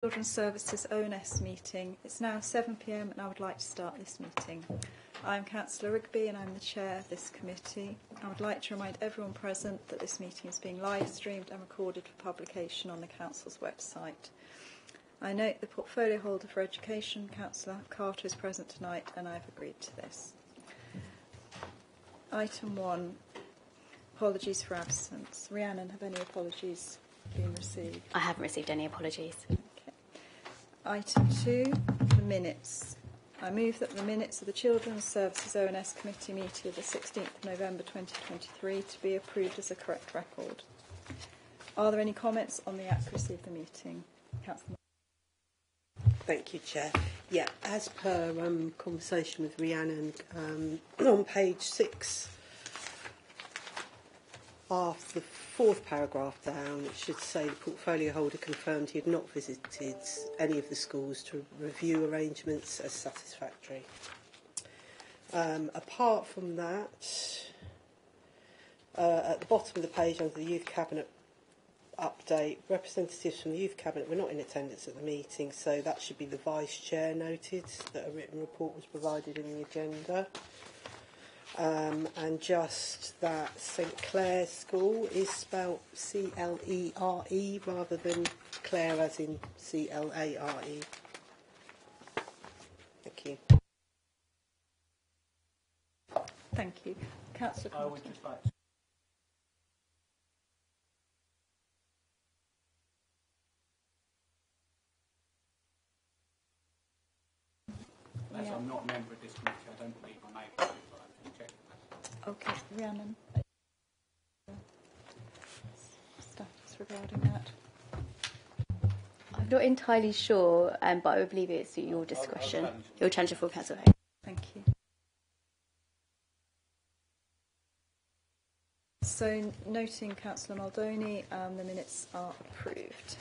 Children's Services ONS meeting. It's now 7 p.m. and I would like to start this meeting. I'm Councillor Rigby and I'm the chair of this committee. I would like to remind everyone present that this meeting is being live streamed and recorded for publication on the council's website. I note the portfolio holder for education, Councillor Carter, is present tonight and I've agreed to this. Item 1, apologies for absence. Rhiannon, have any apologies been received? I haven't received any apologies. Item 2, the minutes. I move that the minutes of the Children's Services ONS Committee meeting of the 16th of November 2023 to be approved as a correct record. Are there any comments on the accuracy of the meeting? Councillor. Thank you, Chair. Yeah, as per conversation with Rhiannon, on page 6, after the fourth paragraph down, it should say the portfolio holder confirmed he had not visited any of the schools to review arrangements as satisfactory. Apart from that, at the bottom of the page under the Youth Cabinet update, representatives from the Youth Cabinet were not in attendance at the meeting, so that should be the Vice Chair noted that a written report was provided in the agenda. And just that St Clair's School is spelt C-L-E-R-E rather than Claire as in C-L-A-R-E. Thank you. Thank you. Councillor Carter. I would just like to... As I'm not a member of this committee, I don't believe my name, but I can check that. Okay, Rhiannon. Status regarding that. I'm not entirely sure, but I would believe it's at your discretion. You'll challenge it for Council. Thank you. So, noting Councillor Maldoni, the minutes are approved,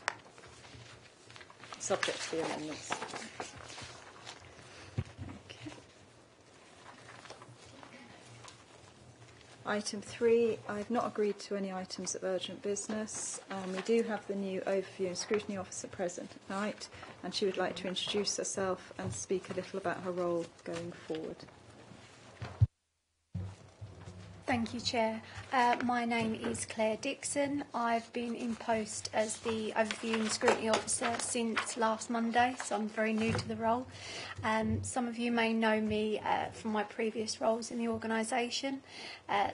subject to the amendments. Item 3, I've not agreed to any items of urgent business. We do have the new Overview and Scrutiny Officer present tonight, and she would like to introduce herself and speak a little about her role going forward. Thank you, Chair. My name is Claire Dixon. I've been in post as the Overview and Scrutiny Officer since last Monday, so I'm very new to the role. Some of you may know me from my previous roles in the organisation.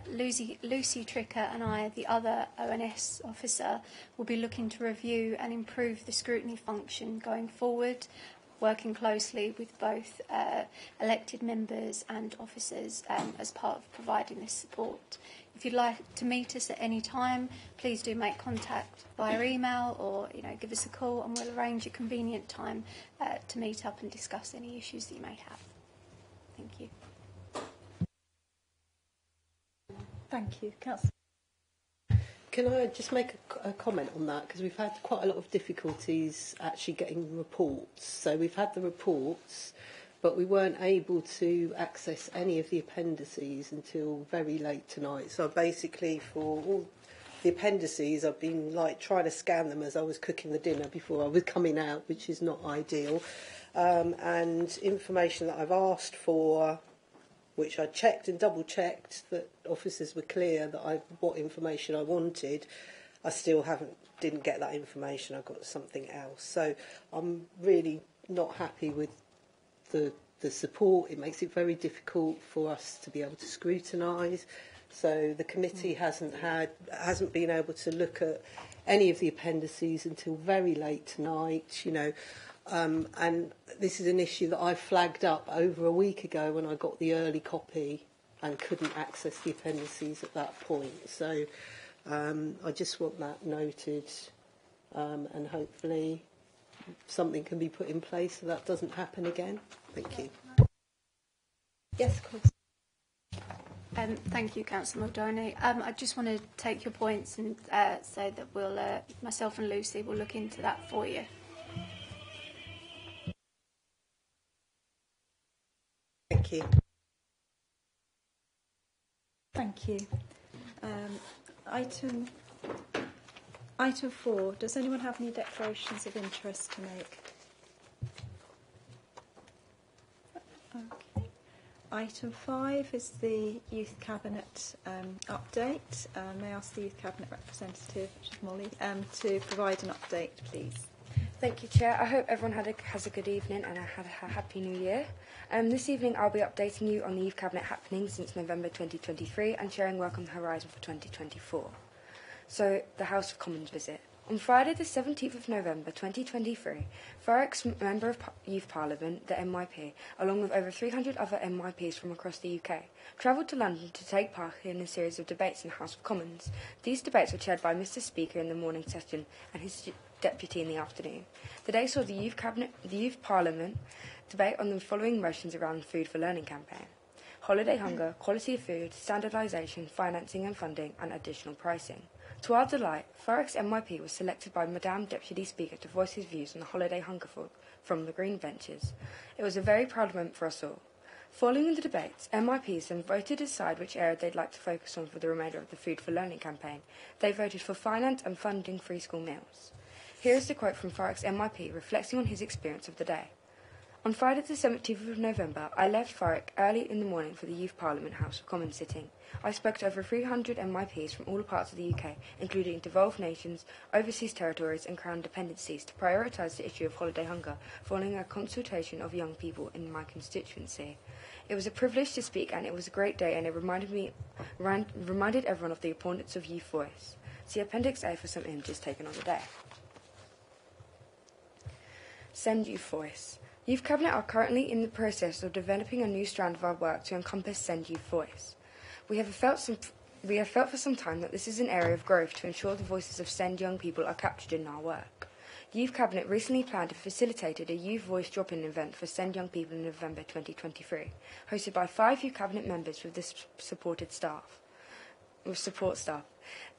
Lucy Tricker and I, the other ONS officer, will be looking to review and improve the scrutiny function going forward, working closely with both elected members and officers as part of providing this support. If you'd like to meet us at any time, please do make contact via email or give us a call and we'll arrange a convenient time to meet up and discuss any issues that you may have. Thank you. Thank you. Councillor. Can I just make a comment on that? Because we've had quite a lot of difficulties actually getting reports. So we've had the reports, but we weren't able to access any of the appendices until very late tonight. So basically for all the appendices, I've been trying to scan them as I was cooking the dinner before I was coming out, which is not ideal. And information that I've asked for, which I checked and double-checked that officers were clear that what information I wanted, I still didn't get that information. I got something else. So I'm really not happy with the support. It makes it very difficult for us to be able to scrutinise. So the committee hasn't been able to look at any of the appendices until very late tonight. And this is an issue that I flagged up over a week ago when I got the early copy and couldn't access the appendices at that point. So I just want that noted and hopefully something can be put in place so that doesn't happen again. Thank you. Yes, of course. Thank you, Councillor Maldoni. I just want to take your points and say that myself and Lucy will look into that for you. Thank you. Thank you. Item Item 4. Does anyone have any declarations of interest to make? Okay. Item 5 is the Youth Cabinet update. May I ask the Youth Cabinet representative, which is Molly, to provide an update, please? Thank you, Chair. I hope everyone has a good evening and had a happy new year. This evening I'll be updating you on the Youth Cabinet happenings since November 2023 and sharing work on the horizon for 2024. So, the House of Commons visit. On Friday the 17th of November 2023, Thurrock's Member of Youth Parliament, the MYP, along with over 300 other MYPs from across the UK, travelled to London to take part in a series of debates in the House of Commons. These debates were chaired by Mr Speaker in the morning session and his deputy in the afternoon. The day saw the Youth Parliament debate on the following motions around the Food for Learning campaign: holiday hunger, quality of food, standardisation, financing and funding, and additional pricing. To our delight, Thurrock's MYP was selected by Madame Deputy Speaker to voice his views on the holiday hunger from the Green Benches. It was a very proud moment for us all. Following the debates, MYPs then voted to decide which area they'd like to focus on for the remainder of the Food for Learning campaign. They voted for finance and funding free school meals. Here is the quote from Thurrock's MYP reflecting on his experience of the day. On Friday the 17th of November, I left Thurrock early in the morning for the Youth Parliament House of Commons sitting. I spoke to over 300 MYPs from all parts of the UK, including devolved nations, overseas territories and crown dependencies, to prioritise the issue of holiday hunger following a consultation of young people in my constituency. It was a privilege to speak and it was a great day, and it reminded everyone of the importance of youth voice. See Appendix A for some images taken on the day. Send Youth Voice. Youth Cabinet are currently in the process of developing a new strand of our work to encompass Send Youth Voice. We have felt for some time that this is an area of growth to ensure the voices of Send young people are captured in our work. The Youth Cabinet recently planned and facilitated a Youth Voice drop-in event for Send young people in November 2023, hosted by 5 Youth Cabinet members with support staff.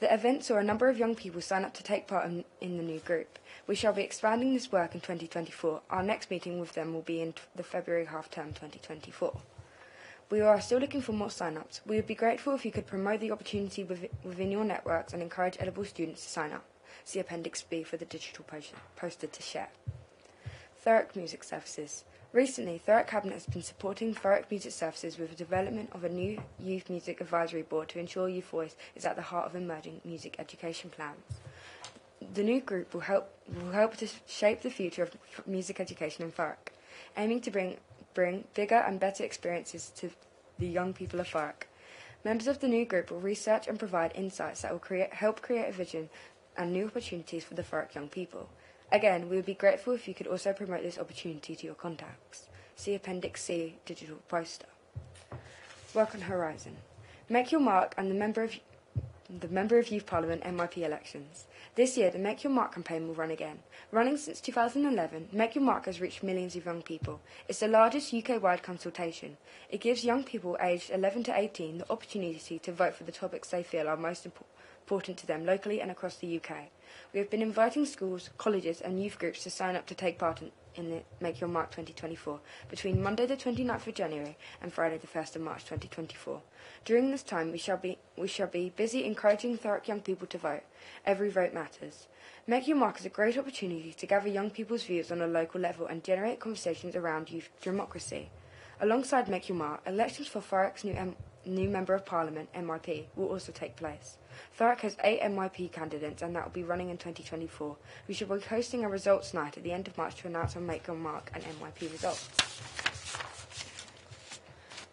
The event saw a number of young people sign up to take part in the new group. We shall be expanding this work in 2024. Our next meeting with them will be in the February half-term 2024. We are still looking for more sign-ups. We would be grateful if you could promote the opportunity within your networks and encourage eligible students to sign up. See Appendix B for the digital poster to share. Thurrock Music Services. Recently, Thurrock Cabinet has been supporting Thurrock Music Services with the development of a new Youth Music Advisory Board to ensure youth voice is at the heart of emerging music education plans. The new group will help to shape the future of music education in Thurrock, aiming to bring bigger and better experiences to the young people of Thurrock. Members of the new group will research and provide insights that will help create a vision and new opportunities for the Thurrock young people. Again, we would be grateful if you could also promote this opportunity to your contacts. See Appendix C, digital poster. Work on Horizon. Make Your Mark and the Member of Youth Parliament MYP elections. This year, the Make Your Mark campaign will run again. Running since 2011, Make Your Mark has reached millions of young people. It's the largest UK-wide consultation. It gives young people aged 11 to 18 the opportunity to vote for the topics they feel are most important to them locally and across the UK. We have been inviting schools, colleges and youth groups to sign up to take part in the Make Your Mark 2024 between Monday the 29th of January and Friday the 1st of March 2024. During this time, we shall be busy encouraging Thurrock young people to vote. Every vote matters. Make Your Mark is a great opportunity to gather young people's views on a local level and generate conversations around youth democracy. Alongside Make Your Mark, elections for Thurrock's new Member of Parliament, MYP, will also take place. Thurrock has 8 MYP candidates and that will be running in 2024. We shall be hosting a results night at the end of March to announce on Make Your Mark and MYP results.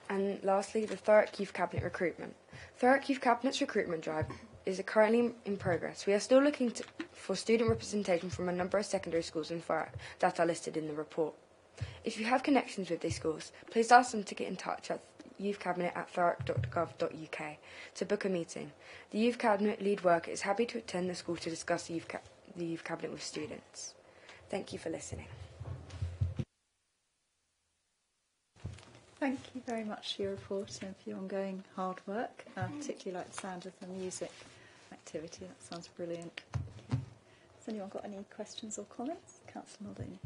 And lastly, the Thurrock Youth Cabinet recruitment. Thurrock Youth Cabinet's recruitment drive is currently in progress. We are still looking for student representation from a number of secondary schools in Thurrock that are listed in the report. If you have connections with these schools, please ask them to get in touch at youthcabinet@thurrock.gov.uk to book a meeting. The Youth Cabinet lead worker is happy to attend the school to discuss the Youth Cabinet with students. Thank you for listening. Thank you very much for your report and for your ongoing hard work. I particularly like the sound of the music activity. That sounds brilliant. Has anyone got any questions or comments? Councillor Muldoon.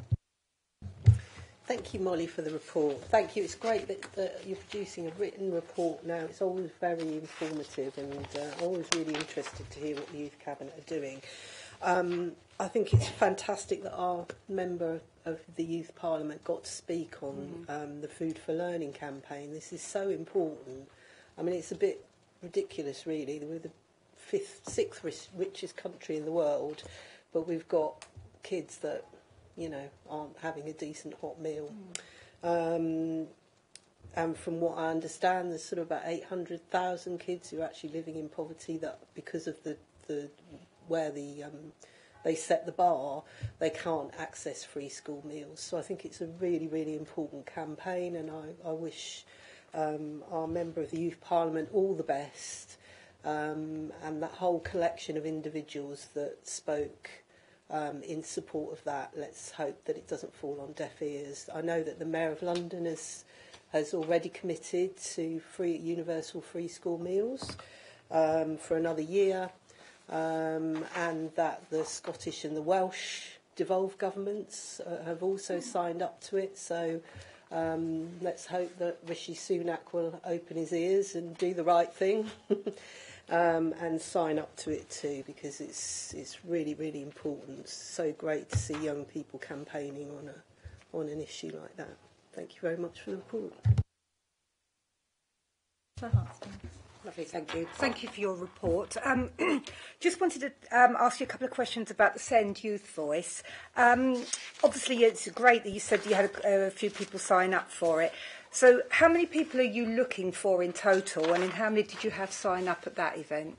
Thank you, Molly, for the report. Thank you. It's great that you're producing a written report now. It's always very informative and always really interested to hear what the Youth Cabinet are doing. I think it's fantastic that our member of the Youth Parliament got to speak on the Food for Learning campaign. This is so important. I mean, it's a bit ridiculous, really. We're the sixth richest country in the world, but we've got kids that, you know, aren't having a decent hot meal. And from what I understand, there's sort of about 800,000 kids who are actually living in poverty that, because of where they set the bar, they can't access free school meals. So I think it's a really, really important campaign, and I wish our member of the Youth Parliament all the best, and that whole collection of individuals that spoke in support of that. Let's hope that it doesn't fall on deaf ears. I know that the Mayor of London has already committed to universal free school meals for another year, and that the Scottish and the Welsh devolved governments have also signed up to it. So let's hope that Rishi Sunak will open his ears and do the right thing and sign up to it too, because it's really, really important. It's so great to see young people campaigning on an issue like that. Thank you very much for the report. Lovely, thank you. Thank you for your report. Just wanted to ask you a couple of questions about the Send Youth Voice. Obviously, it's great that you said you had a few people sign up for it. So how many people are you looking for in total, and how many did you have sign up at that event?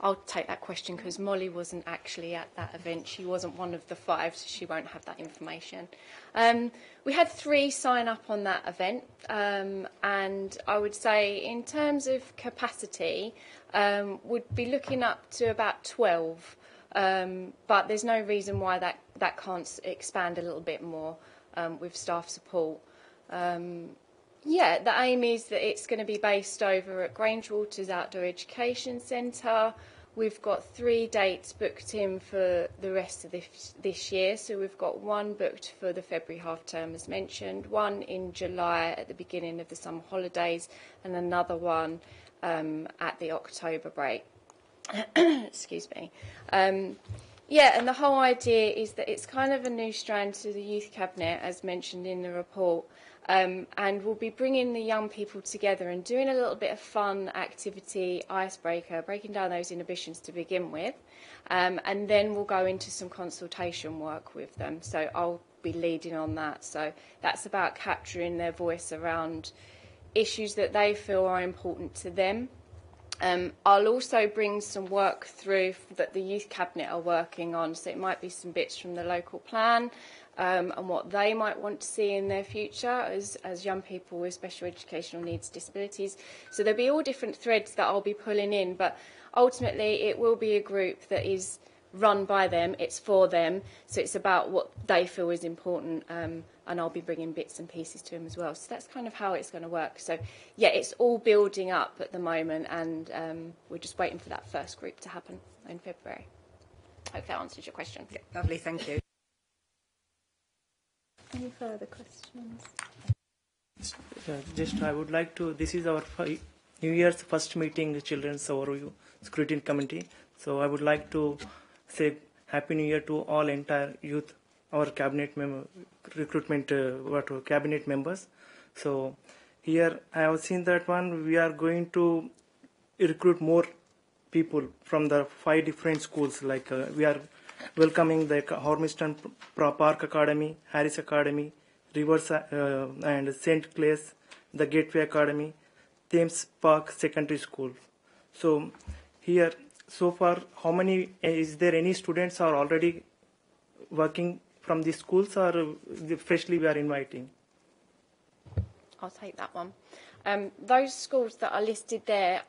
I'll take that question because Molly wasn't actually at that event. She wasn't one of the 5, so she won't have that information. We had 3 sign up on that event, and I would say in terms of capacity, would be looking up to about 12, but there's no reason why that can't expand a little bit more with staff support. Yeah, the aim is that it's going to be based over at Grangewater's Outdoor Education Centre. We've got 3 dates booked in for the rest of this year. So we've got 1 booked for the February half term, as mentioned, 1 in July at the beginning of the summer holidays, and another one at the October break. Excuse me. Yeah, and the whole idea is that it's kind of a new strand to the Youth Cabinet, as mentioned in the report. And we'll be bringing the young people together and doing a little bit of fun activity, icebreaker, breaking down those inhibitions to begin with, and then we'll go into some consultation work with them. So I'll be leading on that. So that's about capturing their voice around issues that they feel are important to them. I'll also bring some work through that the Youth Cabinet are working on. So it might be some bits from the local plan, and what they might want to see in their future as young people with special educational needs, disabilities. So there'll be all different threads that I'll be pulling in, but ultimately it will be a group that is run by them, it's for them, so it's about what they feel is important, and I'll be bringing bits and pieces to them as well. So that's kind of how it's going to work. So yeah, it's all building up at the moment, and we're just waiting for that first group to happen in February. Hope that answers your question. Yeah, lovely, thank you. Any further questions? Just I would like to, this is our New Year's first meeting, the Children's Overview Scrutiny Committee. So I would like to say Happy New Year to all entire youth, our cabinet recruitment, cabinet members. So here I have seen that one, we are going to recruit more people from the 5 different schools, like we are welcoming the Hormiston Park Academy, Harris Academy, Rivers and St. Clair's, the Gateway Academy, Thames Park Secondary School. So here, so far, how many, is there any students are already working from these schools, or freshly we are inviting? I'll take that one. Those schools that are listed there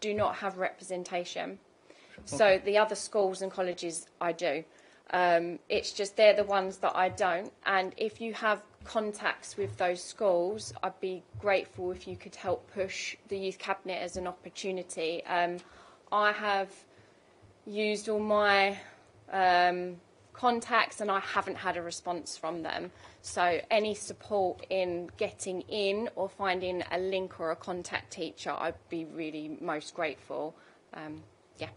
do not have representation. So the other schools and colleges I do. It's just they're the ones that I don't. And if you have contacts with those schools, I'd be grateful if you could help push the Youth Cabinet as an opportunity. I have used all my contacts and I haven't had a response from them. So any support in getting in or finding a link or a contact teacher, I'd be really most grateful. yeah.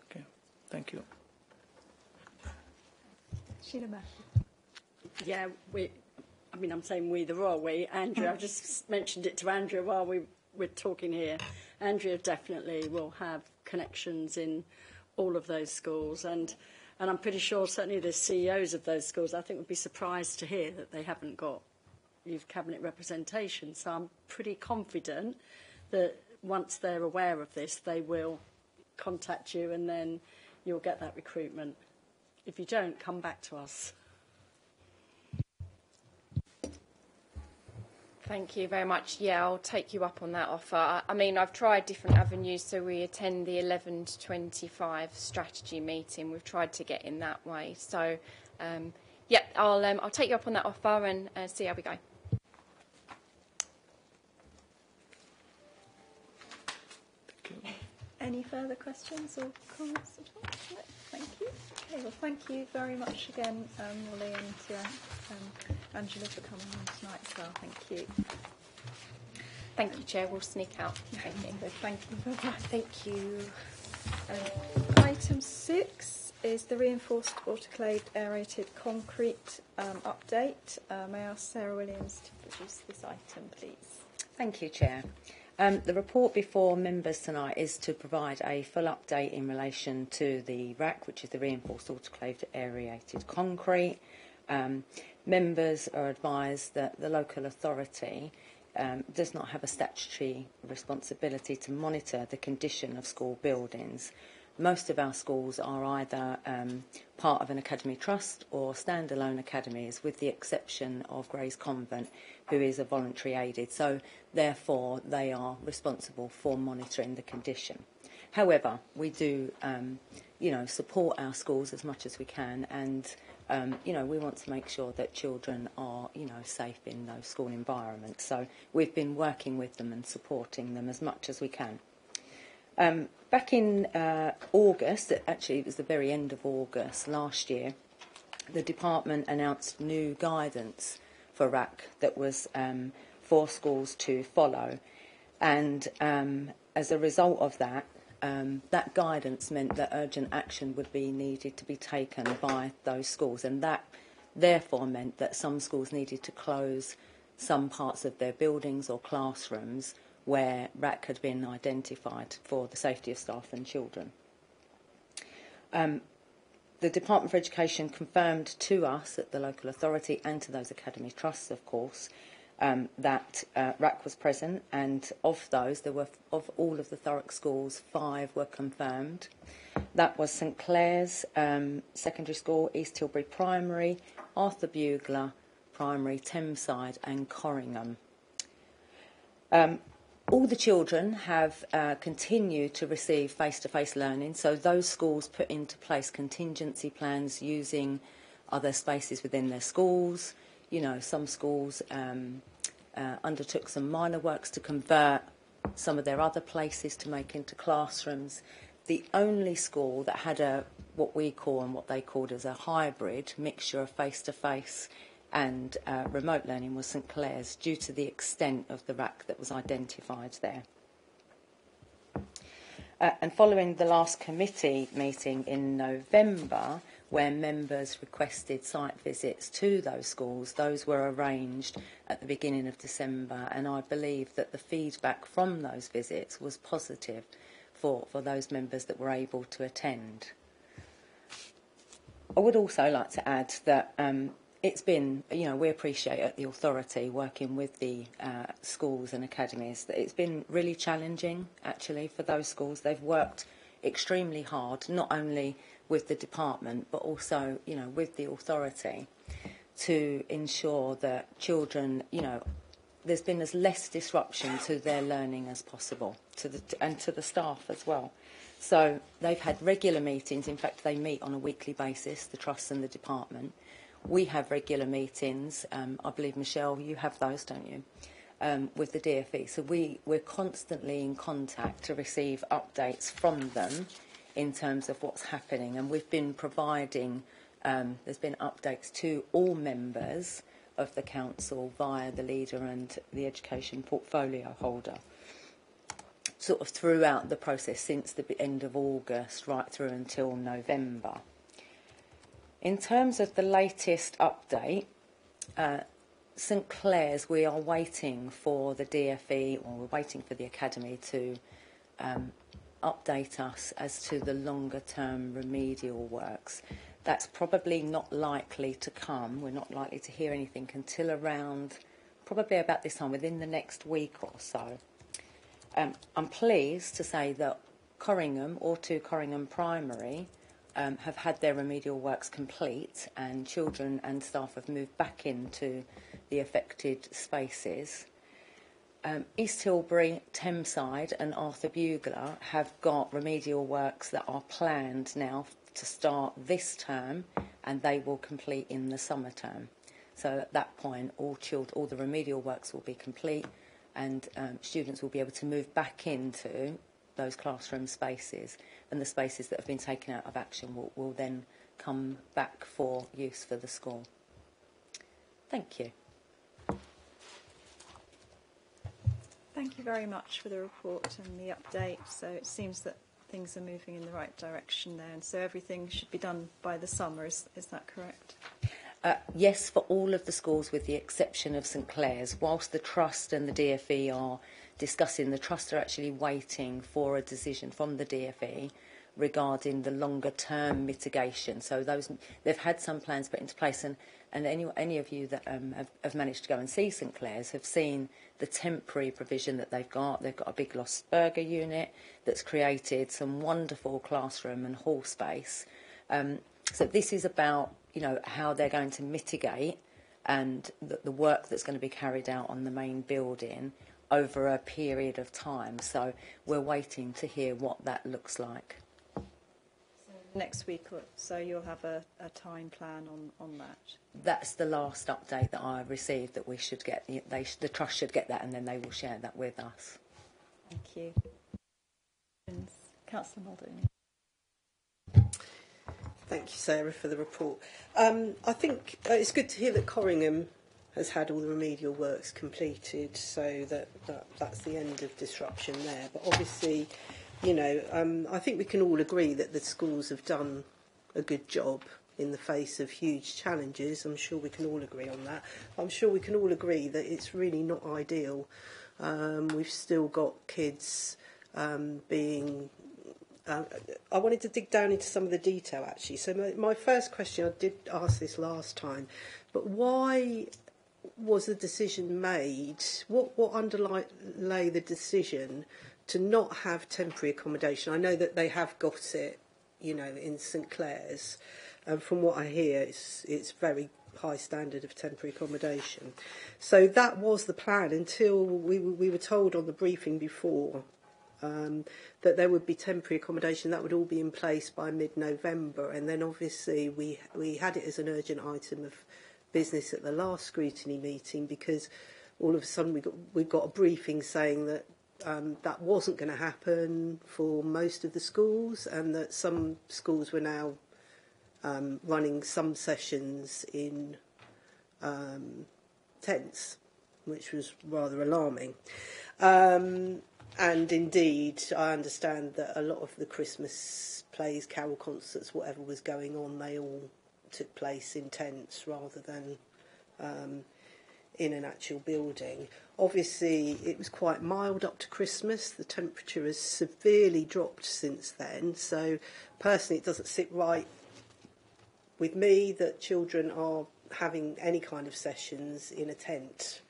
Okay, thank you. Sheila Murphy. Yeah, I'm saying we, the royal we. Andrea, I've just mentioned it to Andrea while we're talking here. Andrea definitely will have connections in all of those schools, and I'm pretty sure certainly the CEOs of those schools, I think, would be surprised to hear that they haven't got youth cabinet representation. So I'm pretty confident that once they're aware of this, they will contact you, and then you'll get that recruitment. If you don't, come back to us. Thank you very much. Yeah, I'll take you up on that offer. I mean, I've tried different avenues, so we attend the 11 to 25 strategy meeting. We've tried to get in that way. So, yeah, I'll take you up on that offer and see how we go. Any further questions or comments at all? No, thank you. Okay, well, thank you very much again, Molly, and to Angela for coming on tonight as well. Thank you. Thank you, Chair. We'll sneak out. Thank you. So thank you for that. Thank you. Item 6 is the reinforced autoclaved aerated concrete update. May I ask Sarah Williams to produce this item, please? Thank you, Chair. The report before members tonight is to provide a full update in relation to the RAC, which is the reinforced autoclaved aerated concrete. Members are advised that the local authority does not have a statutory responsibility to monitor the condition of school buildings. Most of our schools are either part of an academy trust or standalone academies, with the exception of Gray's Convent, who is a voluntary aided. So, therefore, they are responsible for monitoring the condition. However, we do, support our schools as much as we can, and we want to make sure that children are, safe in those school environments. So, we've been working with them and supporting them as much as we can. Back in August, actually it was the very end of August last year, the department announced new guidance for RAC that was for schools to follow, and as a result of that, that guidance meant that urgent action would be needed to be taken by those schools, and that therefore meant that some schools needed to close some parts of their buildings or classrooms where RAC had been identified for the safety of staff and children. The Department for Education confirmed to us at the local authority and to those academy trusts, of course, that RAC was present, and of those, there were, of all of the Thurrock schools, 5 were confirmed. That was St Clair's Secondary School, East Tilbury Primary, Arthur Bugler Primary, Thameside and Corringham. All the children have continued to receive face-to-face learning, so those schools put into place contingency plans using other spaces within their schools. Some schools undertook some minor works to convert some of their other places to make into classrooms. The only school that had what we call and what they called as a hybrid mixture of face-to-face and remote learning was St Clair's, due to the extent of the RAC that was identified there. And following the last committee meeting in November, where members requested site visits to those schools, those were arranged at the beginning of December, and I believe that the feedback from those visits was positive for those members that were able to attend. I would also like to add that it's been, we appreciate at the authority working with the schools and academies, that it's been really challenging, actually, for those schools. They've worked extremely hard, not only with the department, but also, with the authority, to ensure that children, there's been as less disruption to their learning as possible, and to the staff as well. So they've had regular meetings. In fact, they meet on a weekly basis, the trust and the department. We have regular meetings. I believe, Michelle, you have those, don't you, with the DFE. So we're constantly in contact to receive updates from them in terms of what's happening. And we've been providing, there's been updates to all members of the council via the leader and the education portfolio holder. sort of throughout the process since the end of August right through until November. In terms of the latest update, St Clair's, we are waiting for the DFE, or we're waiting for the Academy to update us as to the longer term remedial works. That's probably not likely to come. We're not likely to hear anything until around, probably about this time, within the next week or so. I'm pleased to say that Corringham, or to Corringham Primary, have had their remedial works complete, and children and staff have moved back into the affected spaces. East Tilbury, Thameside and Arthur Bugler have got remedial works that are planned now to start this term, and they will complete in the summer term. So at that point, all the remedial works will be complete, and students will be able to move back into those classroom spaces, and the spaces that have been taken out of action will then come back for use for the school. Thank you. Thank you very much for the report and the update. So it seems that things are moving in the right direction there, and so everything should be done by the summer. Is that correct? Yes, for all of the schools with the exception of St Clair's. Whilst the Trust and the DFE are discussing, the Trust are actually waiting for a decision from the DFE regarding the longer term mitigation. So they've had some plans put into place, and any of you that have managed to go and see St Clair's have seen the temporary provision that they've got. They've got a big Lost Burger unit that's created some wonderful classroom and hall space. So this is about, how they're going to mitigate and the work that's going to be carried out on the main building over a period of time. So we're waiting to hear what that looks like. Next week or so you'll have a time plan on that? That's the last update that I received, that we should get. The Trust should get that, and then they will share that with us. Thank you. Councillor Muldoon. Thank you, Sarah, for the report. I think it's good to hear that Corringham has had all the remedial works completed, so that's the end of disruption there. But obviously, I think we can all agree that the schools have done a good job in the face of huge challenges. I'm sure we can all agree on that. I'm sure we can all agree that it's really not ideal. We've still got kids being... I wanted to dig down into some of the detail, actually. So my first question, I did ask this last time, but why was the decision made? What underlay the decision to not have temporary accommodation? I know that they have got it, in St Clair's. From what I hear, it's very high standard of temporary accommodation. So that was the plan until we were told on the briefing before that there would be temporary accommodation. That would all be in place by mid-November, and then obviously we had it as an urgent item of business at the last scrutiny meeting, because all of a sudden we got a briefing saying that that wasn't going to happen for most of the schools, and that some schools were now running some sessions in tents, which was rather alarming. And indeed, I understand that a lot of the Christmas plays, carol concerts, whatever was going on, they all took place in tents rather than in an actual building. Obviously, it was quite mild up to Christmas. The temperature has severely dropped since then. So, personally, it doesn't sit right with me that children are having any kind of sessions in a tent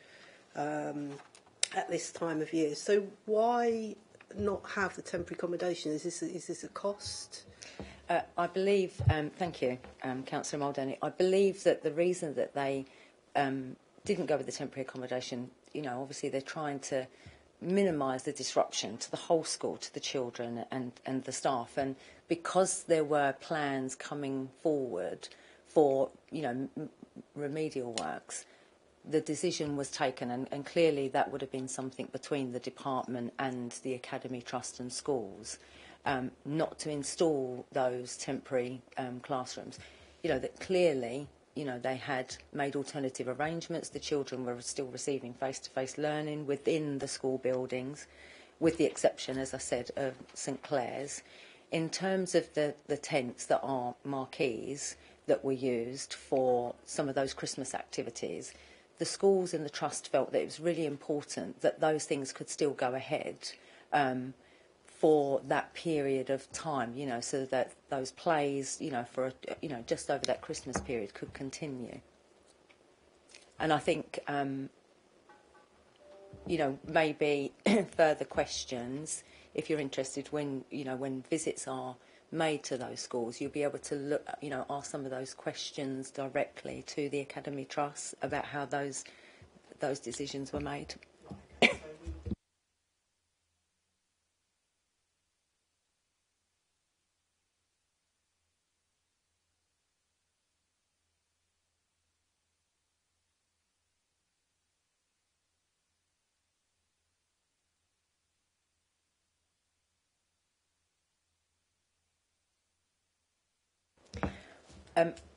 at this time of year. So why not have the temporary accommodation? Is this a cost? I believe, thank you, Councillor Muldoon. I believe that the reason that they didn't go with the temporary accommodation, obviously they're trying to minimise the disruption to the whole school, to the children and the staff. And because there were plans coming forward for, remedial works, the decision was taken, and clearly that would have been something between the department and the Academy Trust and schools, not to install those temporary classrooms. That clearly, they had made alternative arrangements. The children were still receiving face-to-face learning within the school buildings. with the exception, as I said, of St Clair's. In terms of the tents that are marquees that were used for some of those Christmas activities, the schools and the trust felt that it was really important that those things could still go ahead for that period of time, you know, so that those plays, you know, for just over that Christmas period could continue. And I think, you know, maybe further questions, if you're interested, when visits are made to those schools, you'll be able to look, you know, ask some of those questions directly to the Academy Trust about how those decisions were made.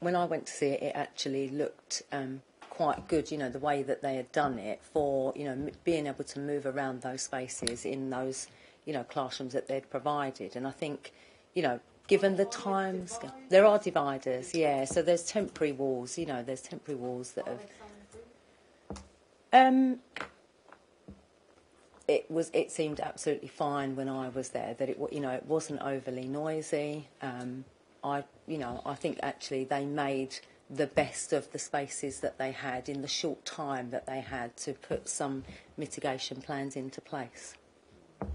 When I went to see it, it actually looked quite good, you know, the way that they had done it for, you know, being able to move around those spaces in those, you know, classrooms that they'd provided. And I think, you know, given the times, there are dividers, yeah, so there's temporary walls, you know, there's temporary walls that have... It seemed absolutely fine when I was there, that it, you know, it wasn't overly noisy. I think actually they made the best of the spaces that they had in the short time that they had to put some mitigation plans into place. Okay.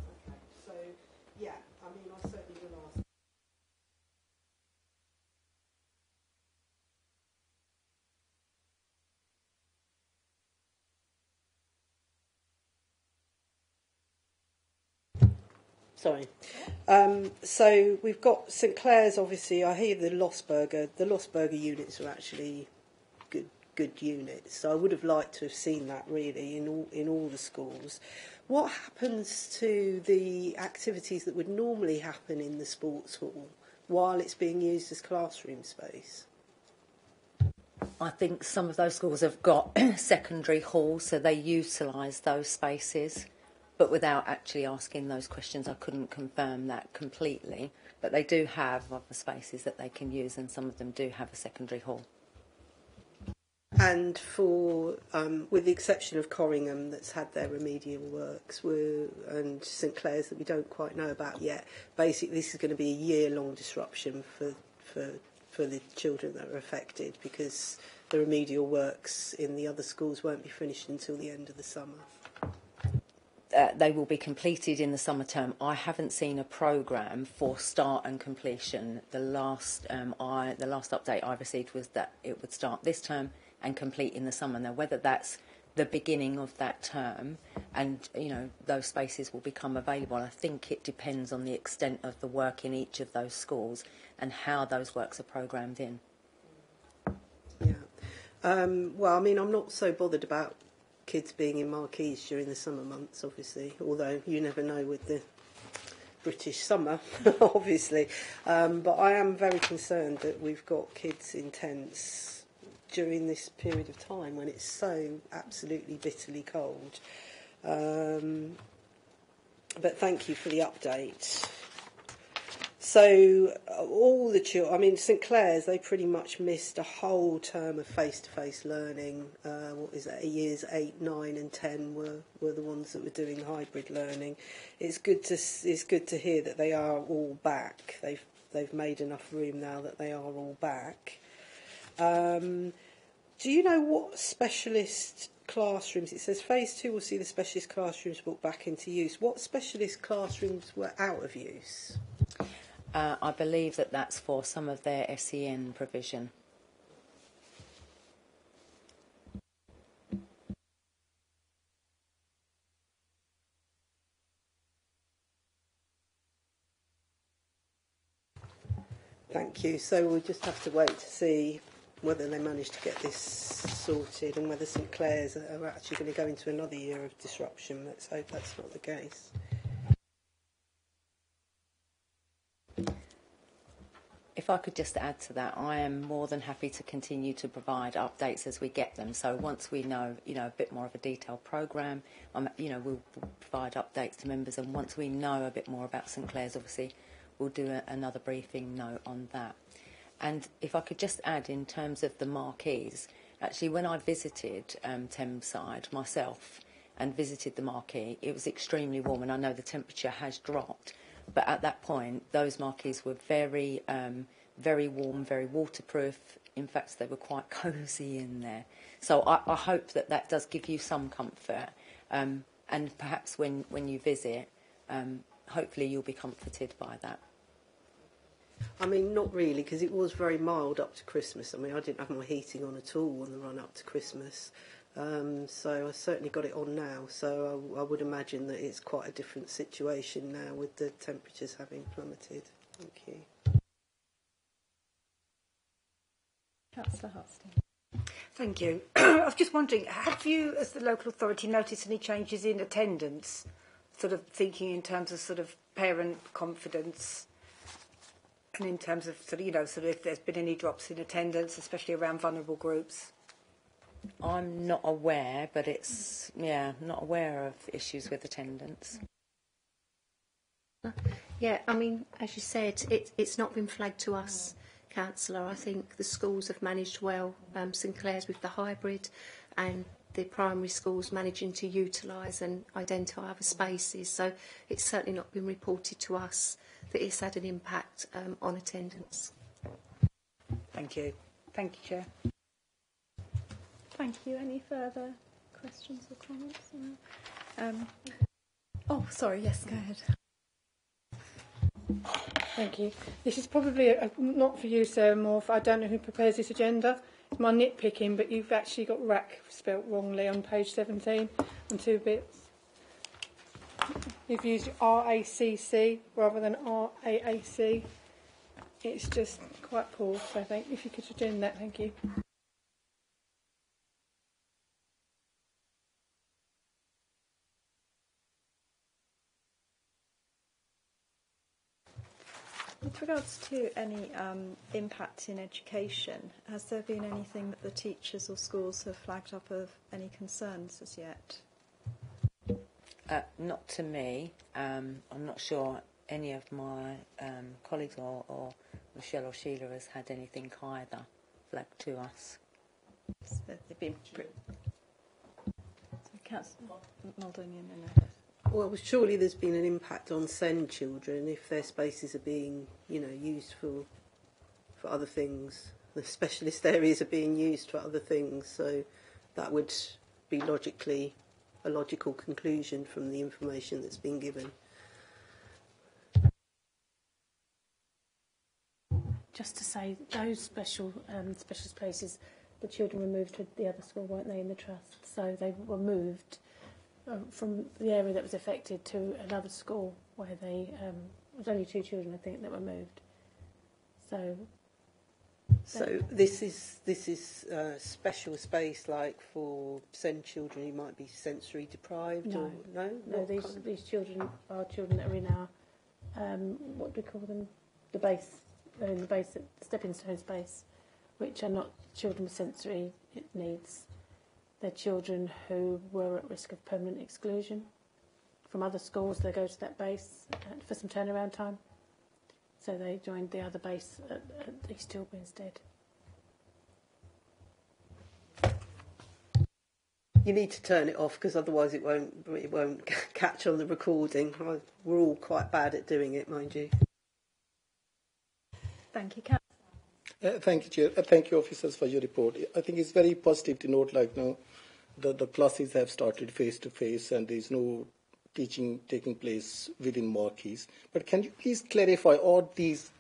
So, yeah, I mean, I certainly will ask. Sorry. So we've got St Clair's, obviously. I hear the Losberger units are actually good units. So I would have liked to have seen that really in all the schools. What happens to the activities that would normally happen in the sports hall while it's being used as classroom space? I think some of those schools have got secondary halls, so they utilise those spaces. But without actually asking those questions, I couldn't confirm that completely. But they do have other spaces that they can use, and some of them do have a secondary hall. And for, with the exception of Corringham, that's had their remedial works, and St Clair's that we don't quite know about yet, basically this is going to be a year-long disruption for the children that are affected, because the remedial works in the other schools won't be finished until the end of the summer. They will be completed in the summer term. I haven't seen a programme for start and completion. The last update I received was that it would start this term and complete in the summer. Now, whether that's the beginning of that term and, you know, those spaces will become available, I think it depends on the extent of the work in each of those schools and how those works are programmed in. Yeah. Well, I mean, I'm not so bothered about kids being in marquees during the summer months, obviously, although you never know with the British summer, obviously. But I am very concerned that we've got kids in tents during this period of time when it's so absolutely bitterly cold. But thank you for the update. So all the children, I mean, St Clair's, they pretty much missed a whole term of face-to-face learning. What is that? Years 8, 9 and 10 were the ones that were doing hybrid learning. It's good to hear that they are all back. They've made enough room now that they are all back. Do you know what specialist classrooms? It says phase 2 will see the specialist classrooms brought back into use. What specialist classrooms were out of use? I believe that that's for some of their SEN provision. Thank you. So we'll just have to wait to see whether they manage to get this sorted and whether St Clair's are actually going to go into another year of disruption. Let's hope that's not the case. if I could just add to that, I am more than happy to continue to provide updates as we get them. So once we know, a bit more of a detailed programme, we'll provide updates to members. And once we know a bit more about St Clair's, obviously, we'll do another briefing note on that. And if I could just add, in terms of the marquees, actually, when I visited Thameside myself and visited the marquee, it was extremely warm, and I know the temperature has dropped. But at that point, those marquees were very, very warm, very waterproof. In fact, they were quite cosy in there. So I hope that does give you some comfort. And perhaps when you visit, hopefully you'll be comforted by that. I mean, not really, because it was very mild up to Christmas. I mean, I didn't have my heating on at all on the run up to Christmas. So I certainly got it on now. So I would imagine that it's quite a different situation now with the temperatures having plummeted. Thank you. Councillor Huston. Thank you. I was just wondering, have you, as the local authority, noticed any changes in attendance? Sort of thinking in terms of sort of parent confidence, and in terms of sort of if there's been any drops in attendance, especially around vulnerable groups. I'm not aware, but not aware of issues with attendance. Yeah, I mean, as you said, it's not been flagged to us, Councillor. I think the schools have managed well, St Clair's with the hybrid, and the primary schools managing to utilise and identify other spaces. So it's certainly not been reported to us that it's had an impact on attendance. Thank you. Thank you, Chair. Thank you. Any further questions or comments? Oh, sorry. Yes, go ahead. Thank you. This is probably not for you, Sarah, more for, I don't know who prepares this agenda. It's my nitpicking, but you've actually got RAC spelt wrongly on page 17 on 2 bits. You've used RACC rather than RAAC. It's just quite poor, so I think if you could adjourn that, thank you. With regards to any impact in education, has there been anything that the teachers or schools have flagged up of any concerns as yet? Not to me. I'm not sure any of my colleagues or Michelle or Sheila has had anything either flagged to us. So they've been Councillor Maldonian and Well, surely there's been an impact on SEND children if their spaces are being, used for other things. The specialist areas are being used for other things, so that would be a logical conclusion from the information that's been given. Just to say, those specialist places, the children were moved to the other school, weren't they, in the trust? So they were moved from the area that was affected to another school where there was only 2 children, I think, that were moved. So this is special space, like for SEND children who might be sensory deprived. No, or no. These children are children that are in our what do we call them? The base. They're in the base, stepping stone space, which are not children with sensory needs. They're children who were at risk of permanent exclusion from other schools. They go to that base for some turnaround time. So they joined the other base at East Tilbury instead. You need to turn it off because otherwise it won't catch on the recording. We're all quite bad at doing it, mind you. Thank you, Councillor. Thank you, Chair. Thank you, officers, for your report. I think it's very positive to note, the classes have started face-to-face and there's no teaching taking place within marquees. But can you please clarify, are these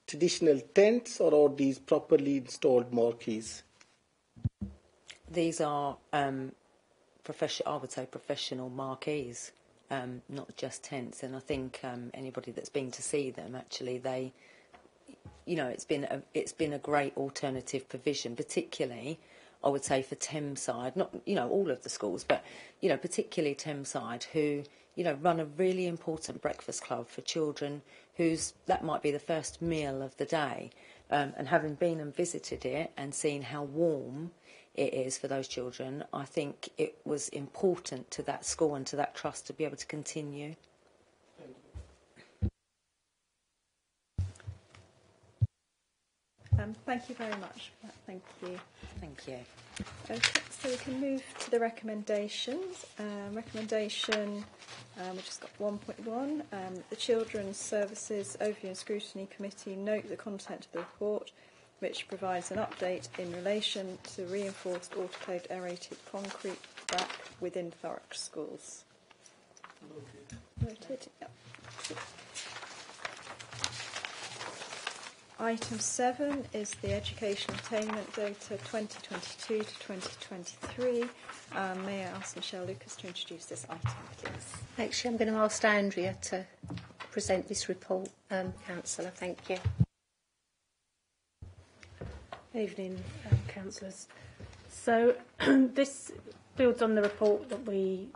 traditional tents or are these properly installed marquees? These are, I would say, professional marquees, not just tents. And I think anybody that's been to see them, actually, it's been a great alternative provision, particularly, I would say, for Thameside, not all of the schools, but particularly Thameside, who run a really important breakfast club for children that might be the first meal of the day. And having been and visited it and seen how warm it is for those children, I think it was important to that school and to that trust to be able to continue. Thank you very much for that. Thank you. Thank you. Okay, so we can move to the recommendations. Recommendation, we've just got 1.1. The Children's Services Overview and Scrutiny Committee note the content of the report, which provides an update in relation to reinforced autoclaved aerated concrete rack within Thurrock schools. Noted. Yep. Item 7 is the education attainment data 2022 to 2023. May I ask Michelle Lucas to introduce this item, please? Actually, I'm going to ask Andrea to present this report, Councillor. Thank you. Evening, councillors. So this builds on the report that we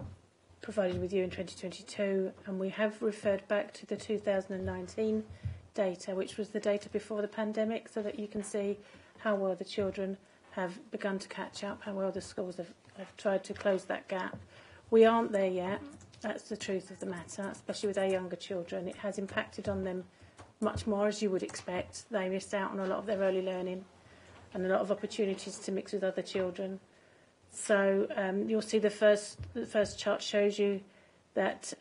provided with you in 2022, and we have referred back to the 2019 data, which was the data before the pandemic, so that you can see how well the children have begun to catch up, how well the schools have tried to close that gap. We aren't there yet. That's the truth of the matter, especially with our younger children. It has impacted on them much more, as you would expect. They missed out on a lot of their early learning and a lot of opportunities to mix with other children. So you'll see the first chart shows you that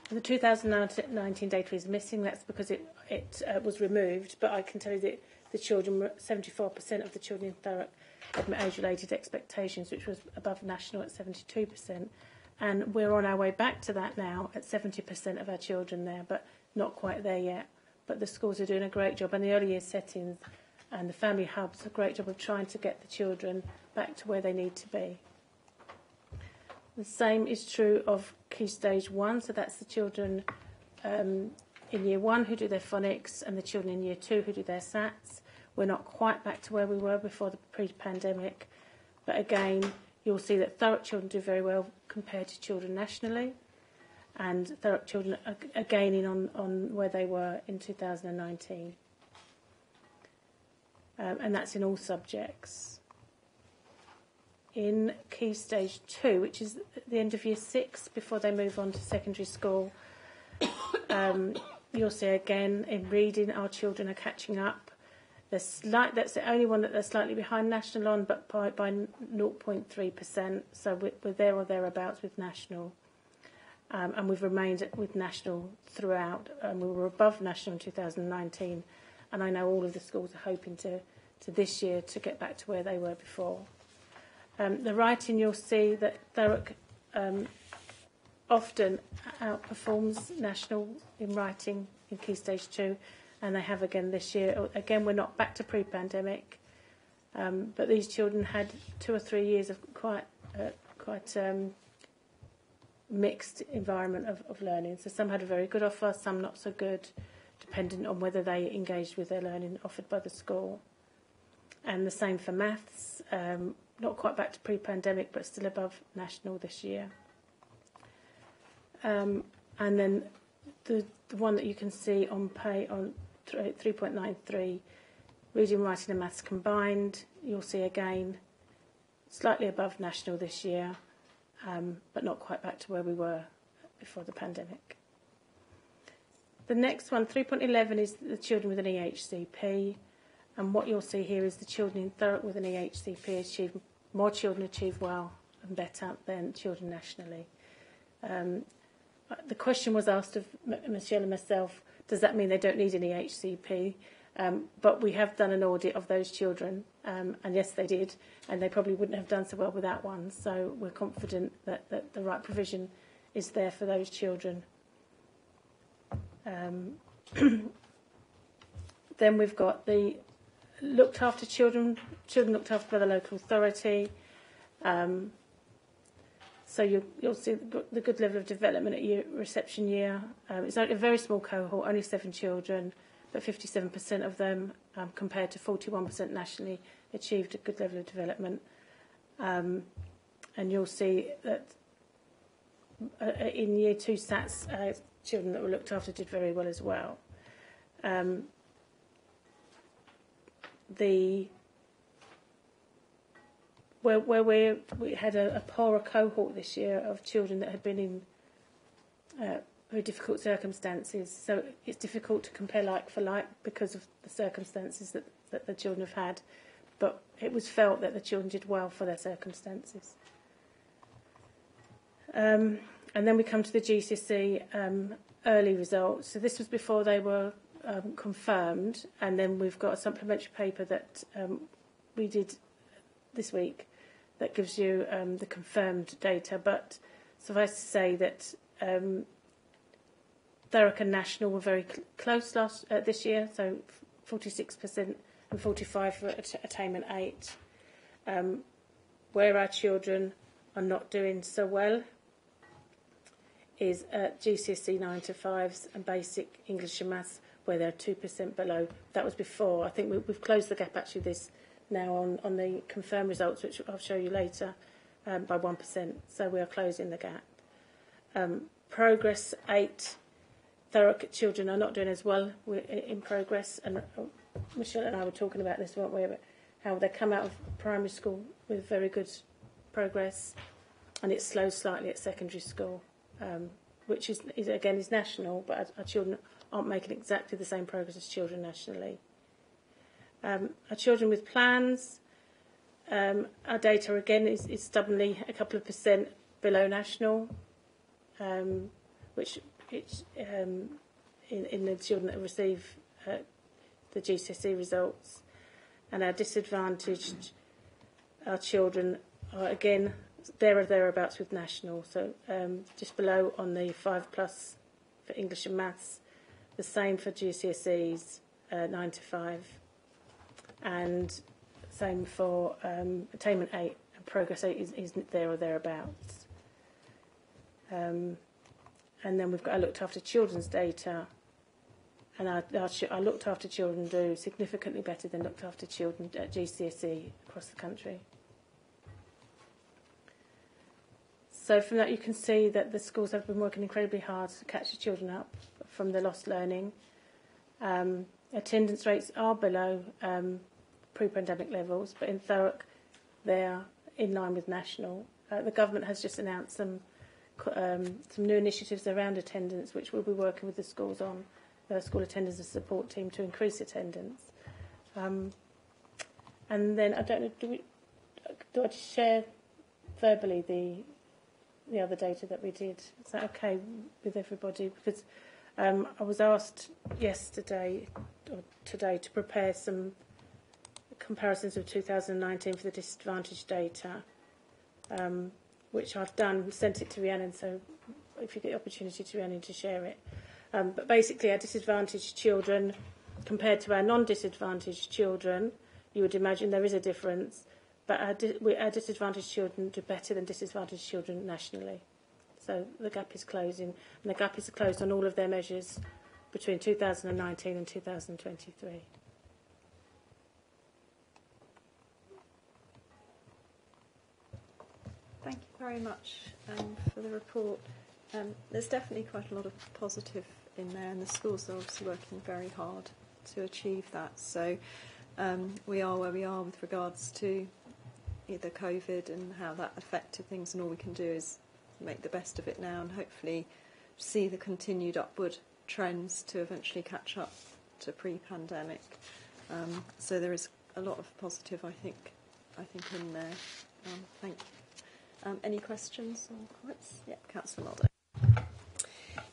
the 2019 data is missing. That's because it was removed, but I can tell you that the children, 74% of the children in Thurrock had met age-related expectations, which was above national at 72%. And we're on our way back to that now at 70% of our children there, but not quite there yet. But the schools are doing a great job, and the early year settings and the family hubs a great job of trying to get the children back to where they need to be. The same is true of Key Stage 1, so that's the children in Year 1 who do their phonics and the children in Year 2 who do their SATs. We're not quite back to where we were before the pre-pandemic, but again, you'll see that Thurrock children do very well compared to children nationally, and Thurrock children are gaining on where they were in 2019. And that's in all subjects. In Key Stage 2, which is the end of Year 6, before they move on to secondary school, you'll see again in reading our children are catching up. That's the only one that they're slightly behind national on, but by 0.3%. So we're there or thereabouts with national. And we've remained with national throughout. We were above national in 2019. And I know all of the schools are hoping to this year to get back to where they were before. The writing, you'll see that Thurrock often outperforms national in writing in Key Stage 2, and they have again this year. Again, we're not back to pre-pandemic, but these children had 2 or 3 years of quite mixed environment of learning. So some had a very good offer, some not so good, dependent on whether they engaged with their learning offered by the school. And the same for maths, not quite back to pre-pandemic, but still above national this year. And then the one that you can see on 3.93, reading, writing and maths combined, you'll see again slightly above national this year, but not quite back to where we were before the pandemic. The next one, 3.11, is the children with an EHCP. And what you'll see here is the children in Thurrock with an EHCP more children achieve well and better than children nationally. The question was asked of Michelle and myself, does that mean they don't need an EHCP? But we have done an audit of those children, and yes, they did, and they probably wouldn't have done so well without one. So we're confident that the right provision is there for those children. Then we've got the looked after children looked after by the local authority. So you'll see the good level of development at reception year. It's a very small cohort, only 7 children, but 57% of them, compared to 41% nationally, achieved a good level of development. And you'll see that in Year 2 SATs, children that were looked after did very well as well. Where we had a poorer cohort this year of children that had been in very difficult circumstances, so it's difficult to compare like for like because of the circumstances that the children have had, but it was felt that the children did well for their circumstances. And then we come to the GCSE early results. So this was before they were confirmed, and then we've got a supplementary paper that we did this week that gives you the confirmed data. But suffice to say that Thurrock and National were very close this year, so 46% and 45% for attainment 8. Where our children are not doing so well is at GCSE 9 to 5s and basic English and Maths, where they're 2% below. That was before. I think we've closed the gap actually this now on the confirmed results, which I'll show you later, by 1%. So we are closing the gap. Progress 8. Thurrock children are not doing as well in progress, and Michelle and I were talking about this, weren't we? About how they come out of primary school with very good progress, and it slows slightly at secondary school, which is again national, but our children aren't making exactly the same progress as children nationally. Our children with plans, our data again is stubbornly a couple of percent below national, which it's in the children that receive the GCSE results. And our disadvantaged, our children are again there or thereabouts with national, so just below on the 5+ for English and Maths, the same for GCSEs 9 to 5, and same for attainment 8 and progress 8 is there or thereabouts. And then we've got our looked after children's data, and our looked after children do significantly better than looked after children at GCSE across the country. So from that you can see that the schools have been working incredibly hard to catch the children up from the lost learning. Attendance rates are below pre-pandemic levels, but in Thurrock they are in line with national. The government has just announced some new initiatives around attendance, which we'll be working with the schools on, the school attendance and support team, to increase attendance. And then I don't know, do I just share verbally the other data that we did? Is that okay with everybody? Because I was asked yesterday or today to prepare some comparisons of 2019 for the disadvantaged data, which I've done, sent it to Rhiannon, so if you get the opportunity to Rhiannon to share it. But basically our disadvantaged children compared to our non-disadvantaged children, you would imagine there is a difference, but our disadvantaged children do better than disadvantaged children nationally. So the gap is closing, and the gap is closed on all of their measures between 2019 and 2023. Thank you very much for the report. There's definitely quite a lot of positive in there, and the schools are obviously working very hard to achieve that. So we are where we are with regards to either COVID and how that affected things, and all we can do is make the best of it now and hopefully see the continued upward trends to eventually catch up to pre-pandemic. So there is a lot of positive, I think in there. Thank you. Any questions or comments? Yeah, Councillor Mulder.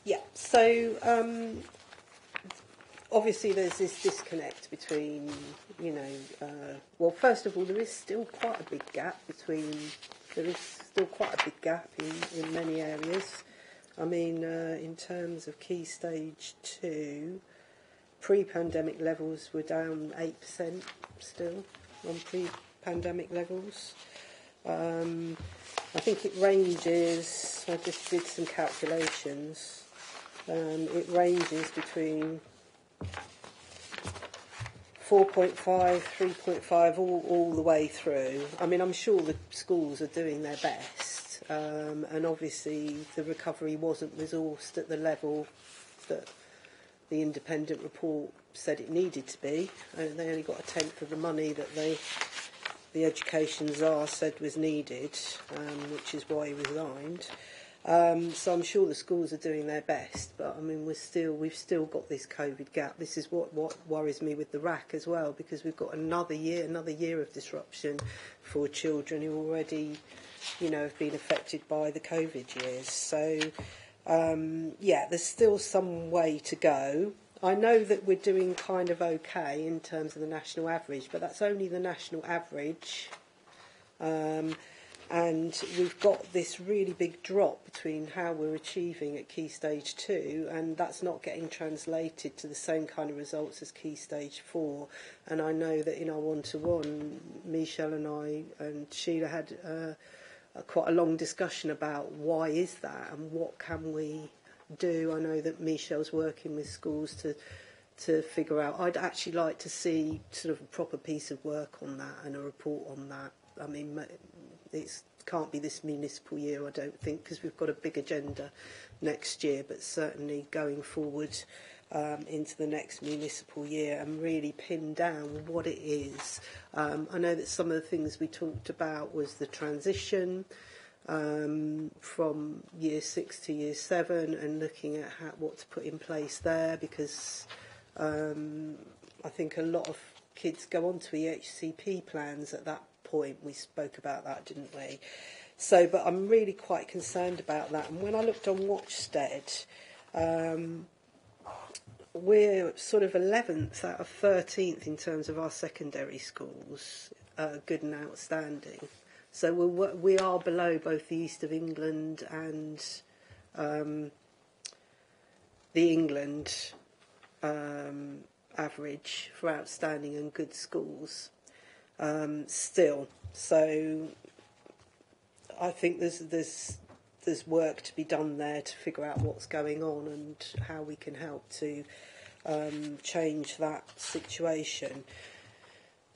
Yeah, so obviously there's this disconnect between, well, first of all, there is still quite a big gap in many areas. I mean, in terms of Key Stage 2, pre-pandemic levels were down 8% still on pre-pandemic levels. I think it ranges, I just did some calculations, it ranges between 4.5, 3.5, all the way through. I mean, I'm sure the schools are doing their best, and obviously the recovery wasn't resourced at the level that the independent report said it needed to be. And they only got a tenth of the money that the Education Czar said was needed, which is why he resigned. So I'm sure the schools are doing their best, but I mean we've still got this COVID gap. This is what worries me with the RAC as well, because we've got another year of disruption for children who already, have been affected by the COVID years. So there's still some way to go. I know that we're doing kind of okay in terms of the national average, but that's only the national average. And we've got this really big drop between how we're achieving at Key Stage 2, and that's not getting translated to the same kind of results as Key Stage 4. And I know that in our one-to-one, Michelle and I and Sheila had quite a long discussion about why is that and what can we do. I know that Michelle's working with schools to figure out. I'd actually like to see sort of a proper piece of work on that and a report on that. I mean, it can't be this municipal year, I don't think, because we've got a big agenda next year, but certainly going forward into the next municipal year and really pin down what it is. I know that some of the things we talked about was the transition from year 6 to year 7 and looking at what to put in place there, because I think a lot of kids go on to EHCP plans at that point. We spoke about that, didn't we? So, but I'm really quite concerned about that. And when I looked on Watchstead, we're sort of 11th out of 13th in terms of our secondary schools, good and outstanding. So we are below both the East of England and the England average for outstanding and good schools still. So I think there's work to be done there to figure out what's going on and how we can help to change that situation.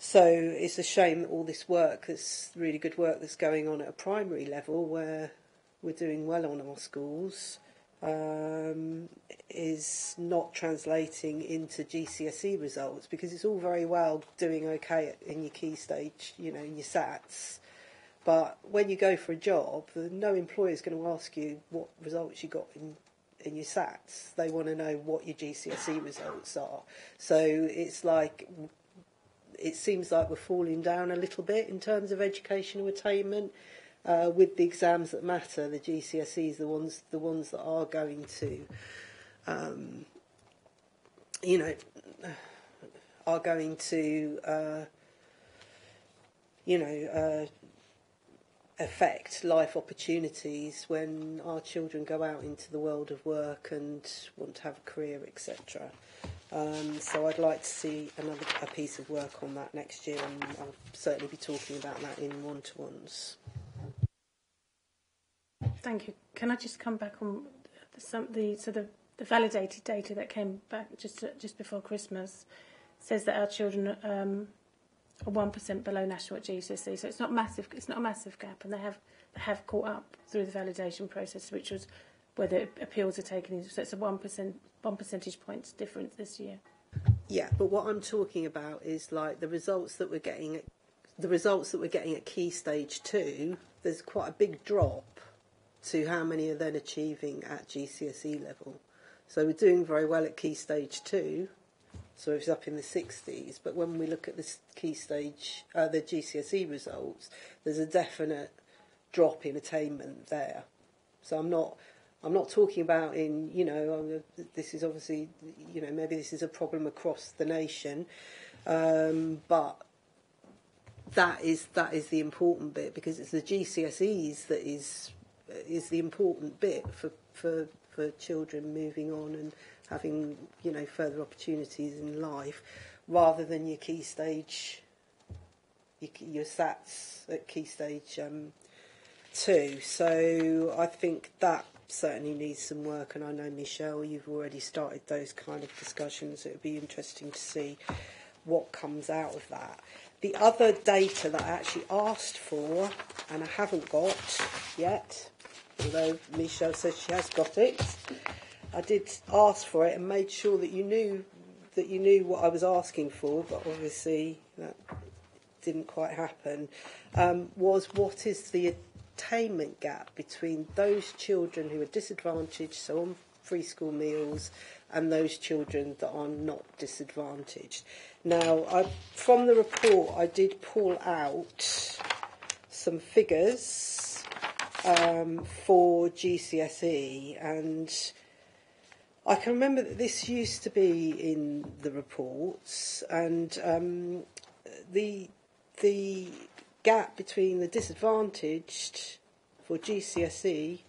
So it's a shame that all this work, this really good work that's going on at a primary level where we're doing well on our schools, is not translating into GCSE results, because it's all very well doing okay in your key stage, your SATs, but when you go for a job, no employer is going to ask you what results you got in your SATs. They want to know what your GCSE results are. So it's like, it seems like we're falling down a little bit in terms of educational attainment. With the exams that matter, the GCSEs, the ones that are going to, are going to, affect life opportunities when our children go out into the world of work and want to have a career, etc. So I'd like to see a piece of work on that next year, and I'll certainly be talking about that in one-to-ones. Thank you. Can I just come back on the validated data that came back just before Christmas? Says that our children are 1% below national at GCSE, so it's not massive. It's not a massive gap, and they have caught up through the validation process, which was where the appeals are taken in. So it's a 1 percentage points difference this year. Yeah, but what I'm talking about is like the results that we're getting at Key Stage 2. There's quite a big drop to how many are then achieving at GCSE level. So we're doing very well at Key Stage 2, so it's up in the 60s. But when we look at the Key Stage, the GCSE results, there's a definite drop in attainment there. So I'm not talking about this is obviously, maybe this is a problem across the nation, but that is the important bit, because it's the GCSEs that is the important bit for children moving on and having further opportunities in life, rather than your key stage, your SATs at Key Stage 2. So I think that certainly needs some work, and I know, Michelle, you've already started those kind of discussions. It would be interesting to see what comes out of that. The other data that I actually asked for and I haven't got yet, although Michelle says she has got it. I did ask for it and made sure that you knew what I was asking for, but obviously that didn't quite happen. Was what is the attainment gap between those children who are disadvantaged, so on free school meals, and those children that are not disadvantaged? Now, from the report, I did pull out some figures for GCSE, and I can remember that this used to be in the reports, and the gap between the disadvantaged for GCSE,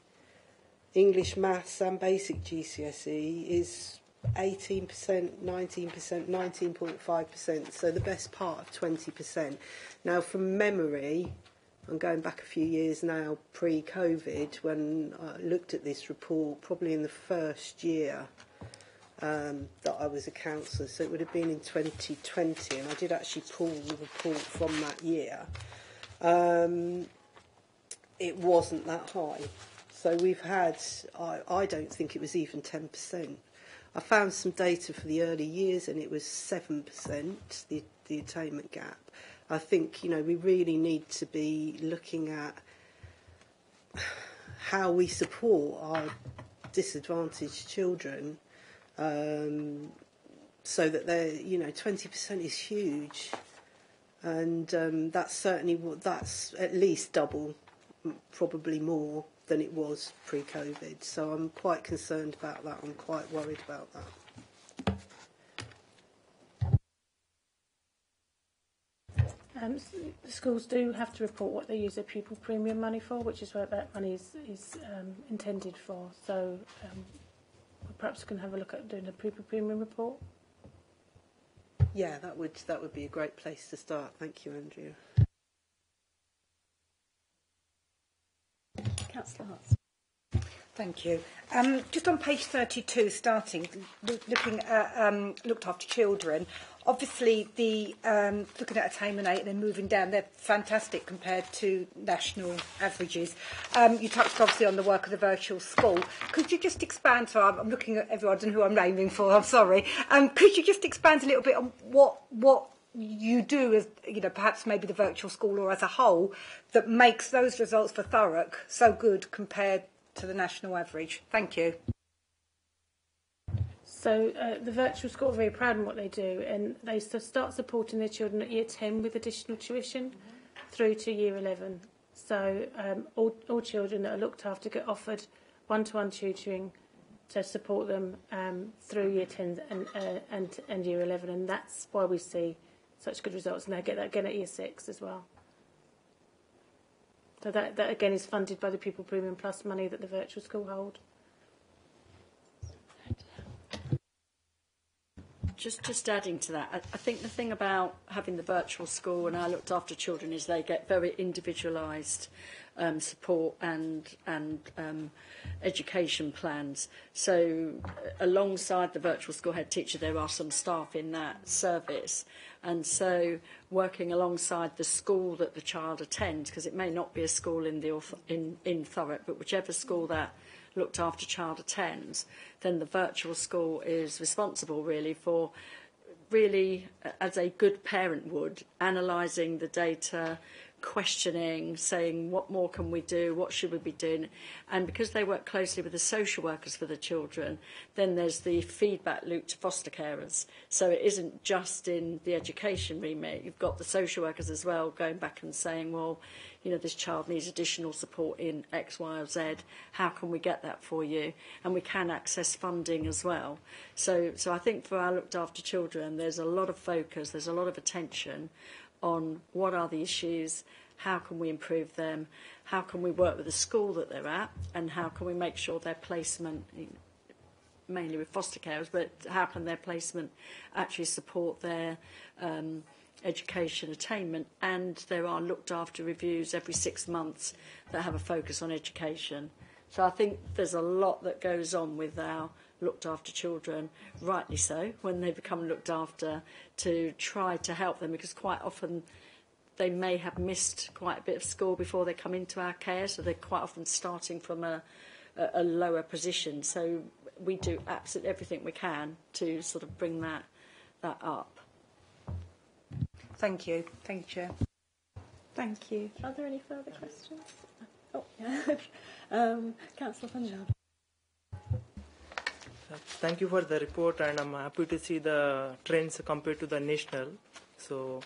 English, Maths and basic GCSE is 18%, 19%, 19.5%, so the best part of 20%. Now, from memory, I'm going back a few years now, pre-COVID, when I looked at this report, probably in the first year that I was a councillor, so it would have been in 2020, and I did actually pull the report from that year. It wasn't that high. So we've had, I don't think it was even 10%. I found some data for the early years and it was 7%, the attainment gap. I think, we really need to be looking at how we support our disadvantaged children, so that they're, 20% is huge. And that's at least double, probably more than it was pre-COVID. So I'm quite concerned about that. I'm quite worried about that. Schools do have to report what they use their pupil premium money for, which is what that money is intended for. So perhaps we can have a look at doing a pupil premium report. Yeah, that would be a great place to start. Thank you, Andrea. Councillor Hart. Thank you. Just on page 32, starting, looking at looked after children, obviously the looking at attainment rate and then moving down, they're fantastic compared to national averages. You touched obviously on the work of the virtual school. Could you just expand, so I'm looking at everyone and who I'm naming for, I'm sorry. Could you just expand a little bit on what you do as, perhaps maybe the virtual school or as a whole, that makes those results for Thurrock so good compared to the national average? Thank you. So the virtual school are very proud of what they do, and they start supporting their children at year 10 with additional tuition through to year 11. So all children that are looked after get offered one-to-one tutoring to support them through year 10 and year 11, and that's why we see such good results, and they get that again at year 6 as well. So that again is funded by the Pupil Premium Plus money that the virtual school hold. Just adding to that, I think the thing about having the virtual school and I looked after children is they get very individualised support and education plans. So alongside the virtual school head teacher, there are some staff in that service. And so working alongside the school that the child attends, because it may not be a school in Thurrock, but whichever school that looked after child attends, then the virtual school is responsible really for, as a good parent would, analysing the data, questioning, saying what more can we do, what should we be doing, and because they work closely with the social workers for the children, then there's the feedback loop to foster carers. So it isn't just in the education remit, you've got the social workers as well going back and saying, well, this child needs additional support in X, Y or Z, how can we get that for you? And we can access funding as well. So I think for our looked after children, there's a lot of focus, there's a lot of attention on what are the issues, how can we improve them, how can we work with the school that they're at, and how can we make sure their placement, mainly with foster carers, but how can their placement actually support their education attainment. And there are looked after reviews every 6 months that have a focus on education. So I think there's a lot that goes on with our looked after children, rightly so, when they become looked after, to try to help them, because quite often they may have missed quite a bit of school before they come into our care, so they're quite often starting from a lower position. So we do absolutely everything we can to sort of bring that up. Thank you. Thank you, Chair. Thank you. Are there any further questions? Oh, yeah. Councillor Punjab. Thank you for the report, and I'm happy to see the trends compared to the national. So,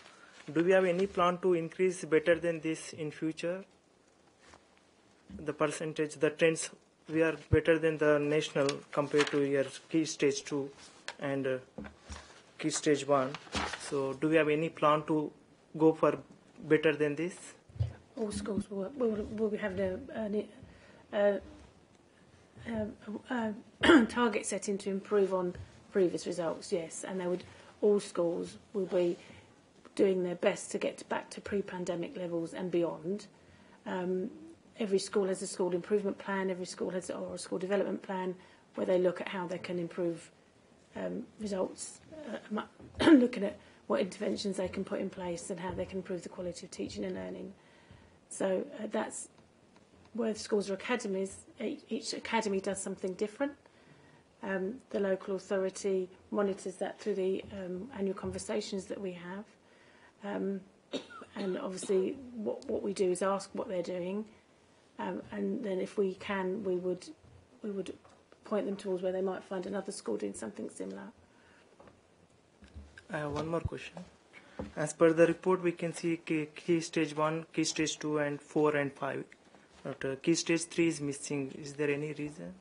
do we have any plan to increase better than this in future? The percentage, the trends, we are better than the national compared to your key stage 2 and key stage 1. So, do we have any plan to go for better than this? All schools will be having a target setting to improve on previous results, yes, and all schools will be doing their best to get back to pre-pandemic levels and beyond. Every school has a school improvement plan, every school has a school development plan where they look at how they can improve results, looking at what interventions they can put in place and how they can improve the quality of teaching and learning. So that's where the schools are academies. Each academy does something different. The local authority monitors that through the annual conversations that we have. And obviously what we do is ask what they're doing, and then if we can, we would point them towards where they might find another school doing something similar. I have one more question. As per the report, we can see key stage 1, key stage 2 and 4 and 5. But key stage 3 is missing. Is there any reason?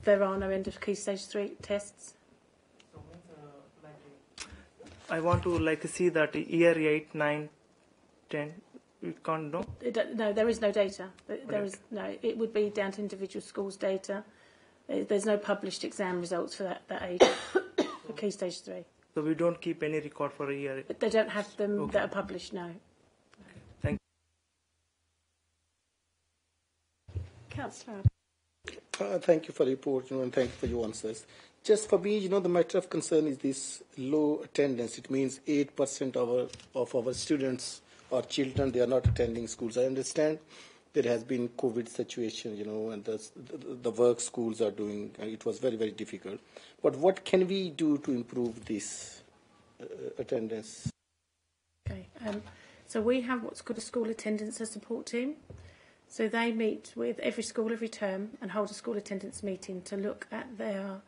There are no end of key stage 3 tests. I want to see that year 8, 9, 10. We can't know. No, there is no data. There is no. It would be down to individual schools' data. There's no published exam results for that age. For key stage 3. So we don't keep any record for a year. But they don't have them that are published. No. Okay. Thank you. Councillor. Thank you for the report, and thank you for your answers. Just for me, the matter of concern is this low attendance. It means 8% of our students or children, they are not attending schools. I understand there has been COVID situation, and the work schools are doing. It was very, very difficult. But what can we do to improve this attendance? Okay. So we have what's called a school attendance and support team. So they meet with every school every term and hold a school attendance meeting to look at their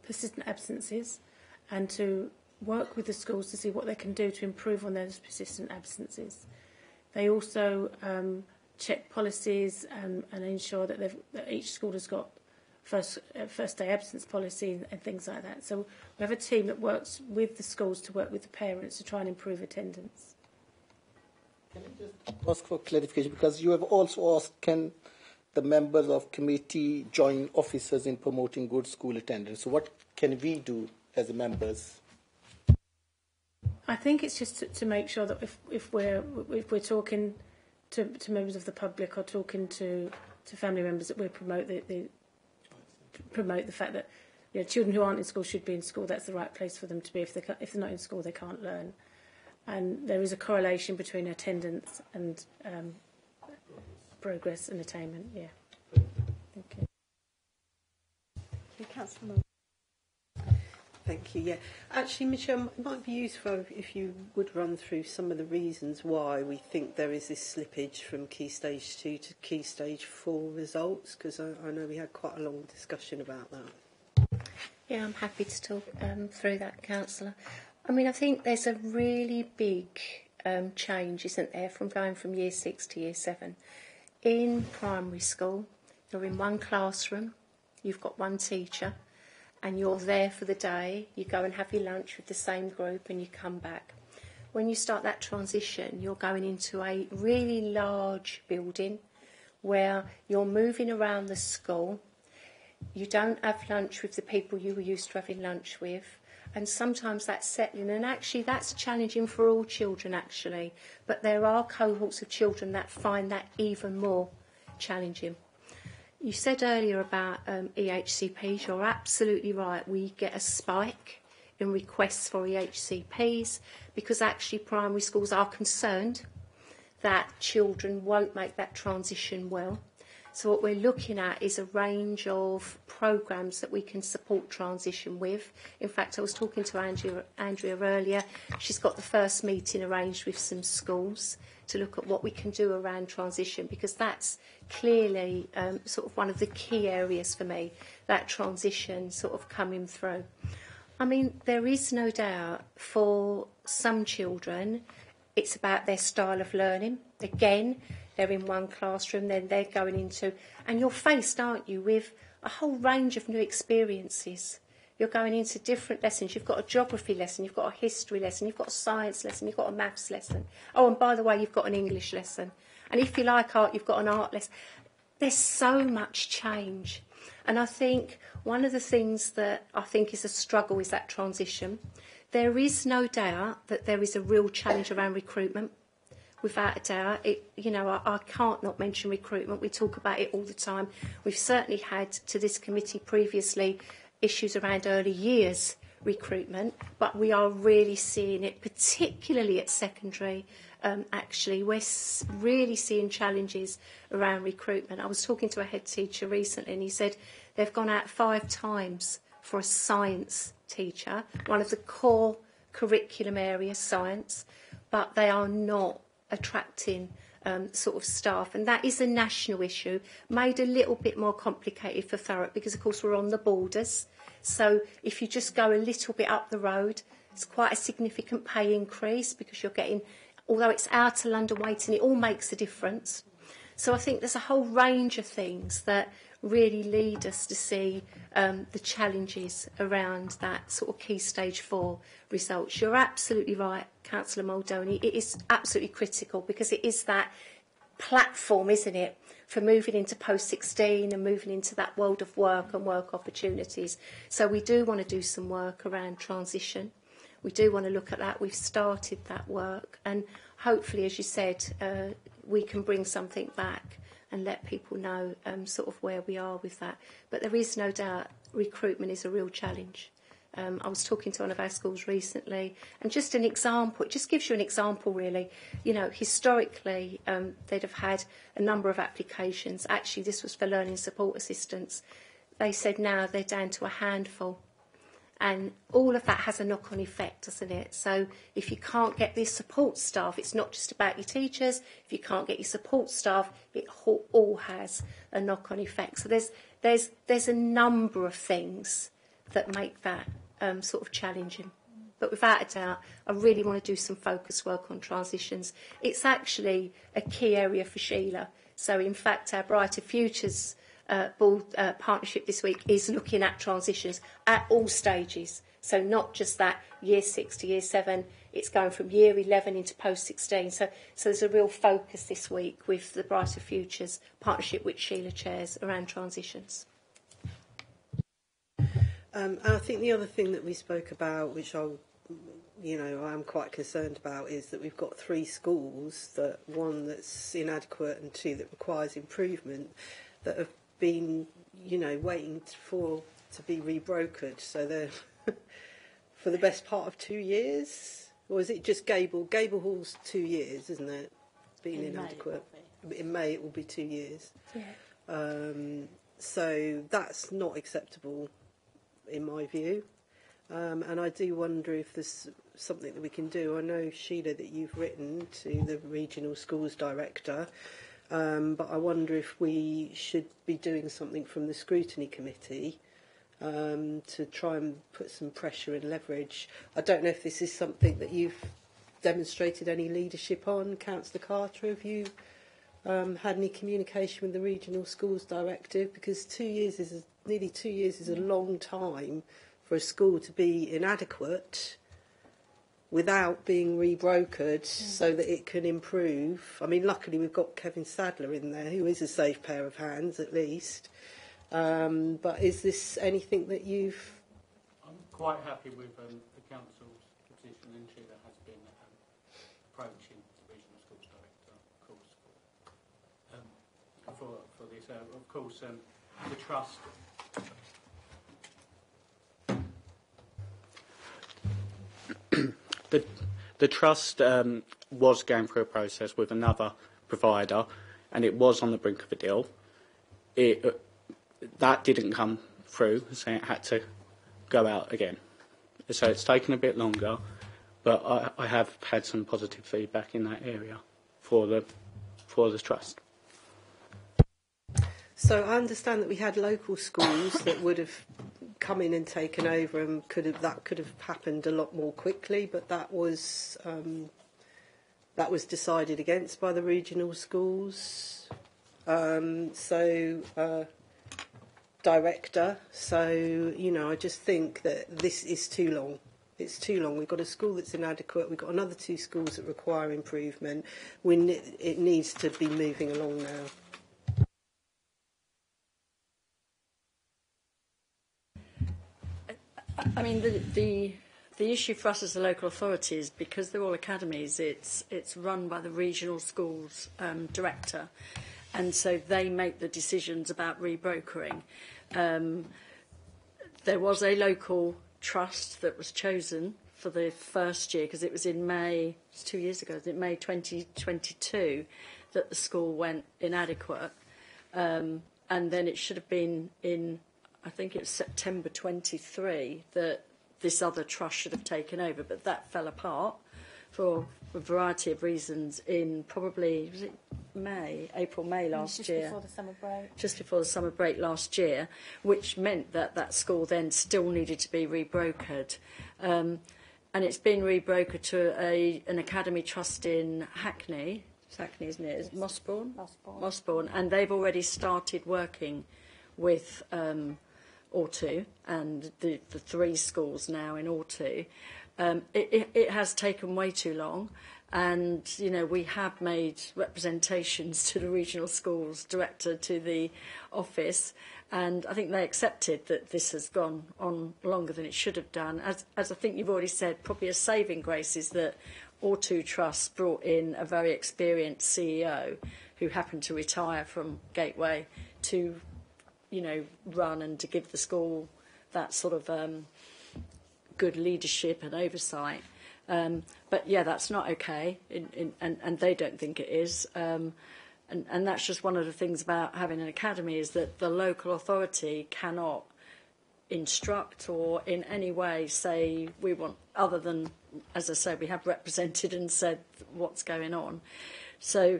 persistent absences and to work with the schools to see what they can do to improve on those persistent absences. They also check policies and ensure that each school has got first day absence policy and things like that. So we have a team that works with the schools to work with the parents to try and improve attendance. Can I just ask for clarification? Because you have also asked, can the members of committee join officers in promoting good school attendance? So what can we do as members? I think it's just to make sure that if we're talking to members of the public or talking to family members, that we promote the fact that children who aren't in school should be in school. That's the right place for them to be. If they're not in school, they can't learn. And there is a correlation between attendance and progress and attainment. Yeah. Thank you. Councillor. Thank you. Yeah, actually, Michelle, it might be useful if you would run through some of the reasons why we think there is this slippage from Key Stage 2 to Key Stage 4 results, because I know we had quite a long discussion about that. Yeah, I'm happy to talk through that, Councillor. I mean, I think there's a really big change, isn't there, from going from Year 6 to Year 7. In primary school, you're in one classroom, you've got one teacher, and you're there for the day. You go and have your lunch with the same group and you come back. When you start that transition, you're going into a really large building where you're moving around the school. You don't have lunch with the people you were used to having lunch with. And sometimes that's settling. And actually that's challenging for all children, actually. But there are cohorts of children that find that even more challenging. You said earlier about EHCPs, you're absolutely right. We get a spike in requests for EHCPs, because actually primary schools are concerned that children won't make that transition well. So what we're looking at is a range of programmes that we can support transition with. In fact, I was talking to Andrea earlier. She's got the first meeting arranged with some schools to look at what we can do around transition, because that's clearly sort of one of the key areas for me, that transition sort of coming through. I mean, there is no doubt for some children it's about their style of learning. Again, they're in one classroom, then they're going into... And you're faced, aren't you, with a whole range of new experiences. You're going into different lessons. You've got a geography lesson, you've got a history lesson, you've got a science lesson, you've got a maths lesson. Oh, and by the way, you've got an English lesson. And if you like art, you've got an art lesson. There's so much change. And I think one of the things that I think is a struggle is that transition. There is no doubt that there is a real challenge around recruitment. Without a doubt, I can't not mention recruitment. We talk about it all the time. We've certainly had to this committee previously issues around early years recruitment, but we are really seeing it, particularly at secondary. Actually, we're really seeing challenges around recruitment. I was talking to a head teacher recently, and he said they've gone out 5 times for a science teacher, one of the core curriculum areas, science, but they are not attracting sort of staff, and that is a national issue, made a little bit more complicated for Thurrock because, of course, we're on the borders. So if you just go a little bit up the road, it's quite a significant pay increase because you're getting, although it's outer London waiting, it all makes a difference. So I think there's a whole range of things that really lead us to see the challenges around that sort of key stage 4 results. You're absolutely right, Councillor Muldowney. It is absolutely critical because it is that platform, isn't it, for moving into post-16 and moving into that world of work and work opportunities. So we do want to do some work around transition. We do want to look at that. We've started that work, and hopefully, as you said, we can bring something back and let people know sort of where we are with that. But there is no doubt recruitment is a real challenge. I was talking to one of our schools recently, and just an example, it just gives you an example really. You know, historically, they'd have had a number of applications. Actually, this was for learning support assistants. They said now they're down to a handful. And all of that has a knock-on effect, doesn't it? So if you can't get the support staff, it's not just about your teachers. If you can't get your support staff, it all has a knock-on effect. So there's a number of things that make that sort of challenging. But without a doubt, I really want to do some focused work on transitions. It's actually a key area for Sheila. So in fact, our Brighter Futures partnership this week is looking at transitions at all stages. So not just that year 6 to year 7, it's going from year 11 into post-16. So there's a real focus this week with the Brighter Futures partnership which Sheila chairs around transitions. I think the other thing that we spoke about, which I'm quite concerned about, is that we've got 3 schools, that one that's inadequate and 2 that requires improvement, that have been, waiting to be rebrokered. So they're for the best part of 2 years, or is it just Gable? Gable Hall's 2 years, isn't it? Being inadequate. In May it will be 2 years. Yeah. So that's not acceptable, in my view. And I do wonder if there's something that we can do. I know, Sheila, that you've written to the Regional Schools Director. But I wonder if we should be doing something from the Scrutiny Committee to try and put some pressure and leverage. I don't know if this is something that you've demonstrated any leadership on. Councillor Carter, have you had any communication with the Regional Schools Directive? Because nearly 2 years is a long time for a school to be inadequate without being rebrokered so that it can improve. I mean, luckily we've got Kevin Sadler in there, who is a safe pair of hands, at least. But is this anything that you've... I'm quite happy with the Council's position, and Sheila has been approaching the Regional Schools Director, of course, for this. Of course, the Trust... The trust was going through a process with another provider, and it was on the brink of a deal. That didn't come through, so it had to go out again. So it's taken a bit longer, but I have had some positive feedback in that area for the trust. So I understand that we had local schools that would have come in and taken over, and could have happened a lot more quickly, but that was decided against by the regional schools. Director. So, I just think that this is too long. It's too long. We've got a school that's inadequate. We've got another 2 schools that require improvement. It needs to be moving along now. I mean, the issue for us as a local authority is because they're all academies, it's run by the regional schools director, and so they make the decisions about rebrokering. There was a local trust that was chosen for the first year because it was in May, it's 2 years ago, in May 2022 that the school went inadequate, and then it should have been in, I think it was September 23 that this other trust should have taken over, but that fell apart for a variety of reasons in probably, was it May last year? Just before the summer break. Just before the summer break last year, which meant that that school then still needed to be rebrokered. And it's been rebrokered to an academy trust in Hackney. It's Hackney, isn't it? It's Mossbourne. And they've already started working with Ortu and the 3 schools now in Ortu. It has taken way too long, and we have made representations to the regional schools director, to the office, and I think they accepted that this has gone on longer than it should have done. As I think you've already said, probably a saving grace is that Ortu Trust brought in a very experienced CEO who happened to retire from Gateway to run and to give the school that sort of good leadership and oversight. But yeah, that's not okay, and they don't think it is. And that's just one of the things about having an academy, is that the local authority cannot instruct or in any way say we want, other than, as I say, we have represented and said what's going on. So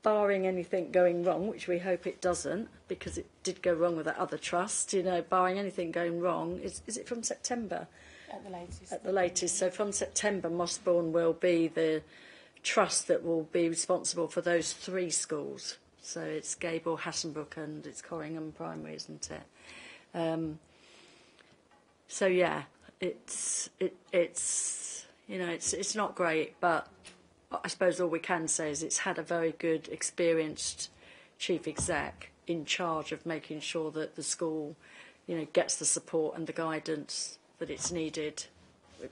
barring anything going wrong, which we hope it doesn't, because it did go wrong with that other trust, barring anything going wrong, is it from September? At the latest. At the latest. So from September, Mossbourne will be the trust that will be responsible for those 3 schools. So it's Gable, Hassenbrook, and it's Corringham Primary, isn't it? So yeah, it's not great, but I suppose all we can say is it's had a very good, experienced chief exec in charge of making sure that the school, gets the support and the guidance that it's needed,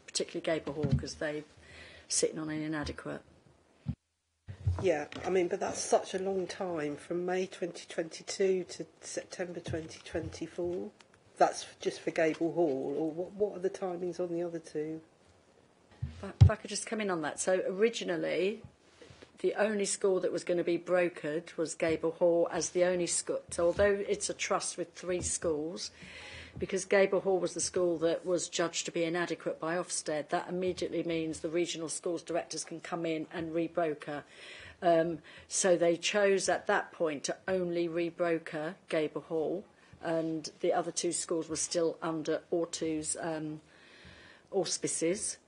particularly Gable Hall, because they're sitting on an inadequate. Yeah, but that's such a long time, from May 2022 to September 2024. That's just for Gable Hall, or what are the timings on the other 2? If I could just come in on that. So originally, the only school that was going to be brokered was Gable Hall as the only school. So although it's a trust with 3 schools, because Gable Hall was the school that was judged to be inadequate by Ofsted, that immediately means the regional schools directors can come in and rebroker. So they chose at that point to only rebroker Gable Hall, and the other 2 schools were still under Ortu's auspices.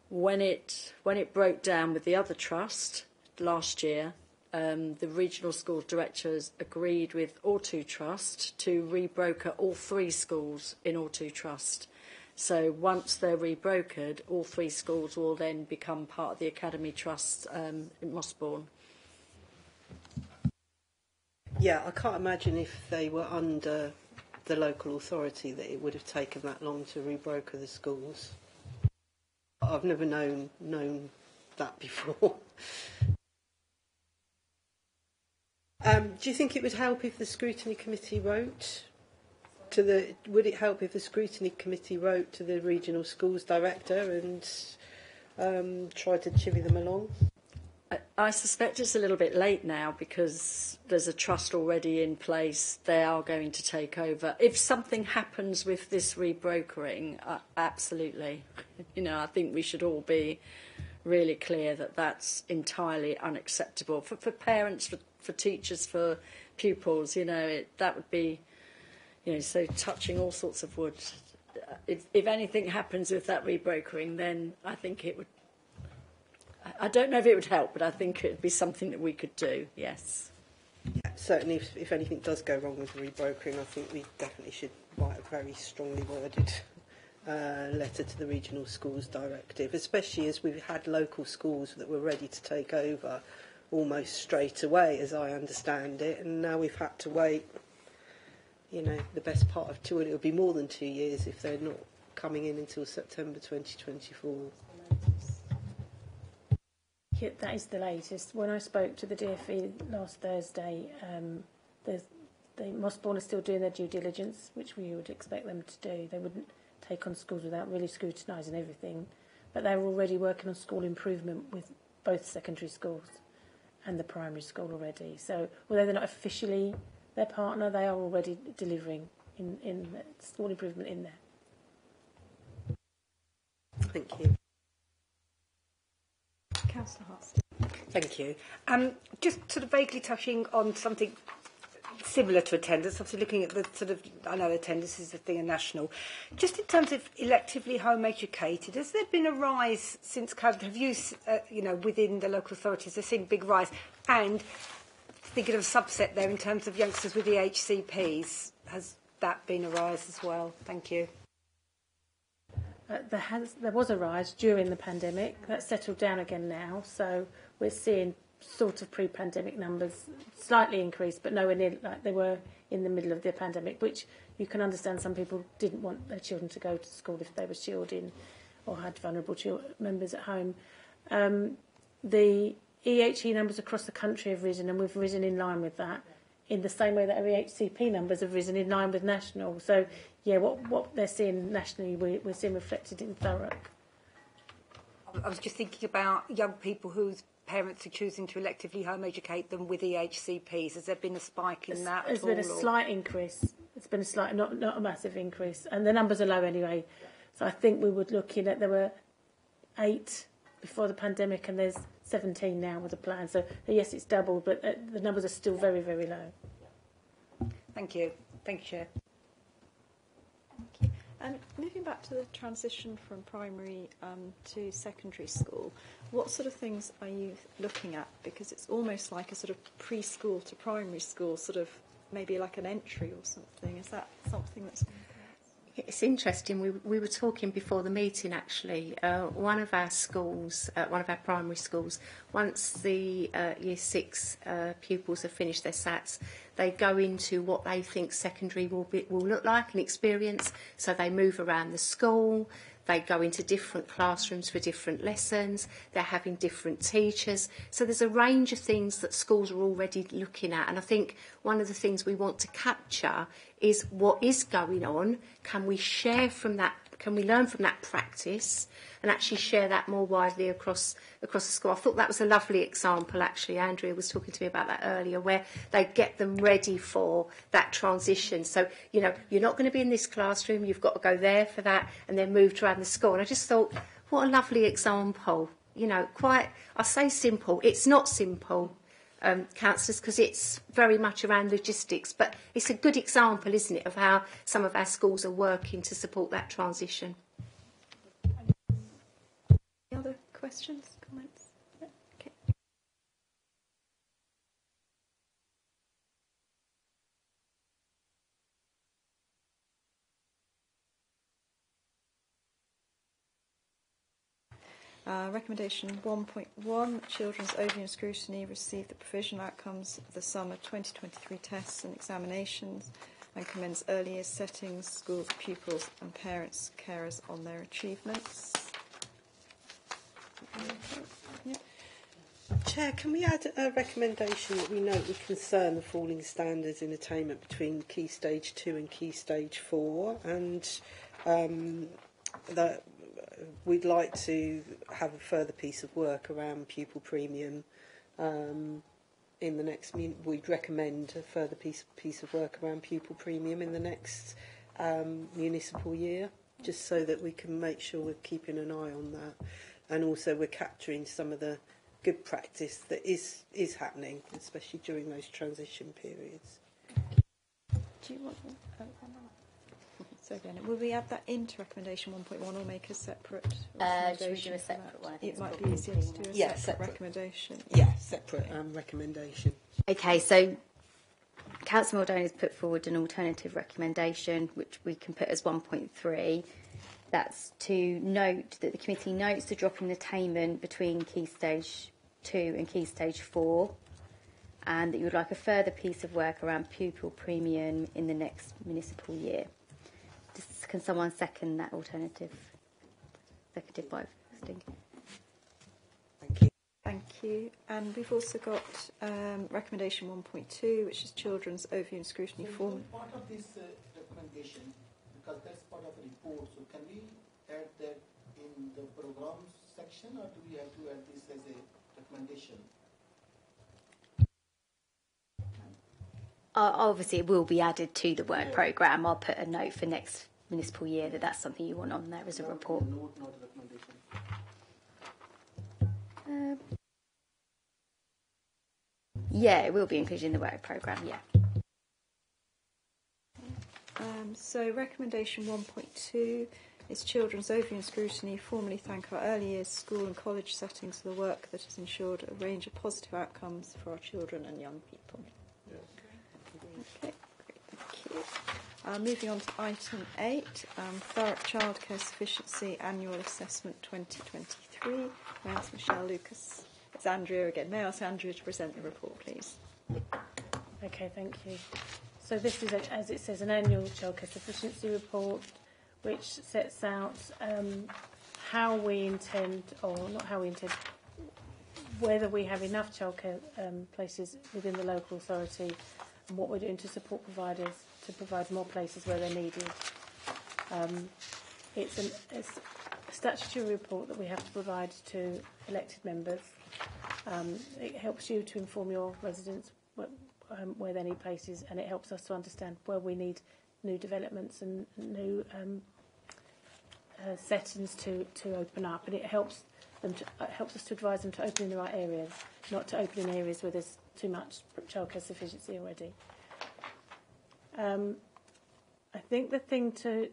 When it broke down with the other trust last year, the regional schools directors agreed with Ortu Trust to rebroker all 3 schools in Ortu Trust. So once they're rebrokered, all 3 schools will then become part of the Academy Trust in Mossbourne. Yeah, I can't imagine if they were under the local authority that it would have taken that long to rebroker the schools. I've never known that before. Do you think it would help if the Scrutiny Committee wrote to would it help if the Scrutiny Committee wrote to the regional schools director and try to chivvy them along? I suspect it's a little bit late now because there's a trust already in place. They are going to take over. If something happens with this rebrokering, absolutely. You know, I think we should all be really clear that that's entirely unacceptable for parents, for teachers, for pupils. You know, that would be, you know, so touching all sorts of wood. If anything happens with that rebrokering, then I think it would. I don't know if it would help, but I think it would be something that we could do, yes. Yeah, certainly, if anything does go wrong with the rebrokering, I think we definitely should write a very strongly worded letter to the Regional Schools Directive, especially as we've had local schools that were ready to take over almost straight away, as I understand it, and now we've had to wait, you know, the best part of 2, and it'll be more than 2 years if they're not coming in until September 2024. Yeah, that is the latest. When I spoke to the DfE last Thursday, Mossbourne are still doing their due diligence, which we would expect them to do. They wouldn't take on schools without really scrutinising everything. But they were already working on school improvement with both secondary schools and the primary school already. So although they're not officially their partner, they are already delivering in school improvement in there. Thank you. Councillor Hartston. Thank you. Just sort of vaguely touching on something similar to attendance, obviously looking at the sort of, I know attendance is a thing in national, just in terms of electively home educated, has there been a rise since COVID? Have you, you know, within the local authorities, there's seen a big rise? And thinking of a subset there in terms of youngsters with the HCPs, has that been a rise as well? Thank you. There was a rise during the pandemic. That's settled down again now, so we're seeing sort of pre-pandemic numbers slightly increased, but nowhere near like they were in the middle of the pandemic, which you can understand some people didn't want their children to go to school if they were shielding or had vulnerable members at home. The EHE numbers across the country have risen, and we've risen in line with that, in the same way that our EHCP numbers have risen in line with national. So, yeah, what they're seeing nationally, we're seeing reflected in Thurrock. I was just thinking about young people whose parents are choosing to electively home educate them with EHCPs. Has there been a spike in that There's at all? been a slight increase. It's been a slight, not a massive increase. And the numbers are low anyway. So I think we were looking at, there were 8 before the pandemic, and there's 17 now with a plan. So yes, it's doubled, but the numbers are still very, very low. Thank you. Thank you, Chair. Thank you. And moving back to the transition from primary to secondary school, what sort of things are you looking at? Because it's almost like a sort of preschool to primary school, sort of maybe like an entry or something. Is that something that's... It's interesting. We were talking before the meeting, actually. One of our schools, one of our primary schools, once the Year 6 pupils have finished their SATs, they go into what they think secondary will look like and experience. So they move around the school. They go into different classrooms for different lessons. They're having different teachers. So there's a range of things that schools are already looking at. And I think one of the things we want to capture is what is going on. Can we share from that? Can we learn from that practice and actually share that more widely across the school? I thought that was a lovely example, actually. Andrea was talking to me about that earlier, where they get them ready for that transition. So, you know, you're not going to be in this classroom, you've got to go there for that, and then moved around the school. And I just thought, what a lovely example. You know, quite, I say simple, it's not simple, councillors, because it's very much around logistics, but it's a good example, isn't it, of how some of our schools are working to support that transition. Any other questions, comments? Yeah. Okay. Recommendation 1.1, Children's Overview Scrutiny receive the provisional outcomes of the summer 2023 tests and examinations and commence early years settings, schools, pupils and parents, carers on their achievements. Yep. Chair, can we add a recommendation that we note with concern the falling standards in attainment between Key Stage 2 and Key Stage 4, and that we'd like to have a further piece of work around pupil premium. In the next, we'd recommend a further piece of work around pupil premium in the next municipal year, just so that we can make sure we're keeping an eye on that, and also we're capturing some of the good practice that is happening, especially during those transition periods. Do you want? So again, will we add that into recommendation 1.1 or make a separate recommendation? Should we do a separate one? It might be easier to do a separate recommendation. Yeah, separate recommendation. Okay, so Councillor Muldoon has put forward an alternative recommendation, which we can put as 1.3. That's to note that the committee notes the drop in attainment between Key Stage 2 and Key Stage 4, and that you would like a further piece of work around pupil premium in the next municipal year. Can someone second that alternative? Seconded by Sting. Thank you. Thank you. And we've also got recommendation 1.2, which is children's overview and scrutiny form. Part of this recommendation, because that's part of the report, so can we add that in the programs section, or do we have to add this as a recommendation? Obviously, it will be added to the work programme. I'll put a note for next municipal year that that's something you want on there as a report. Note, not a recommendation. Yeah, it will be included in the work programme, yeah. So recommendation 1.2 is children's overview and scrutiny. Formally thank our early years school and college settings for the work that has ensured a range of positive outcomes for our children and young people. Okay, great, thank you. Moving on to item 8, Thurrock Childcare Sufficiency Annual Assessment 2023. May I ask Michelle Lucas? It's Andrea again. May I ask Andrea to present the report, please? Okay, thank you. So this is, as it says, an annual childcare sufficiency report which sets out how we intend, or not how we intend, whether we have enough childcare places within the local authority and what we're doing to support providers to provide more places where they're needed. It's a statutory report that we have to provide to elected members. It helps you to inform your residents where they need places, and it helps us to understand where we need new developments and new settings to open up, and it helps us to advise them to open in the right areas, not to open in areas where there's too much childcare sufficiency already. I think the thing to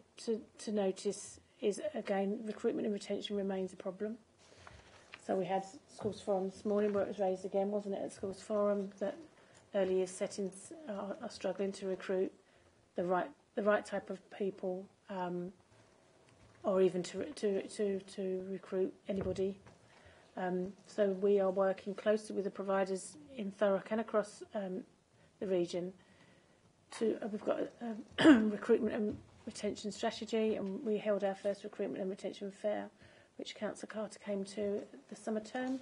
notice is, again, recruitment and retention remains a problem. So we had Schools Forum this morning where it was raised again, wasn't it, at Schools Forum, that early years settings are struggling to recruit the right type of people, or even to recruit anybody. So we are working closely with the providers in Thurrock and across the region. We've got a recruitment and retention strategy, and we held our first recruitment and retention fair, which Councillor Carter came to the summer term.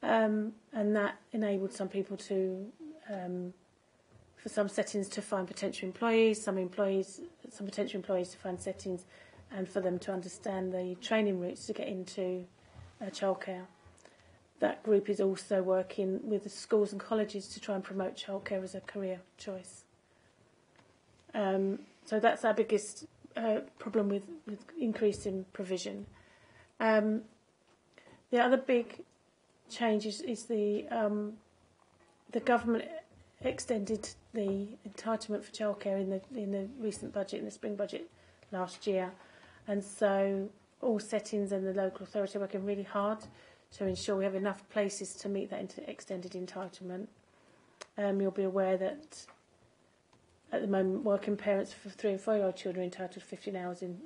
And that enabled some people to, for some settings, to find potential employees, some potential employees to find settings, and for them to understand the training routes to get into childcare. That group is also working with the schools and colleges to try and promote childcare as a career choice. So that's our biggest problem with increasing provision. The other big change is the government extended the entitlement for childcare in the recent budget, in the spring budget last year, and so all settings and the local authority are working really hard to ensure we have enough places to meet that extended entitlement. You'll be aware that at the moment working parents for 3 and 4-year-old children are entitled to 15 hours in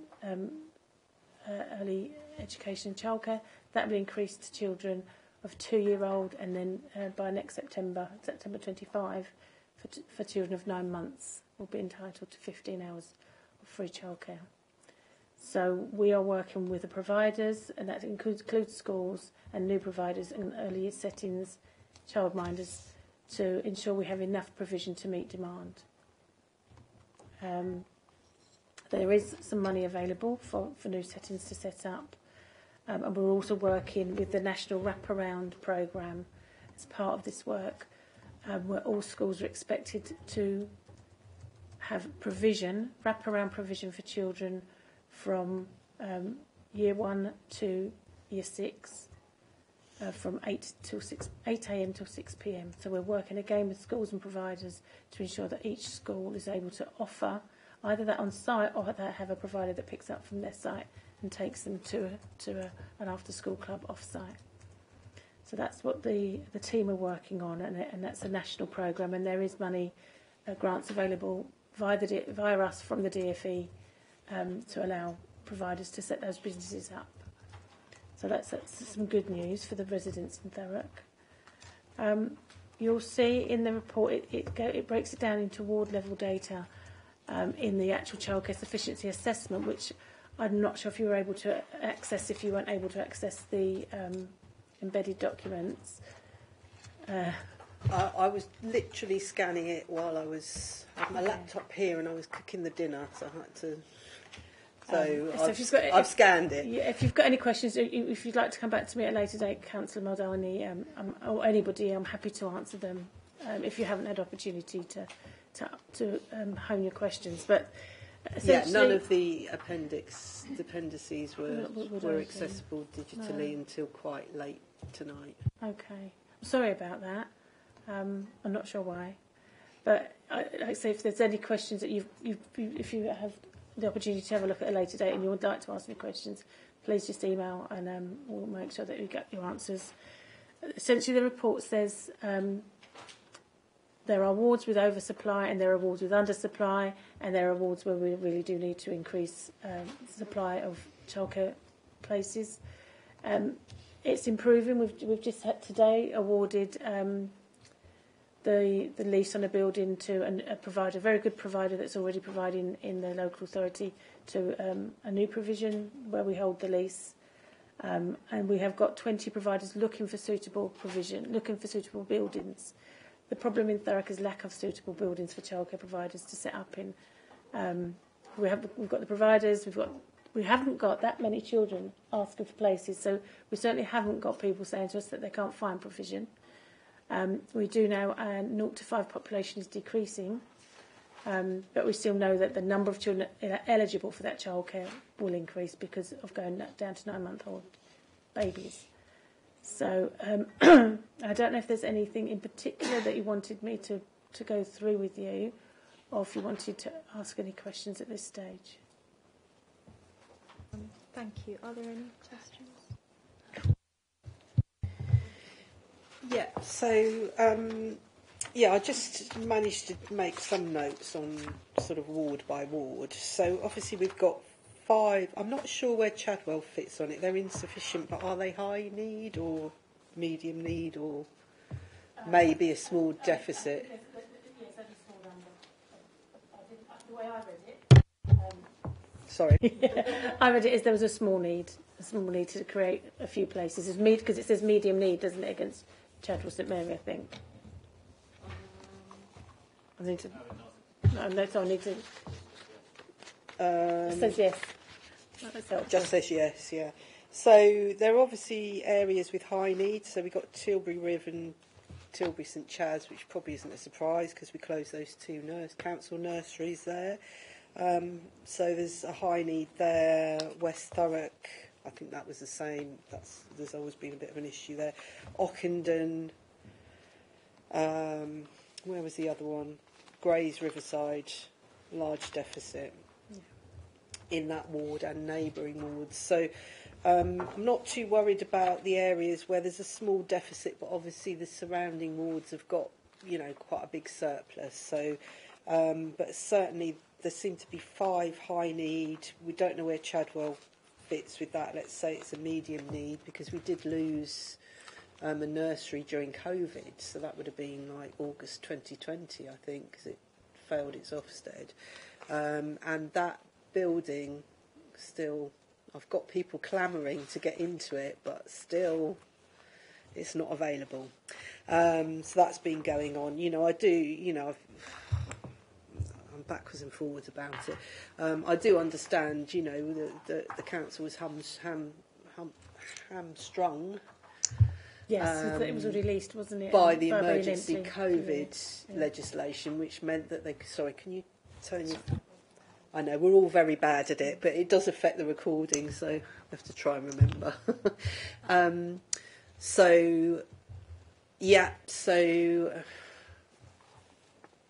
early education and childcare. That will increase to children of 2-year-old, and then by next September 25, for children of 9 months will be entitled to 15 hours of free childcare. So we are working with the providers, and that includes schools and new providers and early years settings, childminders, to ensure we have enough provision to meet demand. there is some money available for new settings to set up. And we're also working with the National Wraparound Programme as part of this work, where all schools are expected to have wraparound provision for children from year 1 to year 6, from 8 a.m. till 6 p.m. So we're working again with schools and providers to ensure that each school is able to offer either that on site or that have a provider that picks up from their site and takes them to an after-school club off-site. So that's what the team are working on, and that's a national programme, and there is money, grants available via us from the DfE to allow providers to set those businesses up. So that's some good news for the residents in Thurrock. You'll see in the report it breaks it down into ward level data in the actual childcare sufficiency assessment, which I'm not sure if you were able to access if you weren't able to access the embedded documents. I was literally scanning it while I had my laptop here and I was cooking the dinner, so I had to. I've scanned it. Yeah, if you've got any questions, if you'd like to come back to me at a later date, Councillor Maldani, or anybody, I'm happy to answer them if you haven't had opportunity to hone your questions. But none of the appendices were accessible digitally until quite late tonight. Okay, I'm sorry about that. I'm not sure why, but like I say, if there's any questions that if you have the opportunity to have a look at a later date and you would like to ask me questions, please just email and we'll make sure that we get your answers. Essentially, the report says there are wards with oversupply and there are wards with undersupply, and there are wards where we really do need to increase supply of childcare places. It's improving. We've just had today awarded the lease on a building to a provider, a very good provider that's already providing in the local authority, to a new provision where we hold the lease. And we have got 20 providers looking for suitable buildings. The problem in Thurrock is lack of suitable buildings for childcare providers to set up in. We've got the providers, we haven't got that many children asking for places, so we certainly haven't got people saying to us that they can't find provision. We do know 0 to 5 population is decreasing, but we still know that the number of children eligible for that childcare will increase because of going down to 9-month-old babies. So I don't know if there's anything in particular that you wanted me to go through with you, or if you wanted to ask any questions at this stage. Thank you. Are there any questions? Yeah, so, I just managed to make some notes on sort of ward by ward. So, obviously, we've got 5. I'm not sure where Chadwell fits on it. They're insufficient, but are they high need or medium need or maybe a small deficit? Yes, only a small number. The way I read it... Sorry? I read it as there was a small need to create a few places. Because it says medium need, doesn't it, against Chadwell St Mary, I think. I need to... No, I need to... It says yes. Just says yes, yeah. So there are obviously areas with high needs. So we've got Tilbury Riv and Tilbury St Chad's, which probably isn't a surprise because we closed those 2 council nurseries there. So there's a high need there. West Thurrock, I think that was the same. There's always been a bit of an issue there. Ockenden, where was the other one? Grays Riverside, large deficit in that ward and neighbouring wards. So I'm not too worried about the areas where there's a small deficit, but obviously the surrounding wards have got, quite a big surplus. So, but certainly there seem to be 5 high need. We don't know where Chadwell fits with that. Let's say it's a medium need because we did lose a nursery during COVID, so that would have been like August 2020, I think, because it failed its Ofsted. And that building still, I've got people clamouring to get into it, but still it's not available. So that's been going on. I'm backwards and forwards about it. I do understand, you know, the council was hamstrung. Yes, it was released, wasn't it? By the emergency COVID legislation, which meant that they... Sorry, can you turn your... I know, we're all very bad at it, but it does affect the recording, so I have to try and remember.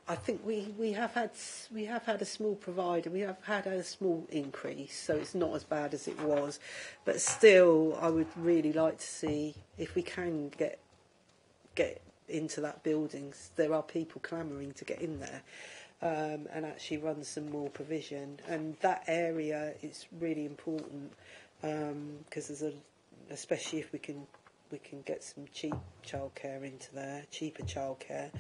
I think we have had a small provider. We have had a small increase, so it's not as bad as it was. But still, I would really like to see if we can get into that building. There are people clamouring to get in there and actually run some more provision. And that area is really important because especially if we can get some cheap childcare into there, cheaper childcare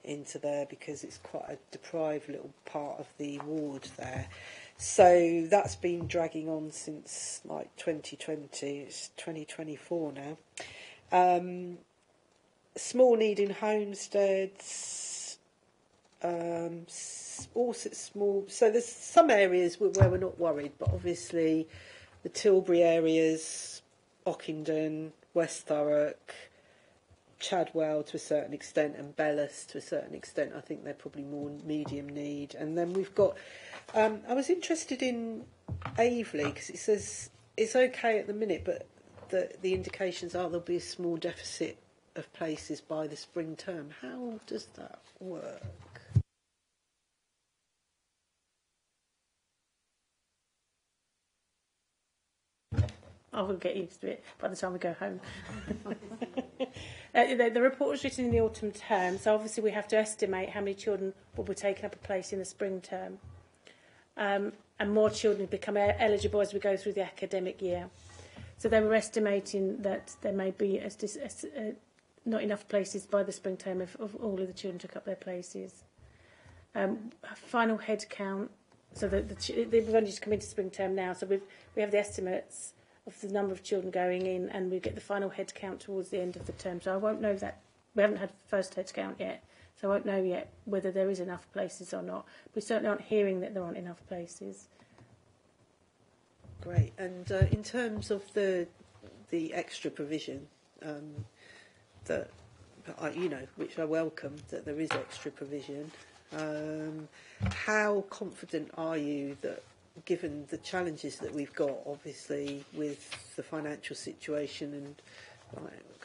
into there, because it's quite a deprived little part of the ward there. So that's been dragging on since like 2020. It's 2024 now. Small need in homesteads, also small. So there's some areas where we're not worried, but obviously the Tilbury areas, Ockenden, West Thurrock, Chadwell to a certain extent, and Bellis to a certain extent. I think they're probably more medium need. And then we've got... I was interested in Aveley, because it says it's okay at the minute, but the indications are there'll be a small deficit of places by the spring term. How does that work? I will get used to it by the time we go home. The report was written in the autumn term, so obviously we have to estimate how many children will be taking up a place in the spring term. And more children become eligible as we go through the academic year. So they were estimating that there may be not enough places by the spring term if all of the children took up their places. Final head count, so we've only just come into spring term now, so we have the estimates of the number of children going in, and we get the final head count towards the end of the term. So I won't know that. We haven't had the first head count yet, so I won't know yet whether there is enough places or not. We certainly aren't hearing that there aren't enough places. Great. And in terms of the extra provision, that which I welcome, that there is extra provision, how confident are you that, given the challenges that we've got, obviously, with the financial situation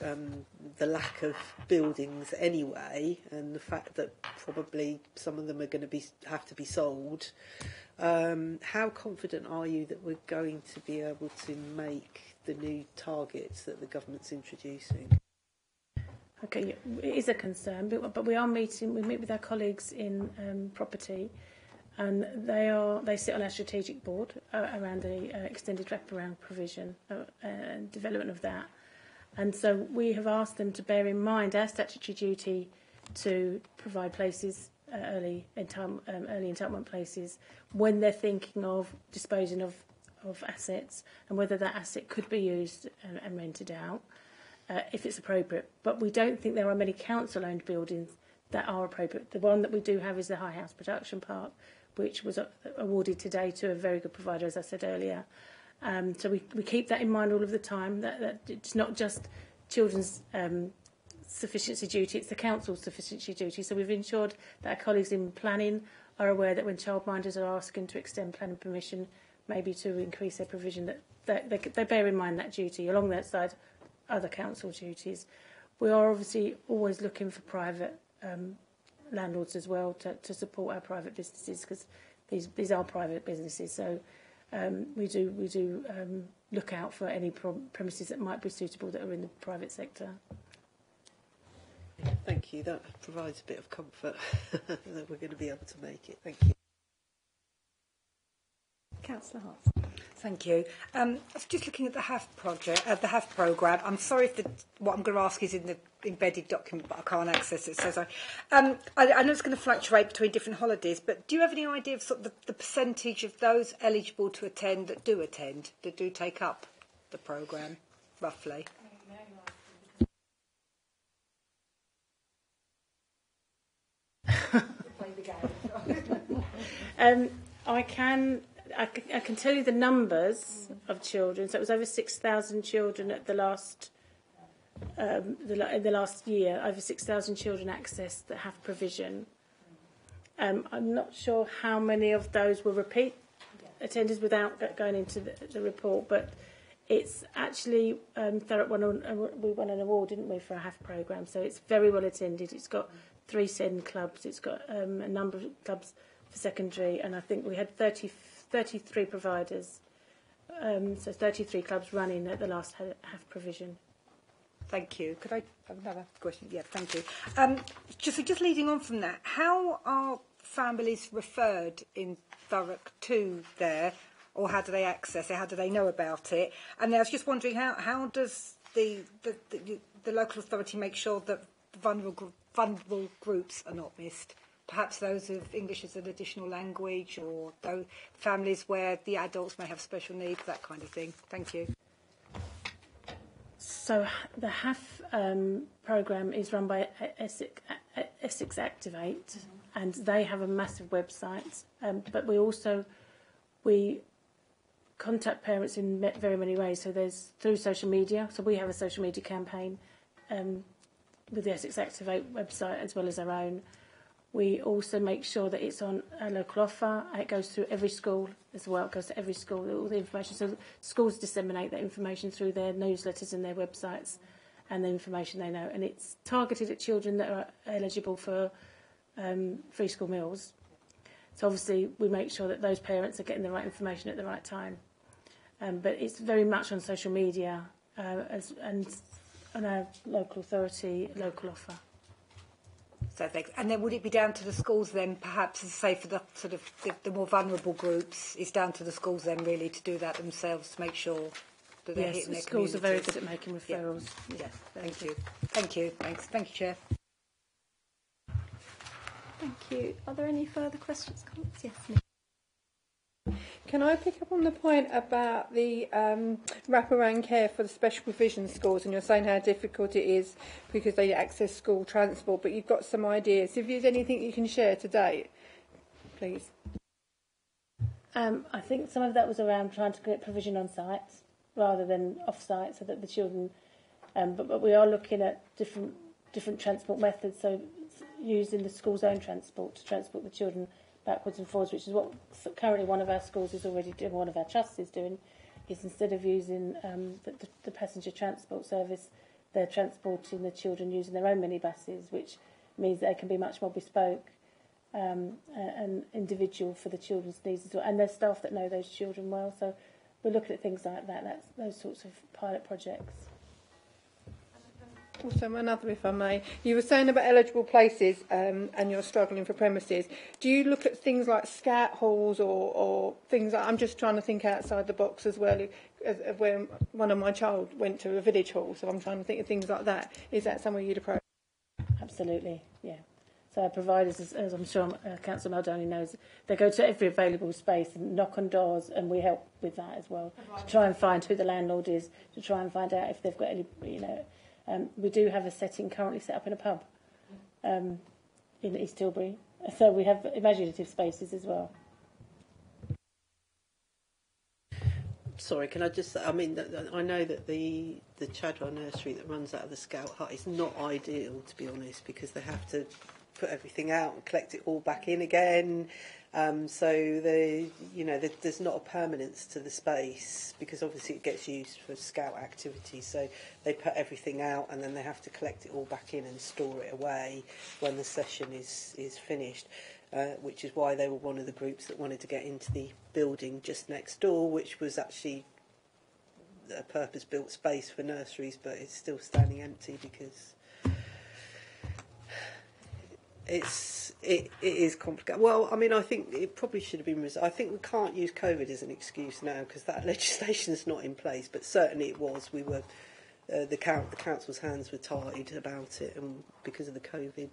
and the lack of buildings anyway, and the fact that probably some of them are going to have to be sold, how confident are you that we're going to be able to make the new targets that the government's introducing? Okay, it is a concern, but we meet with our colleagues in property, and they sit on our strategic board around the extended wraparound provision and development of that. And so we have asked them to bear in mind our statutory duty to provide places, early entitlement places, when they're thinking of disposing of assets, and whether that asset could be used and rented out if it's appropriate. But we don't think there are many council-owned buildings that are appropriate. The one that we do have is the High House Production Park, which was awarded today to a very good provider, as I said earlier. So we keep that in mind all of the time, that it's not just children's sufficiency duty, it's the council's sufficiency duty. So we've ensured that our colleagues in planning are aware that when childminders are asking to extend planning permission, maybe to increase their provision, that they bear in mind that duty alongside other council duties. We are obviously always looking for private landlords as well to support our private businesses, because these are private businesses. So we do look out for any premises that might be suitable that are in the private sector. Thank you. That provides a bit of comfort that we're going to be able to make it. Thank you. Councillor Hart. Thank you. I was just looking at the HAF project, the HAF programme. I'm sorry if what I'm going to ask is in the embedded document, but I can't access it. So sorry. I know it's going to fluctuate between different holidays, but do you have any idea of sort of the percentage of those eligible to attend, that do take up the programme, roughly? I can tell you the numbers of children. So it was over 6,000 children at the last year. Over 6,000 children accessed that have provision. I'm not sure how many of those were repeat attenders without going into the report, but it's actually Thurrock we won an award, didn't we, for a HAF programme? So it's very well attended. It's got 3 SEND clubs. It's got a number of clubs for secondary, and I think we had 33 providers. So 33 clubs running at the last HAF provision. Thank you. Could I have another question? Yeah, thank you. Just leading on from that, how are families referred in Thurrock to there, or how do they access it? How do they know about it? And I was just wondering, how does the local authority make sure that vulnerable groups are not missed? Perhaps those with English as an additional language, or those families where the adults may have special needs, that kind of thing. Thank you. So the HAF programme is run by Essex Activate, and they have a massive website. But we contact parents in very many ways. So there's through social media. So we have a social media campaign with the Essex Activate website as well as our own. We also make sure that it's on a local offer. It goes through every school as well. It goes to every school, all the information. So schools disseminate that information through their newsletters and their websites and the information they know. And it's targeted at children that are eligible for free school meals. So obviously we make sure that those parents are getting the right information at the right time. But it's very much on social media and on our local authority, local offer. So and then would it be down to the schools then, perhaps, as I say, for the sort of the more vulnerable groups, it's down to the schools then really to do that themselves, to make sure that they're hitting their communities? Schools are very good at making referrals. Yeah, thank you. Thank you. Thanks. Thank you, Chair. Thank you. Are there any further questions, comments? Yes, Nick. Can I pick up on the point about the wraparound care for the special provision schools, and you're saying how difficult it is because they access school transport, but you've got some ideas. If there's anything you can share today, please. I think some of that was around trying to get provision on site rather than off site, so that the children. But we are looking at different transport methods, so using the school's own transport to transport the children backwards and forwards, which is what currently one of our schools is already doing, one of our trusts is doing, is instead of using the passenger transport service, they're transporting the children using their own minibuses, which means they can be much more bespoke and individual for the children's needs as well. And there's staff that know those children well, so we're looking at things like that. That's those sorts of pilot projects. Also, another, if I may. You were saying about eligible places and you're struggling for premises. Do you look at things like scout halls or things like... I'm just trying to think outside the box as well, as where one of my child went to a village hall, so I'm trying to think of things like that. Is that somewhere you'd approach? Absolutely, yeah. So our providers, as I'm sure Councillor Maldoni knows, they go to every available space and knock on doors, and we help with that as well, to try and find who the landlord is, to try and find out if they've got any, we do have a setting currently set up in a pub in East Tilbury. So we have imaginative spaces as well. Sorry, can I just... I mean, I know that the Chadwell nursery that runs out of the Scout Hut is not ideal, to be honest, because they have to put everything out and collect it all back in again. So there's not a permanence to the space, because obviously it gets used for scout activities. So they put everything out and then they have to collect it all back in and store it away when the session is finished. Which is why they were one of the groups that wanted to get into the building just next door, which was actually a purpose-built space for nurseries, but it's still standing empty because it is complicated. Well, I mean, I think it probably should have been resolved. I think we can't use COVID as an excuse now because that legislation is not in place, but certainly it was. We were the council's hands were tied about it, and because of the COVID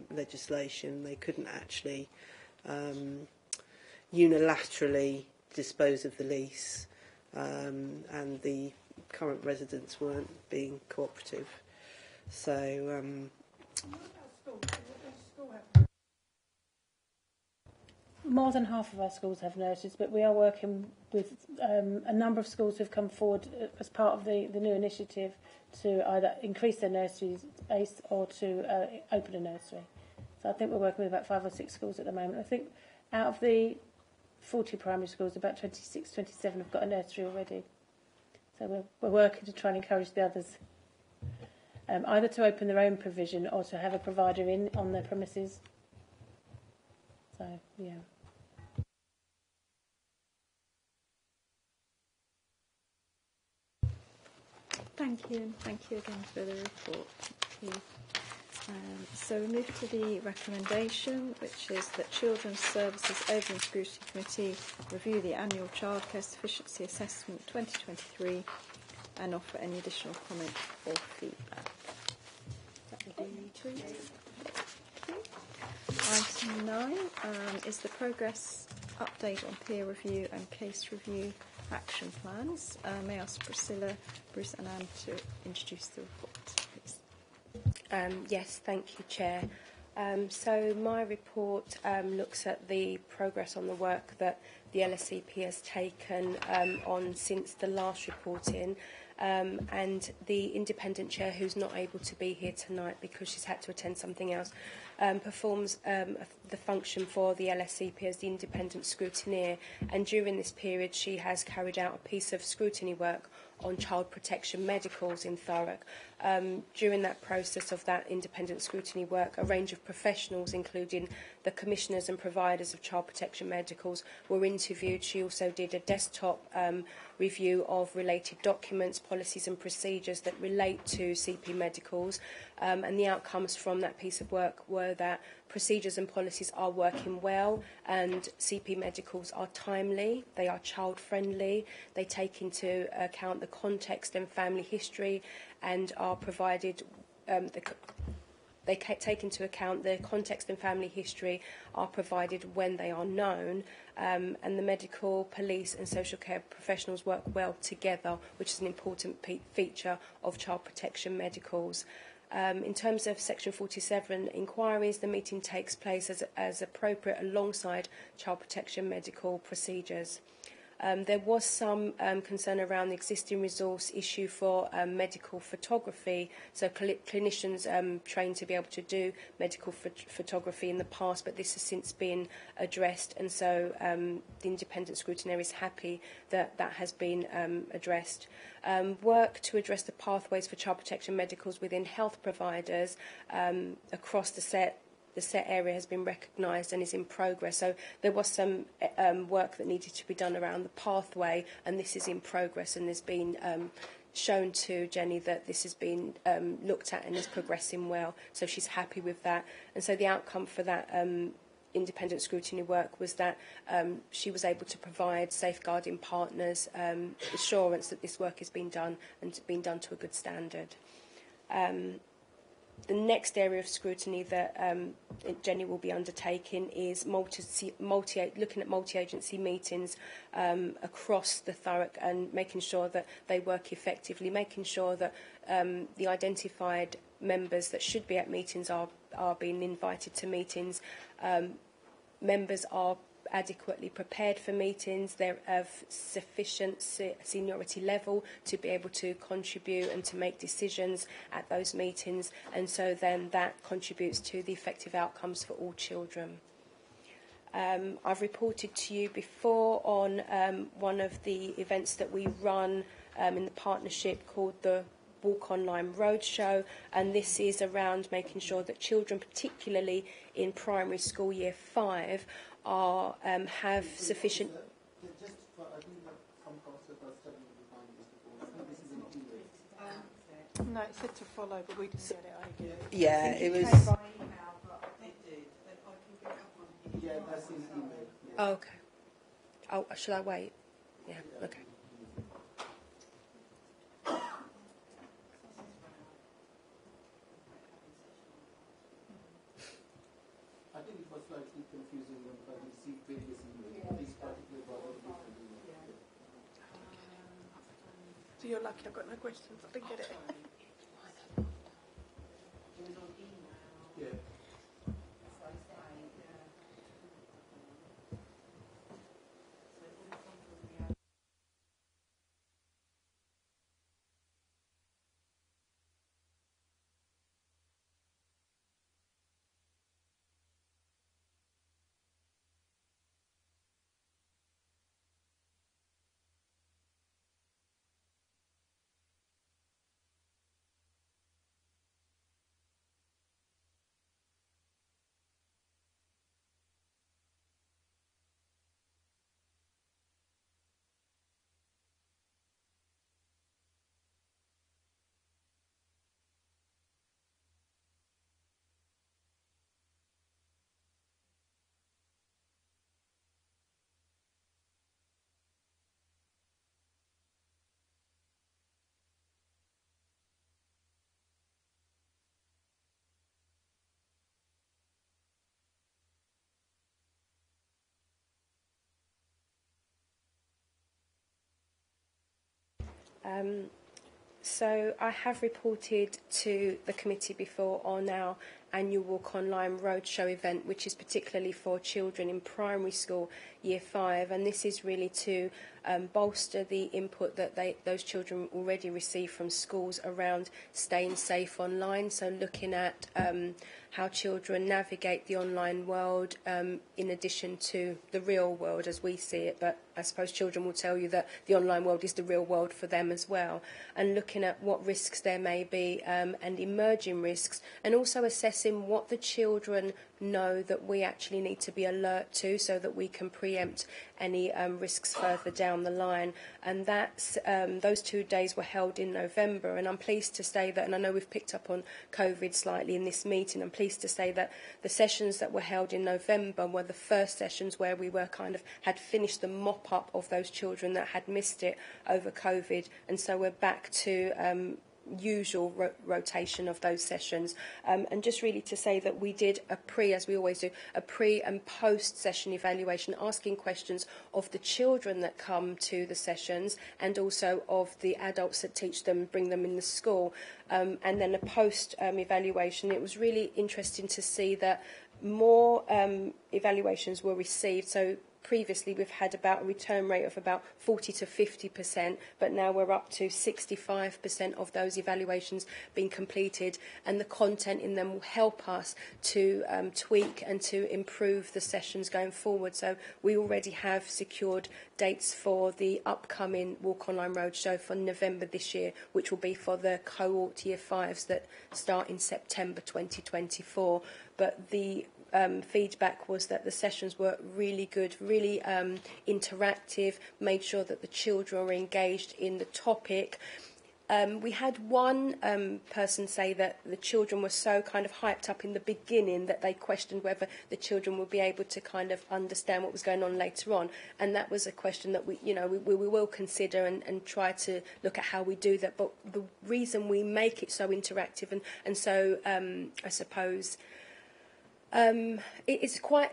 legislation, they couldn't actually unilaterally dispose of the lease, and the current residents weren't being cooperative. So. more than half of our schools have nurseries, but we are working with a number of schools who've come forward as part of the new initiative to either increase their nursery space or to open a nursery. So I think we're working with about 5 or 6 schools at the moment. I think out of the 40 primary schools, about 26, 27 have got a nursery already. So we're working to try and encourage the others either to open their own provision or to have a provider in on their premises. So, yeah. Thank you, and thank you again for the report. Thank you. So we move to the recommendation, which is that Children's Services Overall Scrutiny Committee review the annual childcare sufficiency assessment 2023 and offer any additional comment or feedback. That will be treated. Item 9 is the progress update on peer review and case review action plans. May I ask Priscilla, Bruce and Anne to introduce the report, please? Yes, thank you, Chair. So my report looks at the progress on the work that the LSCP has taken on since the last reporting, and the independent chair, who's not able to be here tonight because she's had to attend something else, performs the function for the LSCP as the independent scrutineer, and during this period she has carried out a piece of scrutiny work on child protection medicals in Thurrock. During that process of that independent scrutiny work, a range of professionals, including the commissioners and providers of child protection medicals, were interviewed. She also did a desktop review of related documents, policies and procedures that relate to CP medicals, and the outcomes from that piece of work were that procedures and policies are working well, and CP medicals are timely, they are child friendly, they take into account the context and family history, and are provided they take into account the context and family history are provided when they are known, and the medical, police and social care professionals work well together, which is an important feature of child protection medicals. In terms of Section 47 inquiries, the meeting takes place as appropriate alongside child protection medical procedures. There was some concern around the existing resource issue for medical photography. So clinicians trained to be able to do medical photography in the past, but this has since been addressed, and so the independent scrutineer is happy that that has been addressed. Work to address the pathways for child protection medicals within health providers across the set area has been recognised and is in progress. So there was some work that needed to be done around the pathway, and this is in progress, and there's been shown to Jenny that this has been looked at and is progressing well. So she's happy with that. And so the outcome for that independent scrutiny work was that she was able to provide safeguarding partners assurance that this work has been done and been done to a good standard. The next area of scrutiny that Jenny will be undertaking is looking at multi-agency meetings across the Thurrock and making sure that they work effectively, making sure that the identified members that should be at meetings are being invited to meetings. Members are adequately prepared for meetings, they're of sufficient seniority level to be able to contribute and to make decisions at those meetings, and so then that contributes to the effective outcomes for all children. I've reported to you before on one of the events that we run in the partnership called the Walk Online Roadshow, and this is around making sure that children, particularly in primary school year 5, have sufficient. No, it said to follow, but we didn't get it. Yeah, it was. Yeah, that's in email. Oh, okay. Oh, shall I wait? Yeah. Okay. I think it was slightly confusing when I received various emails. These particular were different emails. So you're lucky I've got no questions. I didn't get it. Yeah. So I have reported to the committee before on our annual Walk Online Roadshow event, which is particularly for children in primary school, Year 5, and this is really to bolster the input that those children already receive from schools around staying safe online. So looking at how children navigate the online world in addition to the real world as we see it, but I suppose children will tell you that the online world is the real world for them as well, and looking at what risks there may be and emerging risks, and also assessing what the children know that we actually need to be alert to so that we can preempt any risks further down the line. And that's those 2 days were held in November, and I'm pleased to say that, and I know we've picked up on COVID slightly in this meeting, I'm pleased to say that the sessions that were held in November were the first sessions where we were had finished the mop-up of those children that had missed it over COVID, and so we're back to usual rotation of those sessions, and just really to say that we did as we always do, a pre and post session evaluation, asking questions of the children that come to the sessions and also of the adults that teach them, bring them in the school, and then a post evaluation. It was really interesting to see that more evaluations were received. So previously we've had about a return rate of about 40 to 50%, but now we're up to 65% of those evaluations being completed, and the content in them will help us to tweak and to improve the sessions going forward. So we already have secured dates for the upcoming Walk Online Roadshow for November this year, which will be for the cohort Year 5s that start in September 2024. But the feedback was that the sessions were really good, really interactive, made sure that the children were engaged in the topic. We had one person say that the children were so kind of hyped up in the beginning that they questioned whether the children would be able to kind of understand what was going on later on, and that was a question that we will consider and try to look at how we do that. But the reason we make it so interactive and so I suppose it's quite.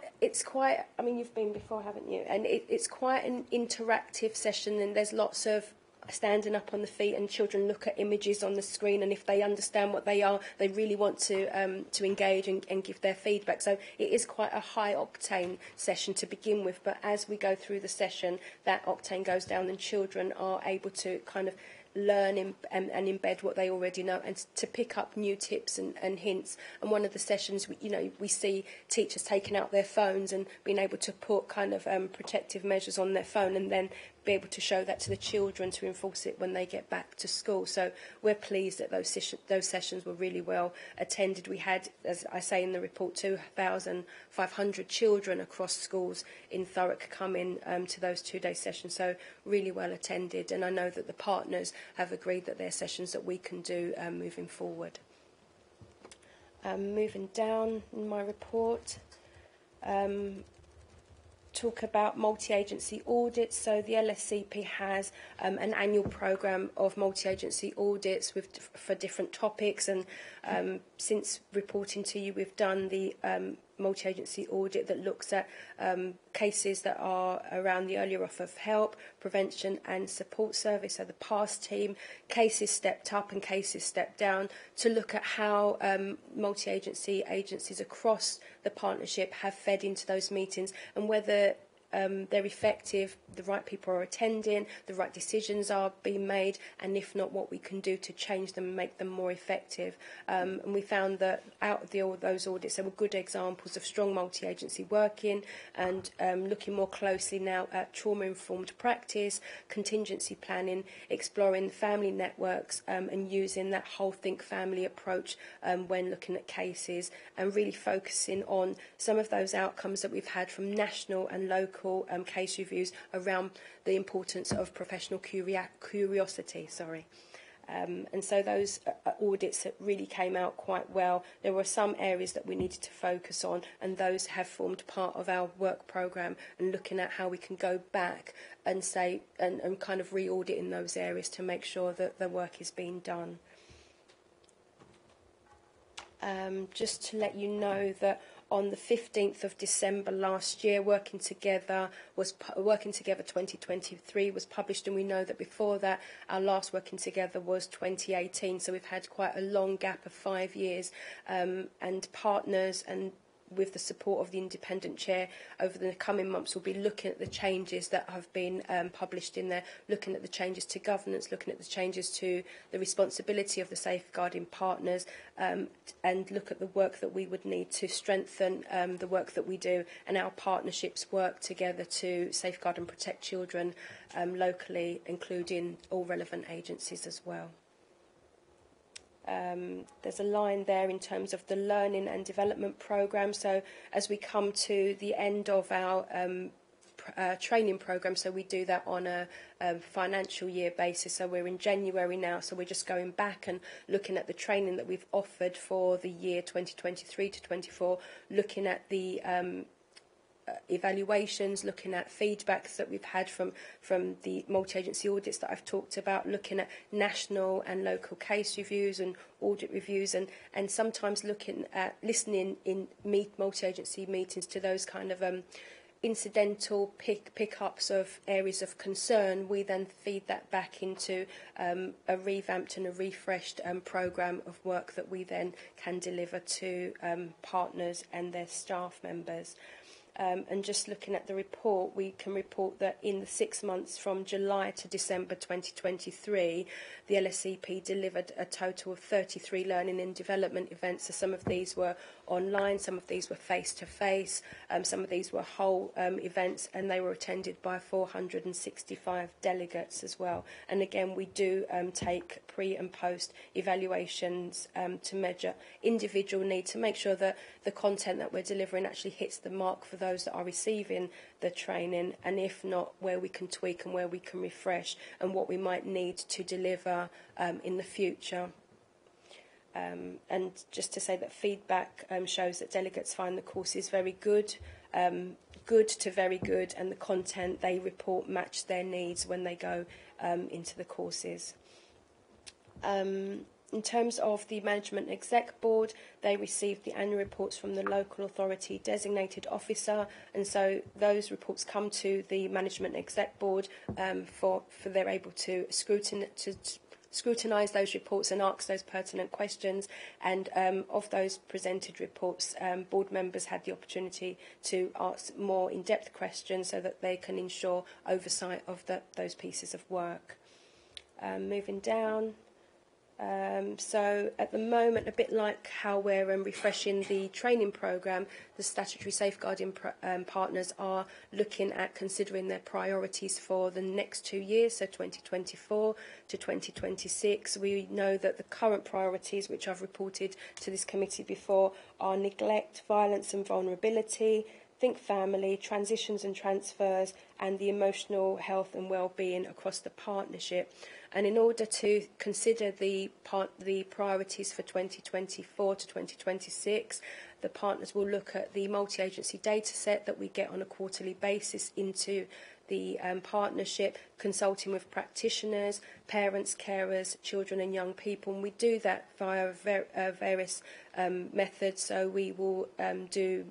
I mean, you've been before, haven't you? And it's quite an interactive session, and there's lots of standing up on the feet, and children look at images on the screen, and if they understand what they are, they really want to engage and give their feedback. So it is quite a high octane session to begin with, but as we go through the session, that octane goes down, and children are able to kind of learn and embed what they already know, and to pick up new tips and hints. And one of the sessions, we see teachers taking out their phones and being able to put kind of protective measures on their phone, and then be able to show that to the children to enforce it when they get back to school. So we're pleased that those sessions were really well attended. We had, as I say in the report, 2,500 children across schools in Thurrock come in to those 2-day sessions, so really well attended. And I know that the partners have agreed that they're sessions that we can do moving forward. Moving down in my report, talk about multi-agency audits. So the LSCP has an annual programme of multi-agency audits for different topics, and since reporting to you, we've done the multi-agency audit that looks at cases that are around the earlier offer of help, prevention and support service. So the PASS team, cases stepped up and cases stepped down to look at how multi-agency agencies across the partnership have fed into those meetings, and whether they're effective, the right people are attending, the right decisions are being made, and if not, what we can do to change them and make them more effective. And we found that out of all those audits, there were good examples of strong multi-agency working, and looking more closely now at trauma-informed practice, contingency planning, exploring family networks, and using that whole think family approach when looking at cases, and really focusing on some of those outcomes that we've had from national and local case reviews around the importance of professional curiosity. And so those audits really came out quite well. There were some areas that we needed to focus on, and those have formed part of our work programme, and looking at how we can go back and say and kind of re-audit in those areas to make sure that the work is being done. just to let you know that on the 15th of December last year, Working Together 2023 was published, and we know that before that our last Working Together was 2018, so we've had quite a long gap of 5 years, and partners and with the support of the independent chair over the coming months we'll be looking at the changes that have been published in there, looking at the changes to governance, looking at the changes to the responsibility of the safeguarding partners, and look at the work that we would need to strengthen the work that we do and our partnerships work together to safeguard and protect children locally, including all relevant agencies as well. There's a line there in terms of the learning and development programme. So as we come to the end of our training programme, so we do that on a financial year basis. So we're in January now, so we're just going back and looking at the training that we've offered for the year 2023 to 24, looking at the evaluations, looking at feedbacks that we've had from the multi-agency audits that I've talked about, looking at national and local case reviews and audit reviews, and sometimes looking at listening in multi-agency meetings to those kind of incidental pick-ups of areas of concern. We then feed that back into a revamped and a refreshed programme of work that we then can deliver to partners and their staff members. And just looking at the report, we can report that in the 6 months from July to December 2023, the LSEP delivered a total of 33 learning and development events. So some of these were online, some of these were face-to-face, some of these were whole events, and they were attended by 465 delegates as well. And again, we do take pre- and post-evaluations to measure individual need, to make sure that the content that we're delivering actually hits the mark for those that are receiving the training, and if not, where we can tweak and where we can refresh and what we might need to deliver in the future. And just to say that feedback shows that delegates find the courses very good, good to very good, and the content they report match their needs when they go into the courses. In terms of the Management Exec Board, they received the annual reports from the local authority designated officer, and so those reports come to the Management Exec Board for they're able to scrutinise those reports and ask those pertinent questions. And of those presented reports, board members had the opportunity to ask more in-depth questions so that they can ensure oversight of those pieces of work. Moving down. So at the moment, a bit like how we're refreshing the training programme, the statutory safeguarding partners are looking at considering their priorities for the next 2 years, so 2024 to 2026. We know that the current priorities, which I've reported to this committee before, are neglect, violence and vulnerability, think family, transitions and transfers, and the emotional health and well-being across the partnership. And in order to consider the priorities for 2024 to 2026, the partners will look at the multi-agency data set that we get on a quarterly basis into the partnership, consulting with practitioners, parents, carers, children and young people. And we do that via various methods. So we will do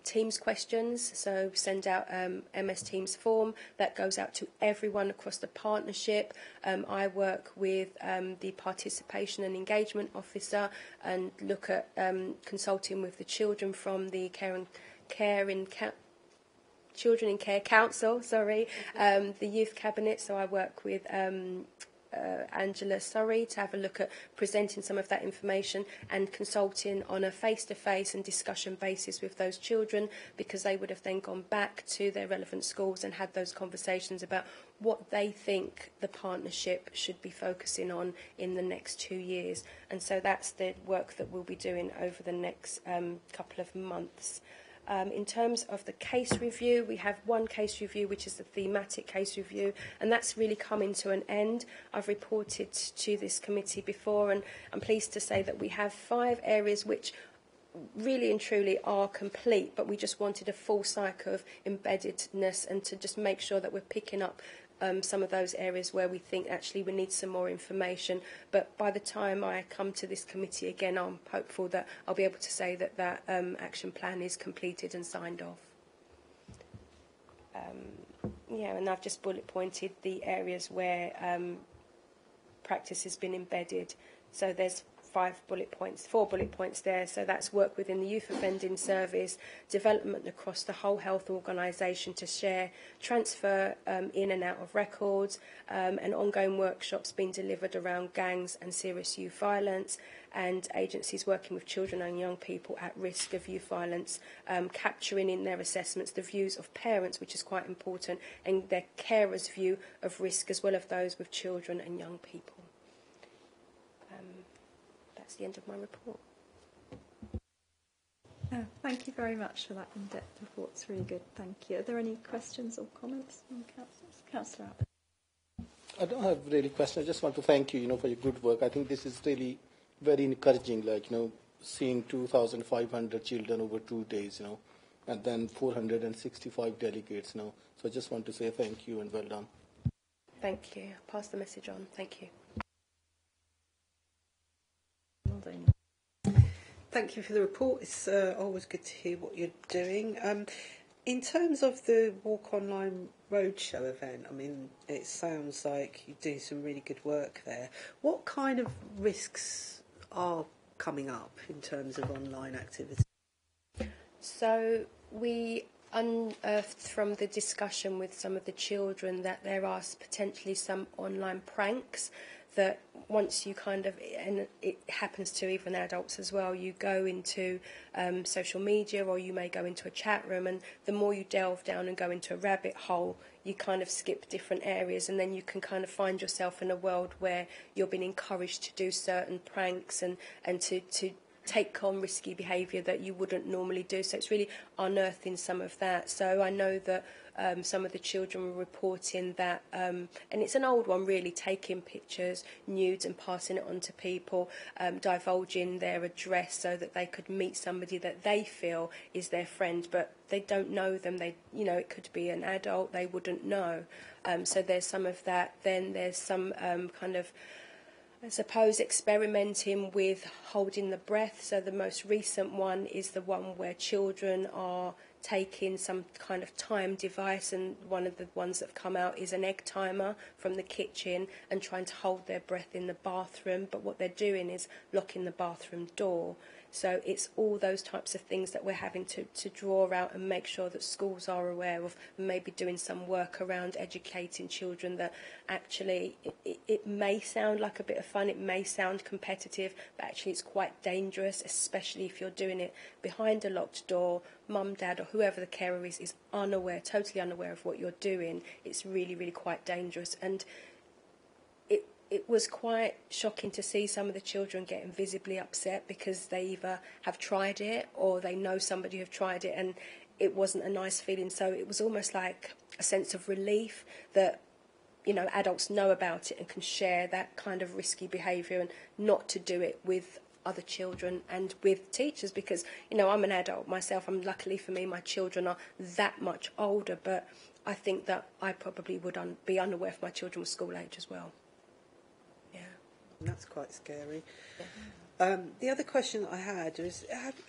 Teams questions, so send out MS Teams form that goes out to everyone across the partnership. I work with the participation and engagement officer and look at consulting with the children from the Children in Care Council, the Youth Cabinet. So I work with Angela Surrey to have a look at presenting some of that information and consulting on a face-to-face and discussion basis with those children, because they would have then gone back to their relevant schools and had those conversations about what they think the partnership should be focusing on in the next 2 years. And so that's the work that we'll be doing over the next couple of months. In terms of the case review, we have one case review, which is the thematic case review, and that's really coming to an end. I've reported to this committee before, and I'm pleased to say that we have 5 areas which really and truly are complete, but we just wanted a full cycle of embeddedness and to just make sure that we're picking up some of those areas where we think actually we need some more information. But by the time I come to this committee again, I'm hopeful that I'll be able to say that that action plan is completed and signed off. Yeah, and I've just bullet pointed the areas where practice has been embedded. So there's 4 bullet points there. So that's work within the Youth Offending Service, development across the whole health organisation to share, transfer in and out of records, and ongoing workshops being delivered around gangs and serious youth violence, and agencies working with children and young people at risk of youth violence, capturing in their assessments the views of parents, which is quite important, and their carers' view of risk as well as those with children and young people. That's the end of my report. Thank you very much for that in-depth report. It's really good. Thank you. Are there any questions or comments from councillors? Councillor Abbott. I don't have really questions. I just want to thank you, for your good work. I think this is really very encouraging, seeing 2,500 children over 2 days, and then 465 delegates, So I just want to say thank you and well done. Thank you. I'll pass the message on. Thank you. Thank you for the report. It's always good to hear what you're doing. In terms of the Walk Online Roadshow event, it sounds like you're doing some really good work there. What kind of risks are coming up in terms of online activity? So we unearthed from the discussion with some of the children that there are potentially some online pranks that once you and it happens to even adults as well, you go into social media or you may go into a chat room, and the more you delve down and go into a rabbit hole, you kind of skip different areas, and then you can kind of find yourself in a world where you're being encouraged to do certain pranks and to take on risky behaviour that you wouldn't normally do. So it's really unearthing some of that. So I know that some of the children were reporting that, and it's an old one really, taking pictures, nudes, and passing it on to people, divulging their address so that they could meet somebody that they feel is their friend, but they don't know them. It could be an adult, they wouldn't know. So there's some of that. Then there's some kind of, I suppose, experimenting with holding the breath. So the most recent one is the one where children are taking some kind of time device, and one of the ones that have come out is an egg timer from the kitchen and trying to hold their breath in the bathroom, but what they're doing is locking the bathroom door. So it's all those types of things that we're having to draw out and make sure that schools are aware of, and maybe doing some work around educating children that actually it may sound like a bit of fun, it may sound competitive, but actually it's quite dangerous, especially if you're doing it behind a locked door. Mum, dad, or whoever the carer is unaware, totally unaware of what you're doing. It's really, really quite dangerous. And it was quite shocking to see some of the children getting visibly upset because they either have tried it or they know somebody who have tried it, and it wasn't a nice feeling. So it was almost like a sense of relief that, adults know about it and can share that kind of risky behaviour, and not to do it with other children and with teachers, because, I'm an adult myself. Luckily for me, my children are that much older, but I think that I probably would be unaware if my children were school age as well. That's quite scary. Yeah. The other question I had was,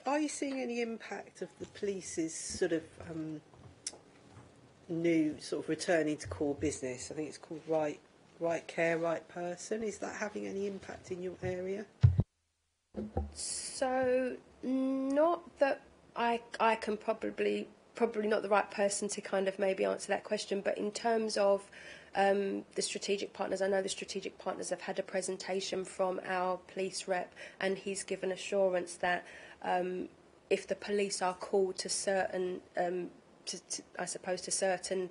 are you seeing any impact of the police's sort of new sort of returning to core business? I think it's called Right Care, Right Person. Is that having any impact in your area? So, not that I can probably not the right person to kind of maybe answer that question, but in terms of the strategic partners, I know the strategic partners have had a presentation from our police rep, and he's given assurance that if the police are called to certain, to certain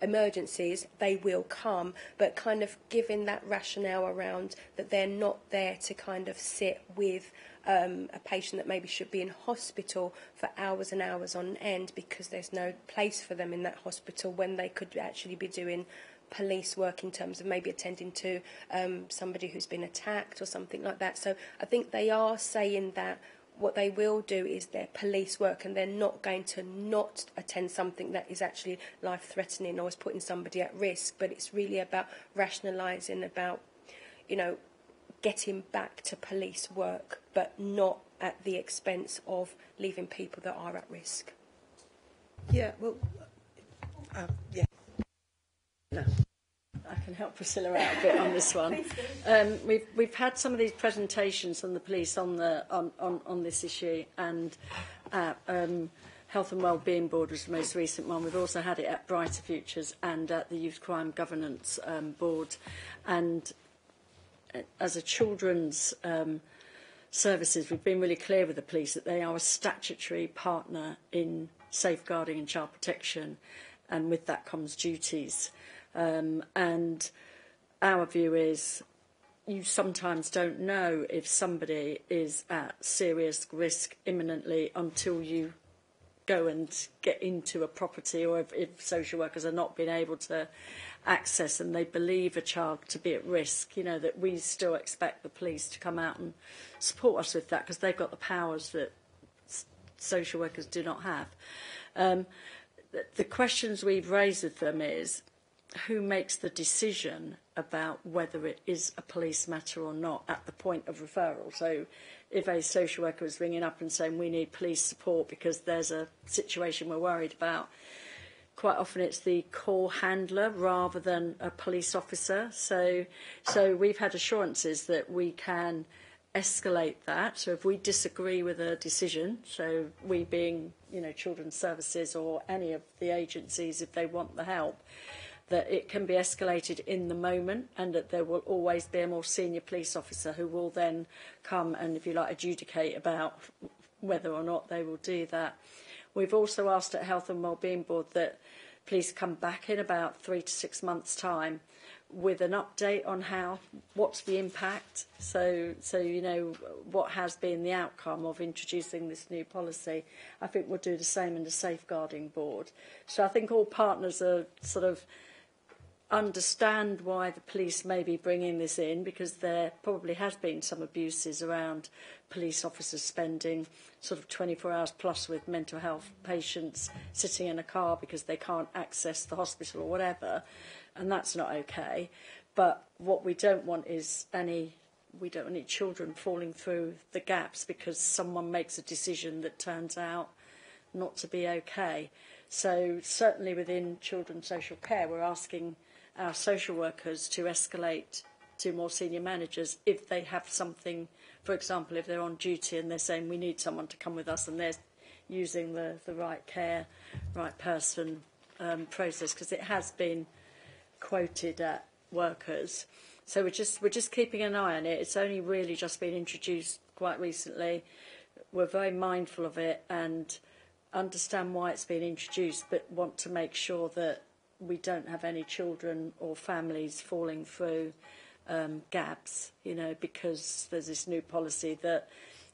emergencies, they will come, but kind of giving that rationale around that they're not there to kind of sit with a patient that maybe should be in hospital for hours and hours on end because there's no place for them in that hospital, when they could actually be doing police work in terms of maybe attending to somebody who's been attacked or something like that. So I think they are saying that what they will do is their police work, and they're not going to not attend something that is actually life-threatening or is putting somebody at risk. But it's really about rationalising, about, you know, getting back to police work, but not at the expense of leaving people that are at risk. Yeah, well, yeah. No. I can help Priscilla out a bit on this one. We've had some of these presentations from the police on this issue, and Health and Wellbeing Board was the most recent one. We've also had it at Brighter Futures and at the Youth Crime Governance Board. And as a children's services, we've been really clear with the police that they are a statutory partner in safeguarding and child protection, and with that comes duties. And our view is you sometimes don't know if somebody is at serious risk imminently until you go and get into a property, or if social workers are not being able to access and they believe a child to be at risk, you know, that we still expect the police to come out and support us with that, because they've got the powers that social workers do not have. The questions we've raised with them is, who makes the decision about whether it is a police matter or not at the point of referral? So if a social worker is ringing up and saying we need police support because there's a situation we're worried about, quite often it's the call handler rather than a police officer. So we've had assurances that we can escalate that. So if we disagree with a decision, so we being, you know, Children's Services or any of the agencies, if they want the help, that it can be escalated in the moment, and that there will always be a more senior police officer who will then come and, if you like, adjudicate about whether or not they will do that. We've also asked at Health and Wellbeing Board that police come back in about 3 to 6 months' time with an update on what's the impact, so you know what has been the outcome of introducing this new policy. I think we'll do the same in the Safeguarding Board. So I think all partners are sort of understand why the police may be bringing this in, because there probably has been some abuses around police officers spending sort of 24 hours plus with mental health patients sitting in a car because they can't access the hospital or whatever, and that's not okay. But what we don't want is we don't want any children falling through the gaps because someone makes a decision that turns out not to be okay. So certainly within children's social care, we're asking our social workers to escalate to more senior managers if they have something. For example, if they're on duty and they're saying we need someone to come with us, and they're using the right care, right person process, because it has been quoted at workers. So we're just keeping an eye on it. It's only really just been introduced quite recently. We're very mindful of it and understand why it's been introduced, but want to make sure that we don't have any children or families falling through gaps, you know, because there's this new policy that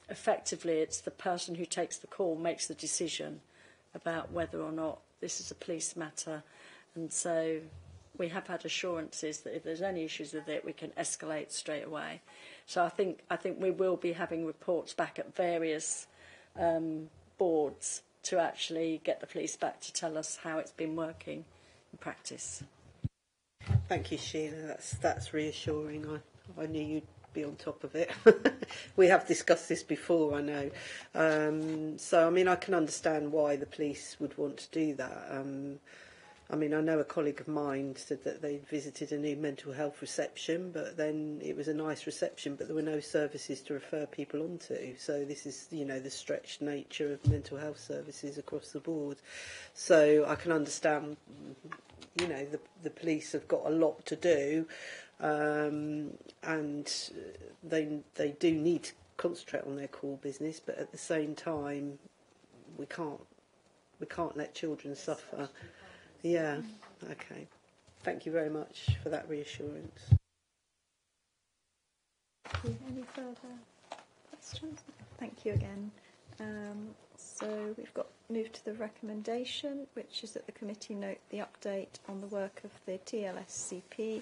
effectively it's the person who takes the call makes the decision about whether or not this is a police matter. And so we have had assurances that if there's any issues with it, we can escalate straight away. So I think we will be having reports back at various boards to actually get the police back to tell us how it's been working in practice. Thank you, Sheila. That's reassuring. I knew you'd be on top of it. We have discussed this before, I know. So, I mean, I can understand why the police would want to do that. I mean, I know a colleague of mine said that they visited a new mental health reception, but then it was a nice reception, but there were no services to refer people onto. So this is, you know, the stretched nature of mental health services across the board. So I can understand, you know, the police have got a lot to do, and they do need to concentrate on their core business, but at the same time, we can't let children suffer. Yeah, okay. Thank you very much for that reassurance. Any further questions? Thank you again. So we've moved to the recommendation, which is that the committee note the update on the work of the TLSCP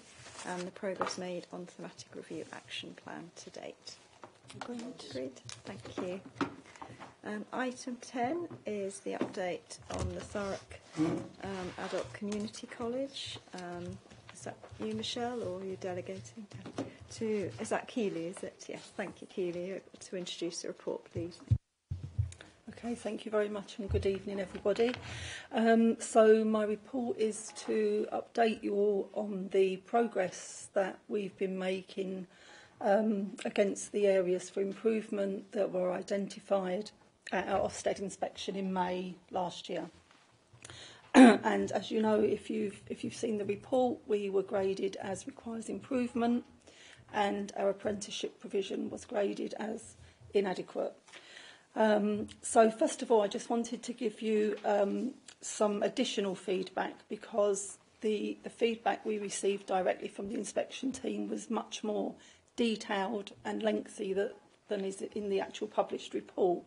and the progress made on thematic review action plan to date. Agreed. Thank you. Item 10 is the update on the Thurrock Adult Community College. Is that you, Michelle, or are you delegating to... Is that Keeley, is it? Yes, thank you, Keeley. To introduce the report, please. Okay, thank you very much and good evening, everybody. So my report is to update you all on the progress that we've been making against the areas for improvement that were identified at our Ofsted inspection in May last year. And as you know, if you've seen the report, we were graded as requires improvement, and our apprenticeship provision was graded as inadequate. So first of all, I just wanted to give you some additional feedback, because the feedback we received directly from the inspection team was much more detailed and lengthy than is in the actual published report.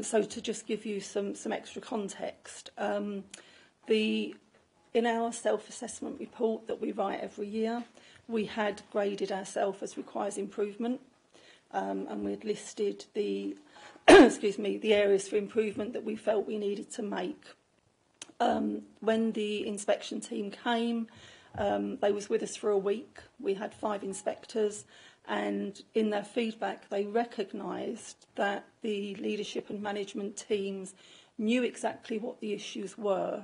So to just give you some extra context, in our self-assessment report that we write every year, we had graded ourselves as requires improvement, and we had listed the the areas for improvement that we felt we needed to make. When the inspection team came, they was with us for a week. We had 5 inspectors, and in their feedback they recognised that the leadership and management teams knew exactly what the issues were,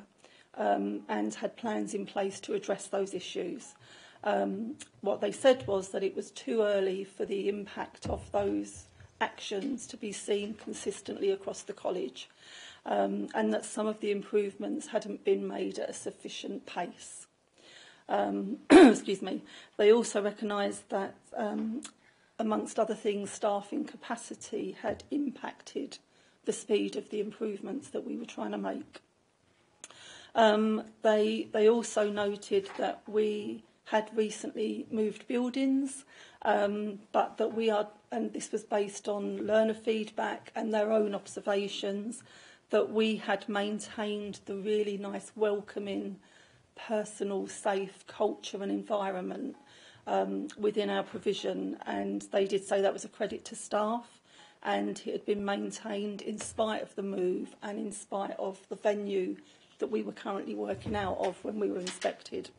and had plans in place to address those issues. What they said was that it was too early for the impact of those actions to be seen consistently across the college, and that some of the improvements hadn't been made at a sufficient pace. They also recognised that, amongst other things, staffing capacity had impacted the speed of the improvements that we were trying to make. They also noted that we had recently moved buildings, but that we are, and this was based on learner feedback and their own observations, that we had maintained the really nice, welcoming, personal, safe culture and environment within our provision. And they did say that was a credit to staff, and it had been maintained in spite of the move and in spite of the venue that we were currently working out of when we were inspected.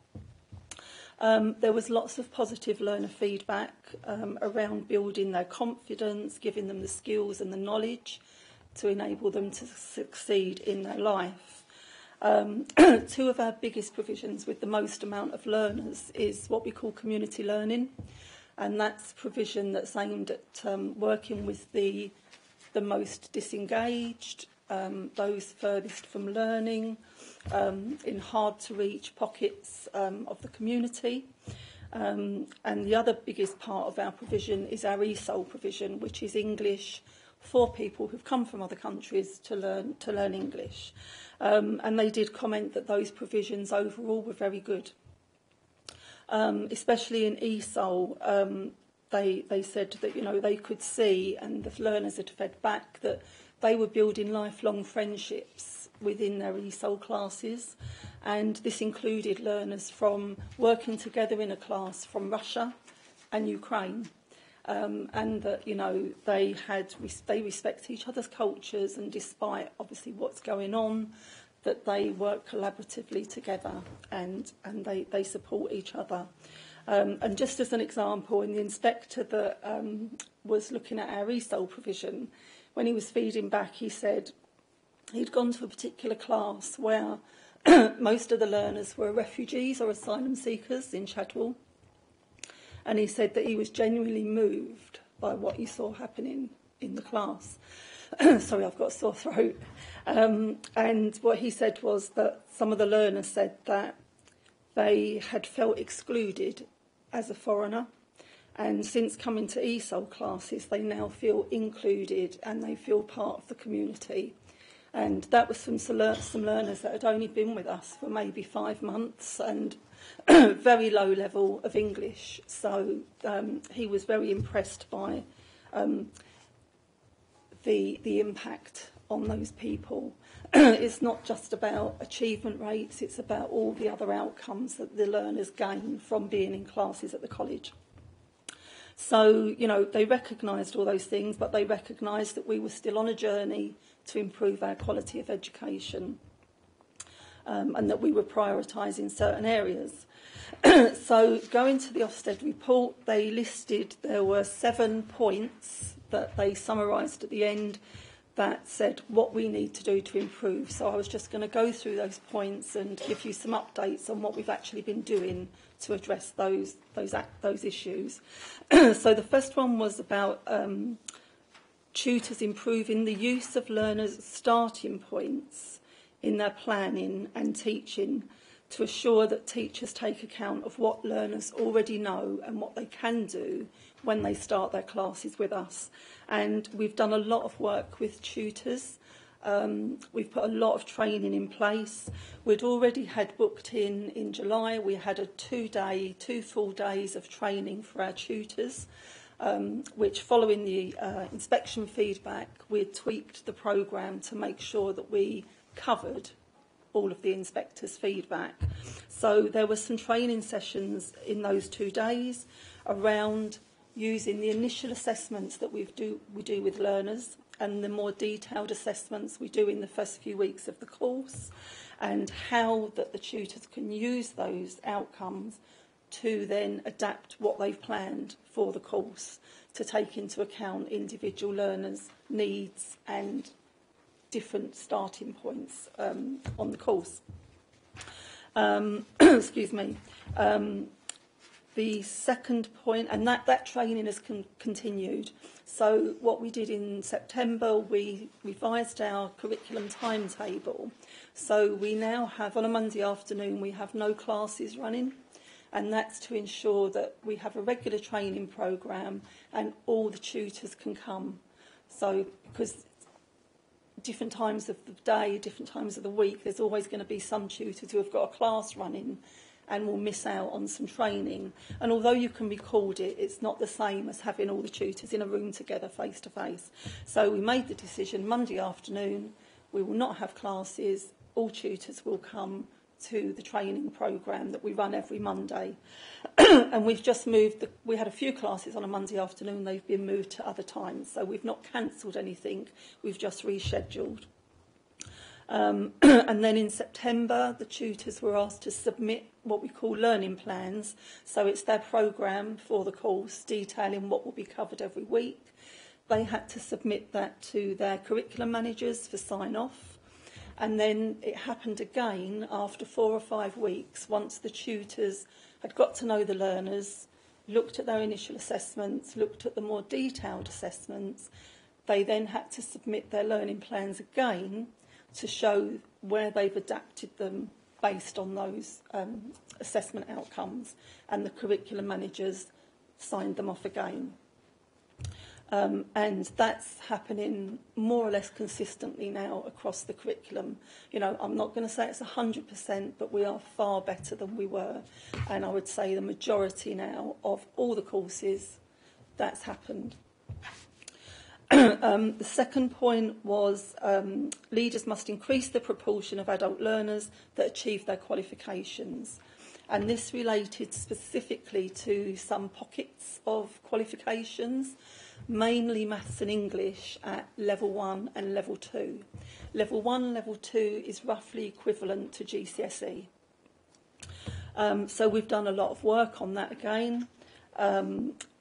There was lots of positive learner feedback around building their confidence, giving them the skills and the knowledge to enable them to succeed in their life. 2 of our biggest provisions with the most amount of learners is what we call community learning, and that's provision that's aimed at working with the most disengaged, those furthest from learning, in hard-to-reach pockets of the community. And the other biggest part of our provision is our ESOL provision, which is English for people who've come from other countries to learn English. And they did comment that those provisions overall were very good. Especially in ESOL, they said that, you know, they could see, and the learners had fed back, that they were building lifelong friendships within their ESOL classes, and this included learners from working together in a class from Russia and Ukraine, and that, you know, they respect each other's cultures, and despite obviously what's going on, that they work collaboratively together and they support each other. And just as an example, in the inspector that was looking at our ESOL provision, when he was feeding back, he said he'd gone to a particular class where most of the learners were refugees or asylum seekers in Chadwell. And he said that he was genuinely moved by what he saw happening in the class. Sorry, I've got a sore throat. And what he said was that some of the learners said that they had felt excluded as a foreigner. And since coming to ESOL classes, they now feel included and they feel part of the community. And that was from some learners that had only been with us for maybe 5 months and very low level of English. So he was very impressed by the impact on those people. It's not just about achievement rates, it's about all the other outcomes that the learners gain from being in classes at the college. So, you know, they recognised all those things, but they recognised that we were still on a journey to improve our quality of education, and that we were prioritising certain areas. So going to the Ofsted report, they listed, there were 7 points that they summarised at the end that said what we need to do to improve. So I was just going to go through those points and give you some updates on what we've actually been doing to address those issues. So the first one was about tutors improving the use of learners' starting points in their planning and teaching to assure that teachers take account of what learners already know and what they can do when they start their classes with us. And we've done a lot of work with tutors. We've put a lot of training in place. We'd already had booked in July. We had a 2 full days of training for our tutors, which following the inspection feedback, we tweaked the programme to make sure that we covered all of the inspectors' feedback. So there were some training sessions in those 2 days around using the initial assessments that we do with learners and the more detailed assessments we do in the first few weeks of the course, and how that the tutors can use those outcomes to then adapt what they've planned for the course to take into account individual learners' needs and different starting points on the course. Excuse me. The second point, and that training has continued. So what we did in September, we revised our curriculum timetable. So we now have, on a Monday afternoon, we have no classes running, and that's to ensure that we have a regular training programme and all the tutors can come. So, because different times of the day, different times of the week, there's always going to be some tutors who have got a class running and will miss out on some training. And although you can record it, it's not the same as having all the tutors in a room together face to face. So we made the decision Monday afternoon, we will not have classes, all tutors will come to the training programme that we run every Monday. And we've just moved, we had a few classes on a Monday afternoon, they've been moved to other times. So we've not cancelled anything, we've just rescheduled. And then in September, the tutors were asked to submit what we call learning plans. So it's their programme for the course, detailing what will be covered every week. They had to submit that to their curriculum managers for sign-off. And then it happened again after 4 or 5 weeks, once the tutors had got to know the learners, looked at their initial assessments, looked at the more detailed assessments. They then had to submit their learning plans again to show where they've adapted them based on those assessment outcomes, and the curriculum managers signed them off again. And that's happening more or less consistently now across the curriculum. You know, I'm not going to say it's 100%, but we are far better than we were. And I would say the majority now of all the courses, that's happened. The second point was leaders must increase the proportion of adult learners that achieve their qualifications. And this related specifically to some pockets of qualifications, mainly maths and English at level 1 and level 2. Level 1 and level 2 is roughly equivalent to GCSE. So we've done a lot of work on that again.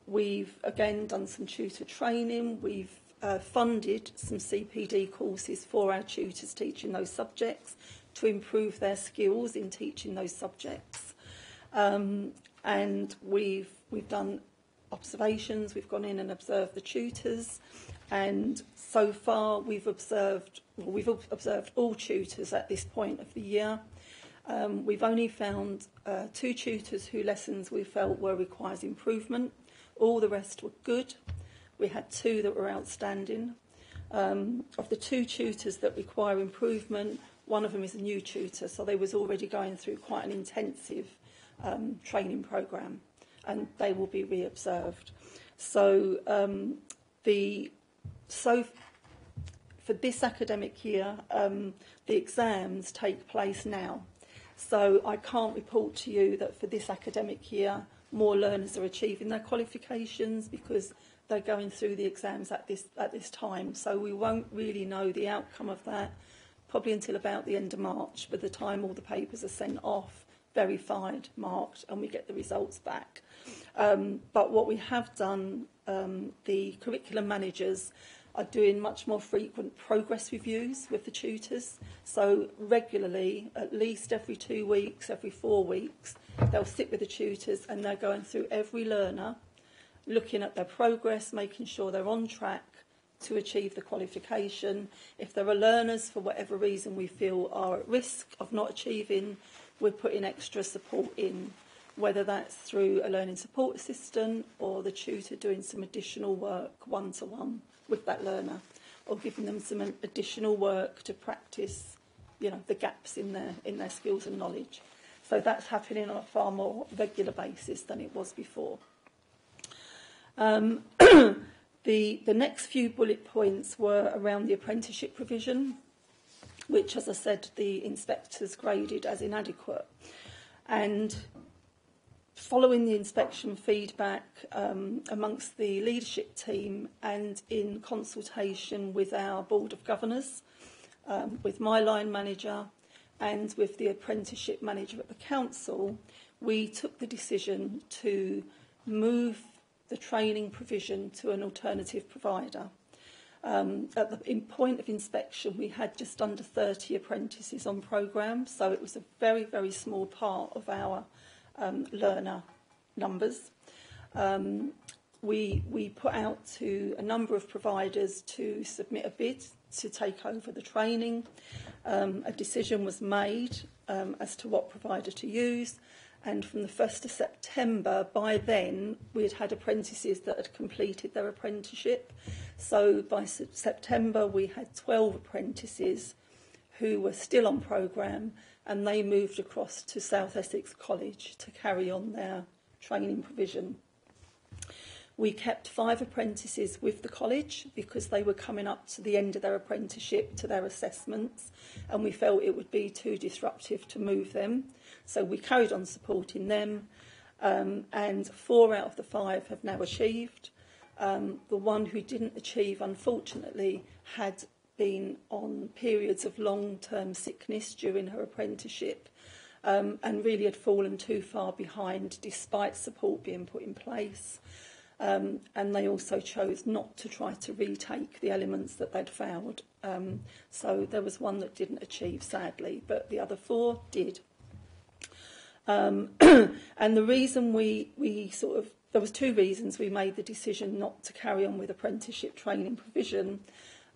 We've again done some tutor training. We've funded some CPD courses for our tutors teaching those subjects to improve their skills in teaching those subjects. And we've done observations. We've gone in and observed the tutors, and so far we've observed all tutors at this point of the year. We've only found 2 tutors whose lessons we felt requires improvement. All the rest were good. We had 2 that were outstanding. Of the 2 tutors that require improvement, one of them is a new tutor, so they was already going through quite an intensive training programme, and they will be reobserved. So for this academic year, the exams take place now. So I can't report to you that for this academic year more learners are achieving their qualifications because they're going through the exams at this time. So we won't really know the outcome of that probably until about the end of March, by the time all the papers are sent off, verified, marked, and we get the results back. But what we have done, the curriculum managers are doing much more frequent progress reviews with the tutors. So regularly, at least every 2 weeks, every 4 weeks, they'll sit with the tutors and they're going through every learner, looking at their progress, making sure they're on track to achieve the qualification. If there are learners, for whatever reason we feel are at risk of not achieving, we're putting extra support in, whether that's through a learning support assistant or the tutor doing some additional work one-to-one with that learner, or giving them some additional work to practice, the gaps in their skills and knowledge. So that's happening on a far more regular basis than it was before. The next few bullet points were around the apprenticeship provision, which, as I said, the inspectors graded as inadequate. And following the inspection feedback amongst the leadership team and in consultation with our Board of Governors, with my line manager and with the apprenticeship manager at the council, we took the decision to move the training provision to an alternative provider. In point of inspection, we had just under 30 apprentices on programme, so it was a very, very small part of our learner numbers. We put out to a number of providers to submit a bid to take over the training. A decision was made as to what provider to use, and from the 1st of September, by then, we had apprentices that had completed their apprenticeship. So by September, we had 12 apprentices who were still on programme, and they moved across to South Essex College to carry on their training provision. We kept 5 apprentices with the college because they were coming up to the end of their apprenticeship, to their assessments, and we felt it would be too disruptive to move them. So we carried on supporting them, and 4 out of the 5 have now achieved. The one who didn't achieve, unfortunately, had been on periods of long-term sickness during her apprenticeship, and really had fallen too far behind despite support being put in place. And they also chose not to try to retake the elements that they'd failed. So there was one that didn't achieve, sadly, but the other 4 did. And the reason there was 2 reasons we made the decision not to carry on with apprenticeship training provision.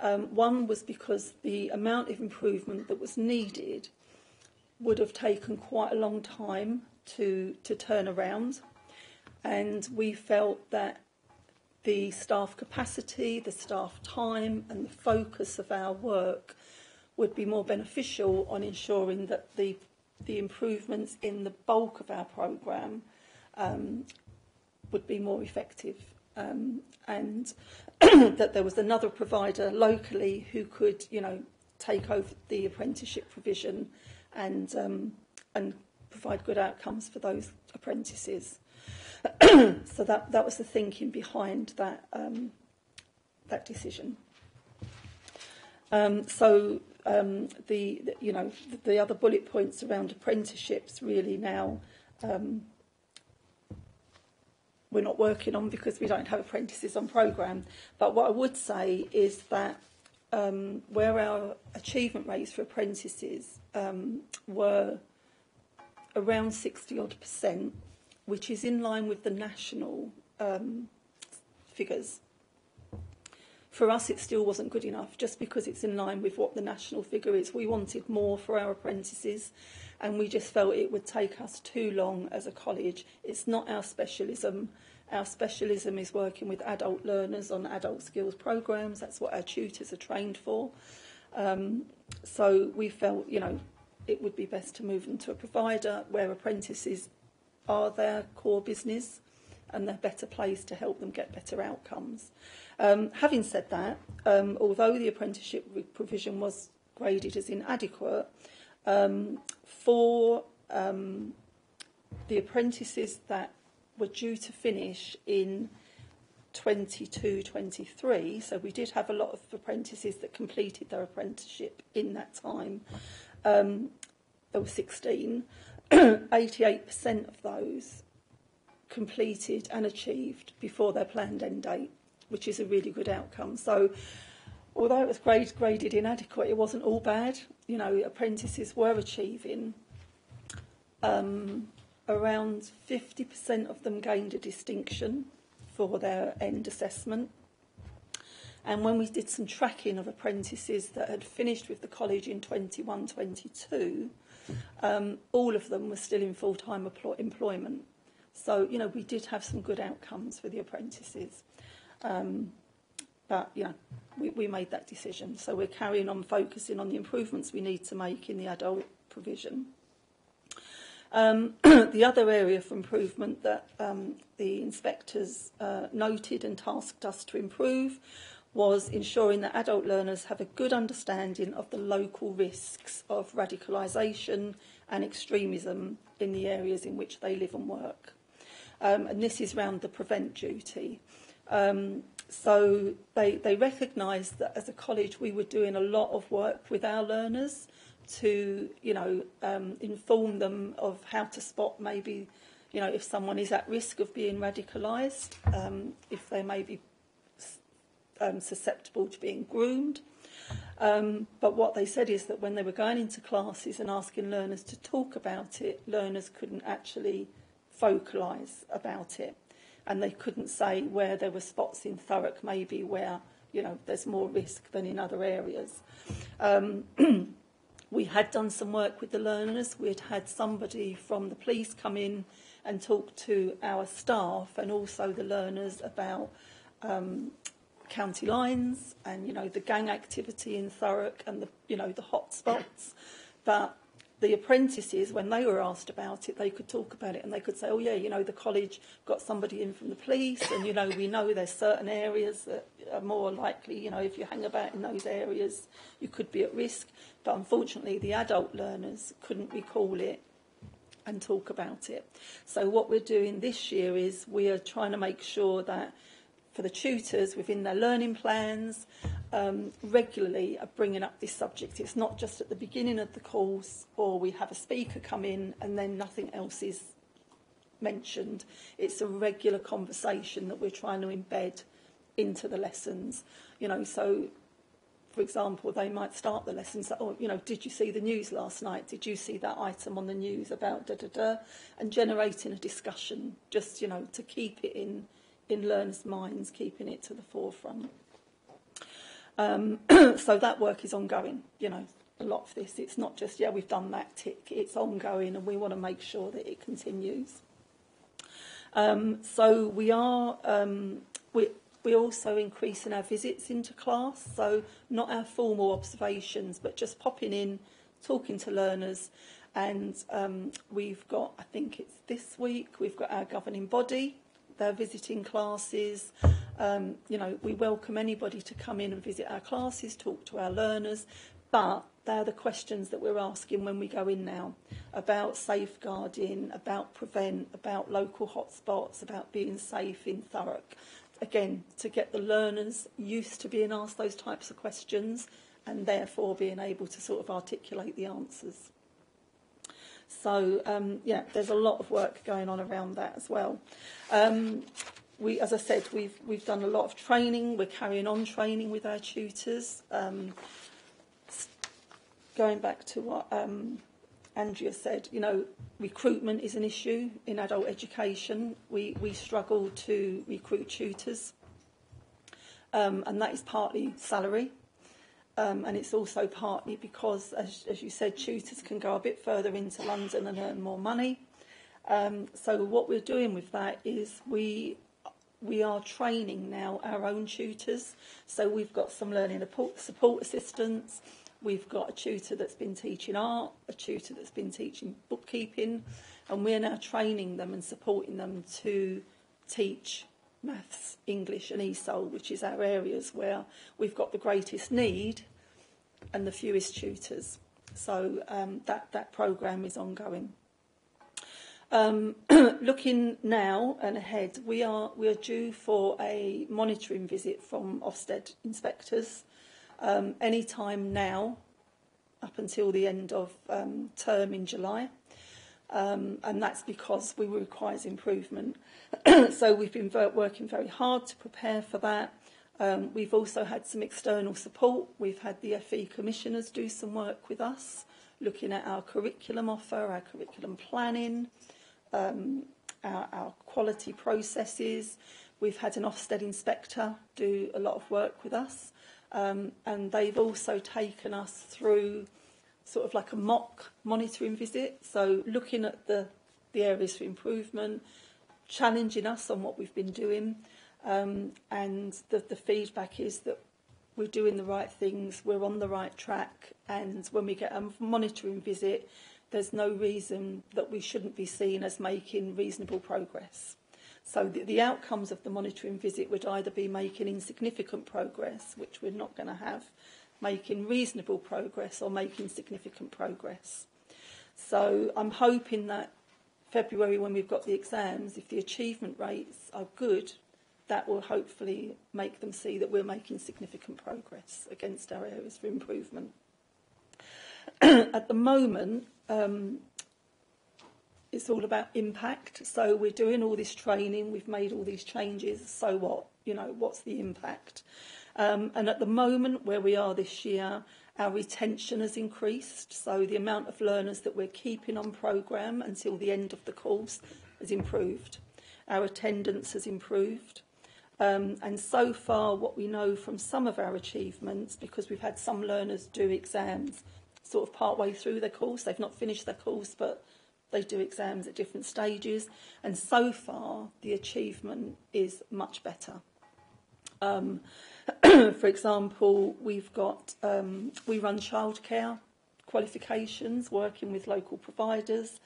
One was because the amount of improvement that was needed would have taken quite a long time to turn around, and we felt that the staff capacity, the staff time and the focus of our work would be more beneficial on ensuring that the improvements in the bulk of our programme would be more effective, and that there was another provider locally who could, take over the apprenticeship provision and provide good outcomes for those apprentices. So that was the thinking behind that decision. The other bullet points around apprenticeships really now we're not working on because we don't have apprentices on programme. But what I would say is that where our achievement rates for apprentices were around 60-odd%, which is in line with the national figures. For us, it still wasn't good enough, just because it's in line with what the national figure is. We wanted more for our apprentices, and we just felt it would take us too long as a college. It's not our specialism. Our specialism is working with adult learners on adult skills programmes. That's what our tutors are trained for. So we felt, it would be best to move them to a provider where apprentices are their core business and they're better placed to help them get better outcomes. Having said that, although the apprenticeship provision was graded as inadequate, for the apprentices that were due to finish in 22-23, so we did have a lot of apprentices that completed their apprenticeship in that time. There were 16. 88% of those completed and achieved before their planned end date, which is a really good outcome. So although it was graded inadequate, it wasn't all bad. You know, apprentices were achieving. Around 50% of them gained a distinction for their end assessment. And when we did some tracking of apprentices that had finished with the college in 21-22, all of them were still in full-time employment. So, you know, we did have some good outcomes for the apprentices. But, yeah, we made that decision. So we're carrying on focusing on the improvements we need to make in the adult provision. The other area for improvement that the inspectors noted and tasked us to improve was ensuring that adult learners have a good understanding of the local risks of radicalisation and extremism in the areas in which they live and work. And this is around the prevent duty. So they recognised that as a college we were doing a lot of work with our learners to, you know, inform them of how to spot maybe, you know, if someone is at risk of being radicalised, if they may be susceptible to being groomed. But what they said is that when they were going into classes and asking learners to talk about it, learners couldn't actually vocalise about it. And they couldn't say where there were spots in Thurrock maybe where, you know, there's more risk than in other areas. We had done some work with the learners. We had had somebody from the police come in and talk to our staff and also the learners about county lines and, you know, the gang activity in Thurrock and the, you know, the hot spots. But the apprentices, when they were asked about it, they could talk about it and they could say, oh yeah, you know, the college got somebody in from the police and, you know, we know there's certain areas that are more likely, you know, if you hang about in those areas, you could be at risk. But unfortunately, the adult learners couldn't recall it and talk about it. So what we're doing this year is we are trying to make sure that for the tutors within their learning plans, regularly are bringing up this subject. It's not just at the beginning of the course or we have a speaker come in and then nothing else is mentioned. It's a regular conversation that we're trying to embed into the lessons. You know, so for example, they might start the lessons, oh, you know, did you see the news last night? Did you see that item on the news about da-da-da? And generating a discussion, just, you know, to keep it in learners' minds, keeping it to the forefront. So that work is ongoing, you know, a lot of this. It's not just, yeah, we've done that tick. It's ongoing and we want to make sure that it continues. So we are... We're also increasing our visits into class, so not our formal observations, but just popping in, talking to learners. And we've got, I think it's this week, we've got our governing body. They're visiting classes. You know, we welcome anybody to come in and visit our classes, talk to our learners. But they're the questions that we're asking when we go in now, about safeguarding, about prevent, about local hotspots, about being safe in Thurrock. Again, to get the learners used to being asked those types of questions and therefore being able to sort of articulate the answers. So, yeah, there's a lot of work going on around that as well. We, as I said, we've done a lot of training. We're carrying on training with our tutors. Going back to what Andrea said, you know, recruitment is an issue in adult education. We struggle to recruit tutors, and that is partly salary, and it's also partly because, as you said, tutors can go a bit further into London and earn more money. So what we're doing with that is we are training now our own tutors. So we've got some learning support assistants. We've got a tutor that's been teaching art, a tutor that's been teaching bookkeeping, and we're now training them and supporting them to teach maths, English and ESOL, which is our areas where we've got the greatest need and the fewest tutors. So that programme is ongoing. Looking now and ahead, we are due for a monitoring visit from Ofsted inspectors any time now, up until the end of term in July, and that's because we requires improvement. So we've been working very hard to prepare for that. We've also had some external support. We've had the FE commissioners do some work with us, looking at our curriculum offer, our curriculum planning, our quality processes. We've had an Ofsted inspector do a lot of work with us, and they've also taken us through sort of like a mock monitoring visit, so looking at the areas for improvement, challenging us on what we've been doing, and the feedback is that we're doing the right things, we're on the right track, and when we get a monitoring visit, there's no reason that we shouldn't be seen as making reasonable progress. So the outcomes of the monitoring visit would either be making insignificant progress, which we're not going to have, making reasonable progress, or making significant progress. So I'm hoping that February, when we've got the exams, if the achievement rates are good, that will hopefully make them see that we're making significant progress against our areas for improvement. At the moment, it's all about impact. So we're doing all this training, we've made all these changes, so what? You know, what's the impact? And at the moment where we are this year, our retention has increased. So the amount of learners that we're keeping on programme until the end of the course has improved. Our attendance has improved. And so far, what we know from some of our achievements, because we've had some learners do exams sort of part way through their course, they've not finished their course, but they do exams at different stages. And so far, the achievement is much better. For example, we've got we run childcare qualifications, working with local providers,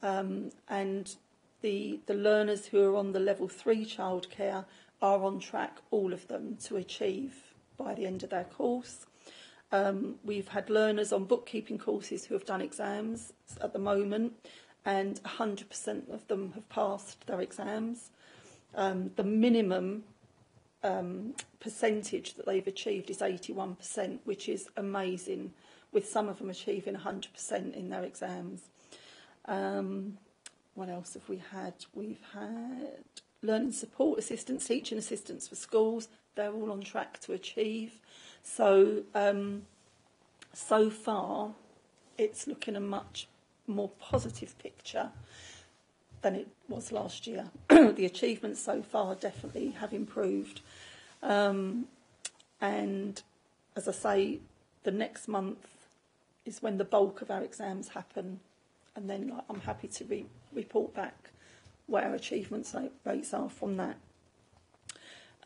and the learners who are on the level 3 childcare are on track, all of them, to achieve by the end of their course. We've had learners on bookkeeping courses who have done exams at the moment, and 100% of them have passed their exams. The minimum percentage that they've achieved is 81%, which is amazing, with some of them achieving 100% in their exams. What else have we had? We've had learning support assistants, teaching assistants for schools. They're all on track to achieve. So, so far, it's looking a much more positive picture than it was last year. The achievements so far definitely have improved. And as I say, the next month is when the bulk of our exams happen, and then I'm happy to report back what our achievement rates are from that.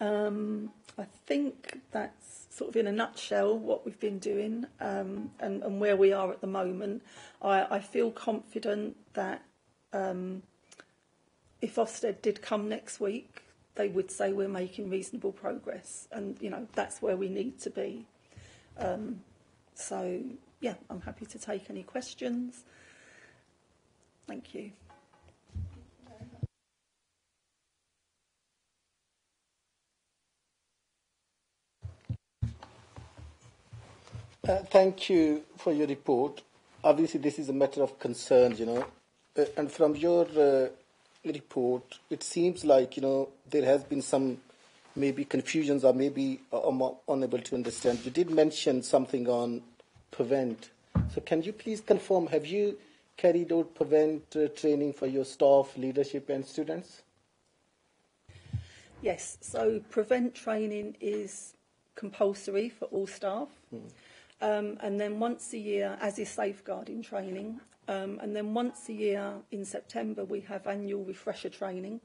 I think that's sort of in a nutshell what we've been doing, and where we are at the moment. I feel confident that if Ofsted did come next week, they would say we're making reasonable progress, and you know that's where we need to be. So yeah, I'm happy to take any questions. Thank you. Thank you for your report. Obviously, this is a matter of concern, you know. And from your report, it seems like, you know, there has been some maybe confusions, or maybe I'm unable to understand. You did mention something on PREVENT. So can you please confirm, have you carried out PREVENT training for your staff, leadership and students? Yes, so PREVENT training is compulsory for all staff. And then once a year, as is safeguarding training, and then once a year in September we have annual refresher training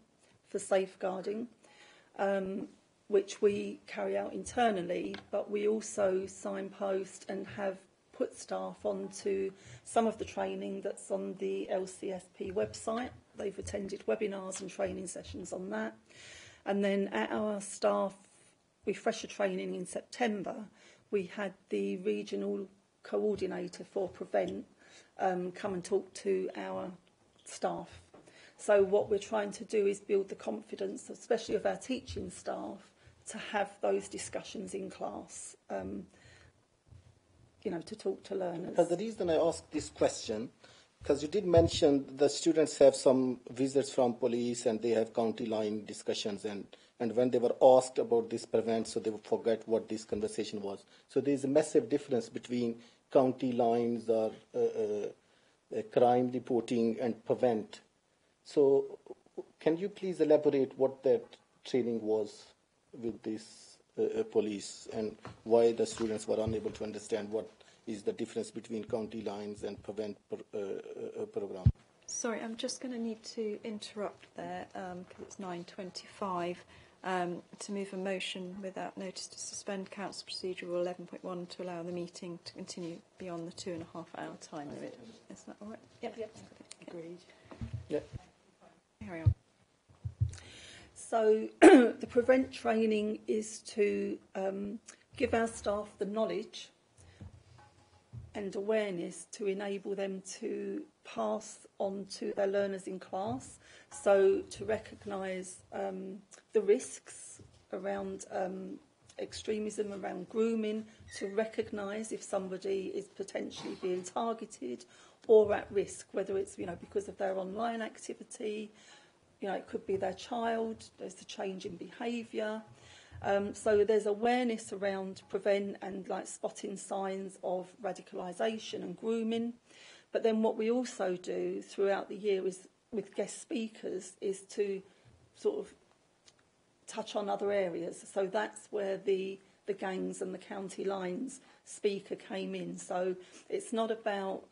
for safeguarding, which we carry out internally, but we also signpost and have put staff onto some of the training that's on the LCSP website. They've attended webinars and training sessions on that. And then at our staff refresher training in September, we had the regional coordinator for PREVENT come and talk to our staff. So what we're trying to do is build the confidence, especially of our teaching staff, to have those discussions in class, to talk to learners. Because the reason I asked this question, because you did mention the students have some visits from police and they have county line discussions, and when they were asked about this prevent, so they would forget what this conversation was. So there's a massive difference between county lines or crime reporting and prevent. So can you please elaborate what that training was with this police and why the students were unable to understand what is the difference between county lines and prevent program? Sorry, I'm just going to need to interrupt there because it's 9:25 to move a motion without notice to suspend Council Procedure Rule 11.1 to allow the meeting to continue beyond the 2.5-hour time limit. Is that all right? Yep. Agreed. Yeah. Carry on. So the prevent training is to give our staff the knowledge and awareness to enable them to pass on to their learners in class. So to recognise the risks around extremism, around grooming, to recognise if somebody is potentially being targeted or at risk, whether it's because of their online activity, it could be their child, there's a change in behaviour. So there's awareness around prevent and spotting signs of radicalisation and grooming. But then what we also do throughout the year is with guest speakers is to sort of touch on other areas. So that's where the gangs and the county lines speaker came in. So it's not about,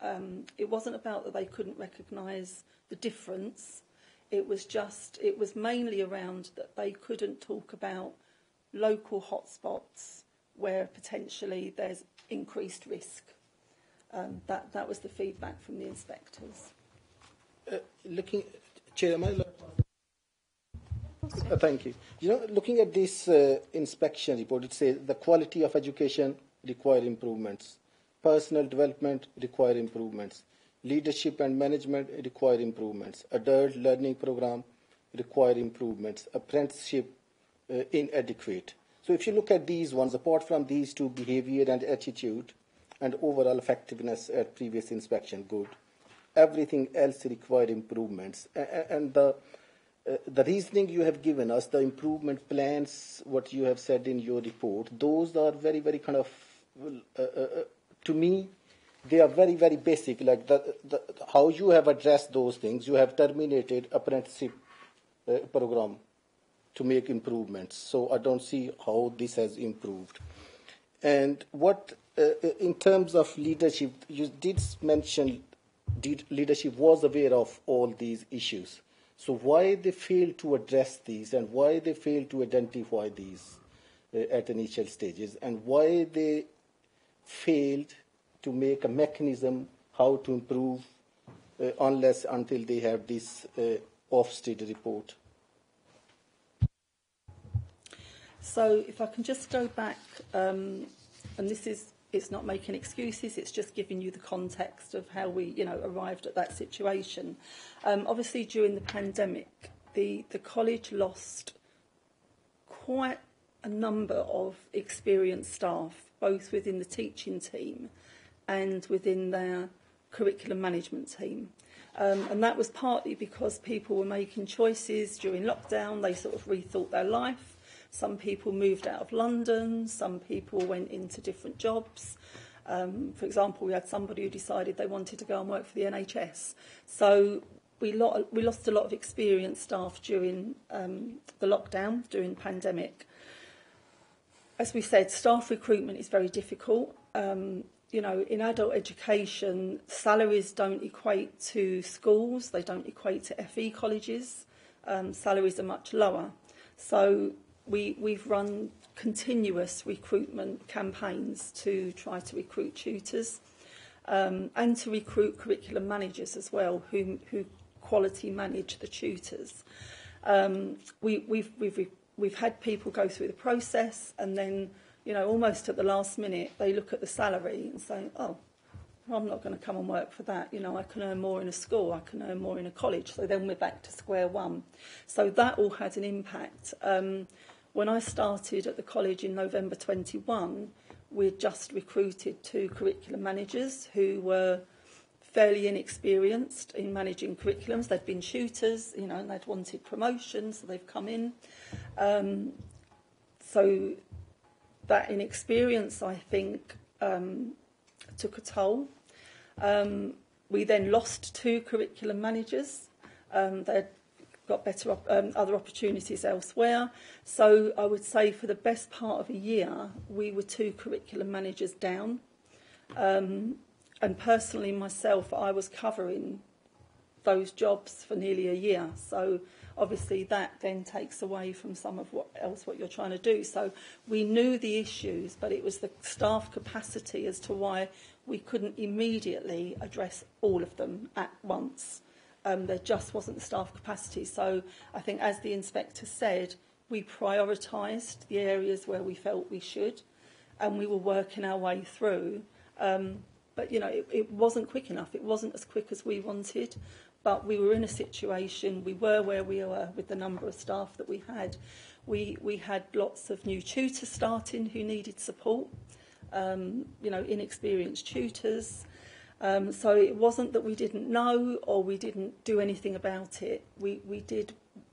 it wasn't about that they couldn't recognise the difference. It was mainly around that they couldn't talk about local hotspots where potentially there's increased risk. That was the feedback from the inspectors. Chair, am I allowed? Thank you. Looking at this inspection report, it says the quality of education require improvements, personal development require improvements, leadership and management require improvements, adult learning program require improvements, apprenticeship inadequate. So if you look at these ones, apart from these two, behaviour and attitude and overall effectiveness at previous inspection, good. Everything else required improvements. And the reasoning you have given us, the improvement plans, what you have said in your report, those are very, very kind of, to me, they are very, very basic. Like how you have addressed those things. You have terminated apprenticeship program to make improvements. So I don't see how this has improved. And what, in terms of leadership, you did mention leadership was aware of all these issues. So why they fail to address these and why they fail to identify these at initial stages and why they failed to make a mechanism how to improve until they have this Ofsted report. So if I can just go back, and it's not making excuses, it's just giving you the context of how we, arrived at that situation. Obviously, during the pandemic, the college lost quite a number of experienced staff, both within the teaching team and within their curriculum management team. And that was partly because people were making choices during lockdown. They sort of rethought their life. Some people moved out of London. Some people went into different jobs. For example, we had somebody who decided they wanted to go and work for the NHS. So we lost a lot of experienced staff during the lockdown, during the pandemic. As we said, staff recruitment is very difficult. In adult education, salaries don't equate to schools. They don't equate to FE colleges. Salaries are much lower. So we've run continuous recruitment campaigns to try to recruit tutors and to recruit curriculum managers as well, who quality manage the tutors. We've had people go through the process and then, almost at the last minute, they look at the salary and say, oh, I'm not going to come and work for that. You know, I can earn more in a school, I can earn more in a college. So then we're back to square one. So that all had an impact. When I started at the college in November 21, we'd just recruited 2 curriculum managers who were fairly inexperienced in managing curriculums. They'd been tutors, you know, and they'd wanted promotion, so they've come in. So that inexperience, I think, took a toll. We then lost 2 curriculum managers. They'd got better other opportunities elsewhere. So I would say for the best part of a year, we were 2 curriculum managers down. And personally myself, I was covering those jobs for nearly a year. So obviously that then takes away from some of what you're trying to do. So we knew the issues, but it was the staff capacity as to why we couldn't immediately address all of them at once. There just wasn't the staff capacity. So I think, as the inspector said, we prioritised the areas where we felt we should, and we were working our way through. But, you know, it wasn't quick enough. It wasn't as quick as we wanted. But we were in a situation, we were where we were with the number of staff that we had. We had lots of new tutors starting who needed support, you know, inexperienced tutors. So it wasn't that we didn't know or we didn't do anything about it. We did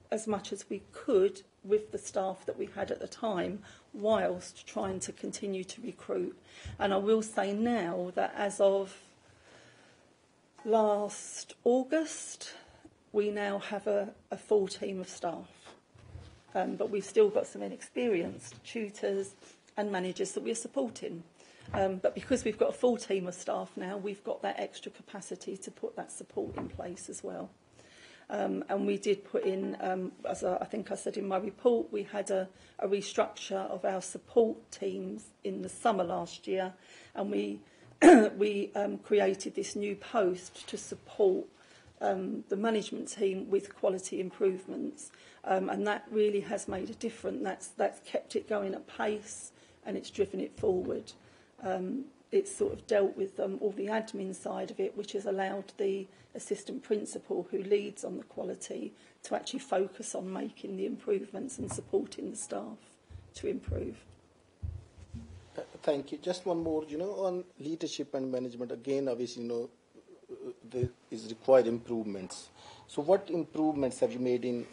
as much as we could with the staff that we had at the time, whilst trying to continue to recruit. And I will say now that as of last August, we now have a full team of staff. But we've still got some inexperienced tutors and managers that we're supporting. But because we've got a full team of staff now, we've got that extra capacity to put that support in place as well. And we did put in, as I think I said in my report, we had a restructure of our support teams in the summer last year, and we created this new post to support the management team with quality improvements, and that really has made a difference. That's kept it going at pace, and it's driven it forward. It's sort of dealt with all the admin side of it, which has allowed the assistant principal who leads on the quality to actually focus on making the improvements and supporting the staff to improve. Thank you. Just one more, you know, on leadership and management. Again, obviously, you know, there is required improvements. So what improvements have you made in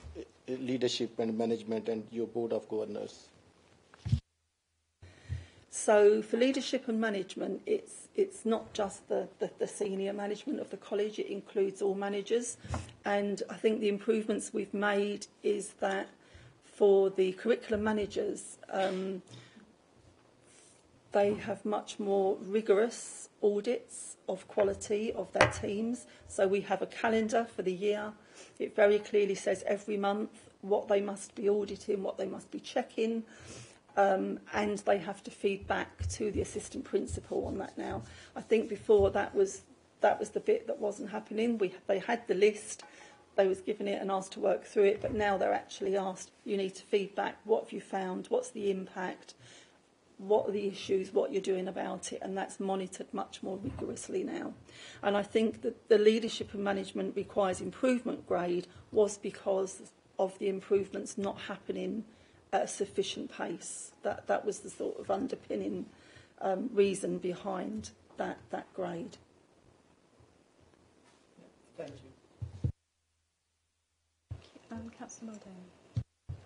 leadership and management and your board of governors? So for leadership and management, it's not just the senior management of the college, it includes all managers. And I think the improvements we've made is that for the curriculum managers, they have much more rigorous audits of quality of their teams. So we have a calendar for the year. It very clearly says every month what they must be auditing, what they must be checking. And they have to feed back to the assistant principal on that now. I think before that was the bit that wasn't happening. They had the list, they was given it and asked to work through it, but now they're actually asked, you need to feed back, what have you found, what's the impact, what are the issues, what you're doing about it, and that's monitored much more rigorously now. And I think that the leadership and management requires improvement grade was because of the improvements not happening at a sufficient pace. That was the sort of underpinning reason behind that grade. Thank you. Councillor Muldoon.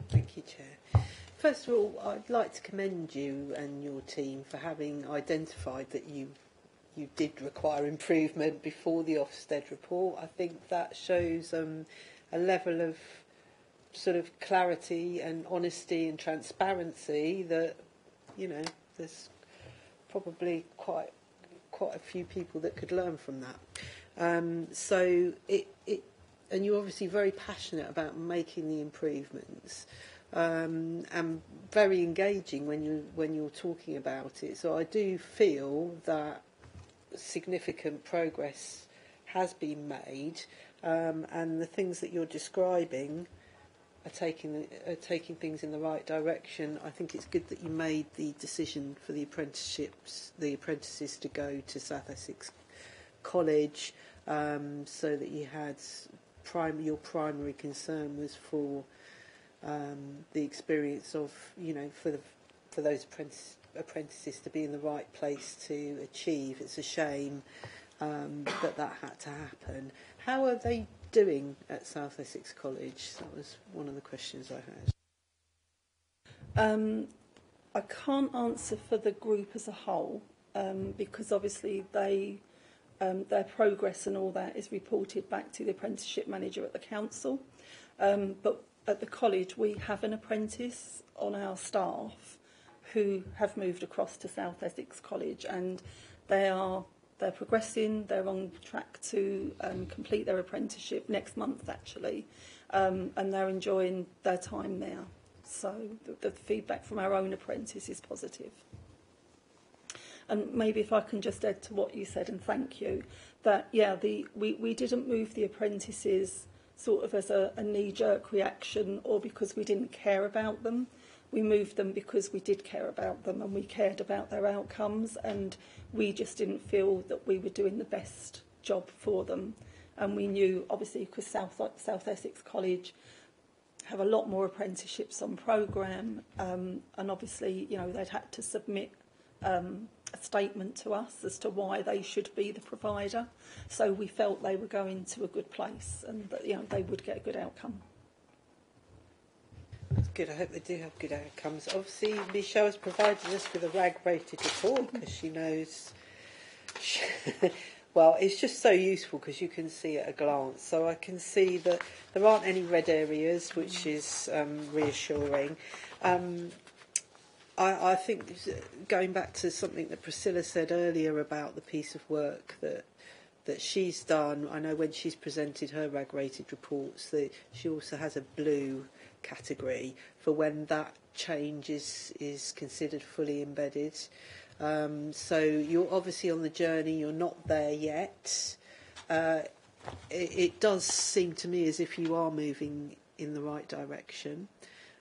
Thank you, Chair. First of all, I'd like to commend you and your team for having identified that you did require improvement before the Ofsted report. I think that shows a level of sort of clarity and honesty and transparency that, you know, there's probably quite a few people that could learn from that. So and you're obviously very passionate about making the improvements, and very engaging when you're talking about it. So I do feel that significant progress has been made, and the things that you're describing are taking things in the right direction. I think it's good that you made the decision for the apprentices to go to South Essex college, so that you had your primary concern was for the experience of, for those apprentices to be in the right place to achieve. It's a shame that had to happen. How are they doing at South Essex College? That was one of the questions I had. I can't answer for the group as a whole, because obviously their progress and all that is reported back to the apprenticeship manager at the council. But at the college we have an apprentice on our staff who have moved across to South Essex College, and they're progressing. They're on track to complete their apprenticeship next month, actually, and they're enjoying their time there. So the feedback from our own apprentice is positive. And maybe if I can just add to what you said, and thank you, that we didn't move the apprentices sort of as a knee-jerk reaction or because we didn't care about them. We moved them because we did care about them and we cared about their outcomes, and we just didn't feel that we were doing the best job for them. And we knew, obviously, because South Essex College have a lot more apprenticeships on programme, and obviously, they'd had to submit a statement to us as to why they should be the provider. So we felt they were going to a good place and that they would get a good outcome. That's good. I hope they do have good outcomes. Obviously, Michelle has provided us with a RAG-rated report because she knows... Well, it's just so useful because you can see at a glance. So I can see that there aren't any red areas, which is reassuring. I think, going back to something that Priscilla said earlier about the piece of work that she's done, I know when she's presented her RAG-rated reports that she also has a blue category for when that change is considered fully embedded. So you're obviously on the journey, you're not there yet. It does seem to me as if you are moving in the right direction,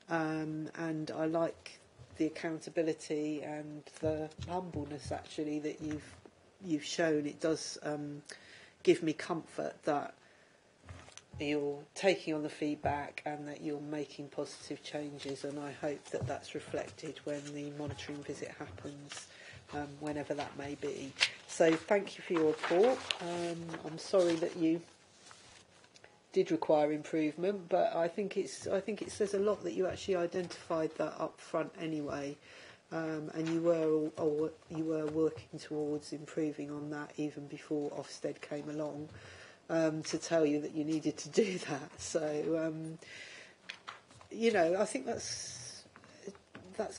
and I like the accountability and the humbleness actually that you've shown. It does give me comfort that you're taking on the feedback and that you're making positive changes, and I hope that that's reflected when the monitoring visit happens, whenever that may be. So thank you for your report. I'm sorry that you did require improvement, but I think it says a lot that you actually identified that up front anyway, and you were working towards improving on that even before Ofsted came along to tell you that you needed to do that. So I think that's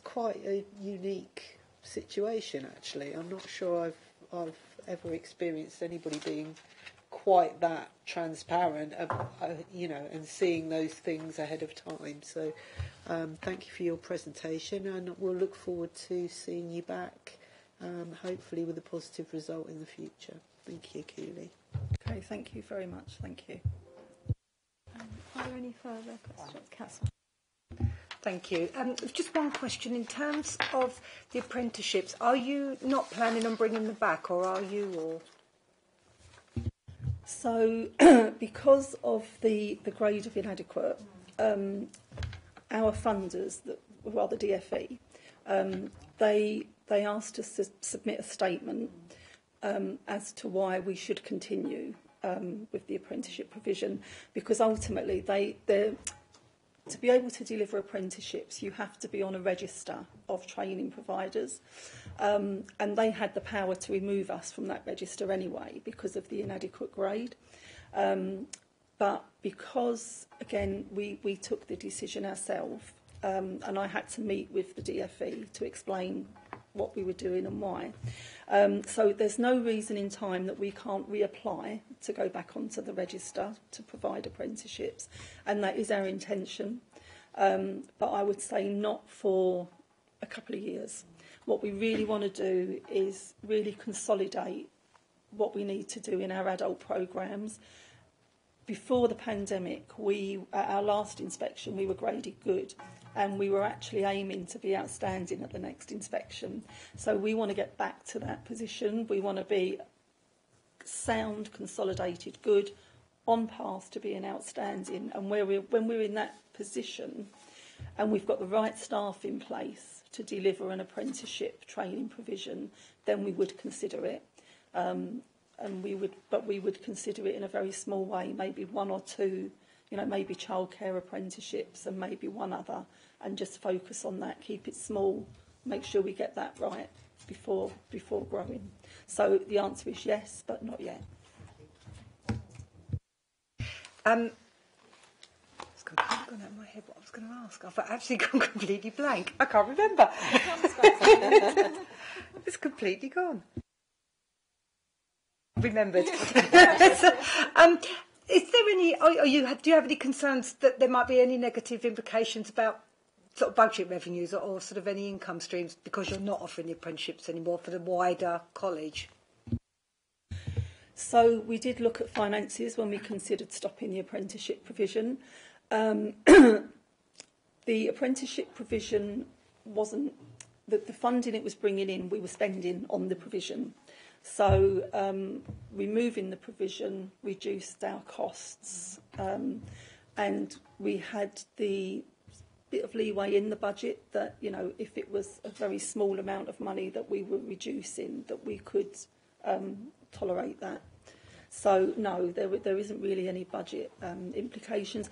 quite a unique situation actually. I'm not sure I've ever experienced anybody being quite that transparent, and seeing those things ahead of time. So thank you for your presentation, and we'll look forward to seeing you back, hopefully with a positive result in the future. Thank you, Keely. Okay, thank you very much. Thank you. Are there any further questions, Councillor? Thank you. Just one question. In terms of the apprenticeships, are you not planning on bringing them back, or are you? Or so, because of the grade of inadequate, our funders, the DFE, they asked us to submit a statement as to why we should continue with the apprenticeship provision, because ultimately they're to be able to deliver apprenticeships, you have to be on a register of training providers, and they had the power to remove us from that register anyway because of the inadequate grade. But because, again, we took the decision ourselves, and I had to meet with the DFE to explain what we were doing and why. So there's no reason in time that we can't reapply to go back onto the register to provide apprenticeships, and that is our intention. But I would say not for a couple of years. What we really want to do is really consolidate what we need to do in our adult programmes. Before the pandemic, at our last inspection, we were graded good, and we were actually aiming to be outstanding at the next inspection. So we want to get back to that position. We want to be sound, consolidated, good, on path to being outstanding. And when we're in that position and we've got the right staff in place to deliver an apprenticeship training provision, then we would consider it. We would consider it in a very small way, maybe one or two, maybe childcare apprenticeships and maybe one other, and just focus on that, keep it small, make sure we get that right before growing. So the answer is yes, but not yet. It's gone out of my head what I was going to ask. I've actually gone completely blank. I can't remember. It's completely gone. Remembered. Is there any? Do you have any concerns that there might be any negative implications about sort of budget revenues or sort of any income streams because you're not offering the apprenticeships anymore for the wider college? So we did look at finances when we considered stopping the apprenticeship provision. The apprenticeship provision wasn't the funding it was bringing in. We were spending on the provision. So removing the provision reduced our costs, and we had the bit of leeway in the budget that, if it was a very small amount of money that we were reducing, that we could tolerate that. So no, there isn't really any budget implications.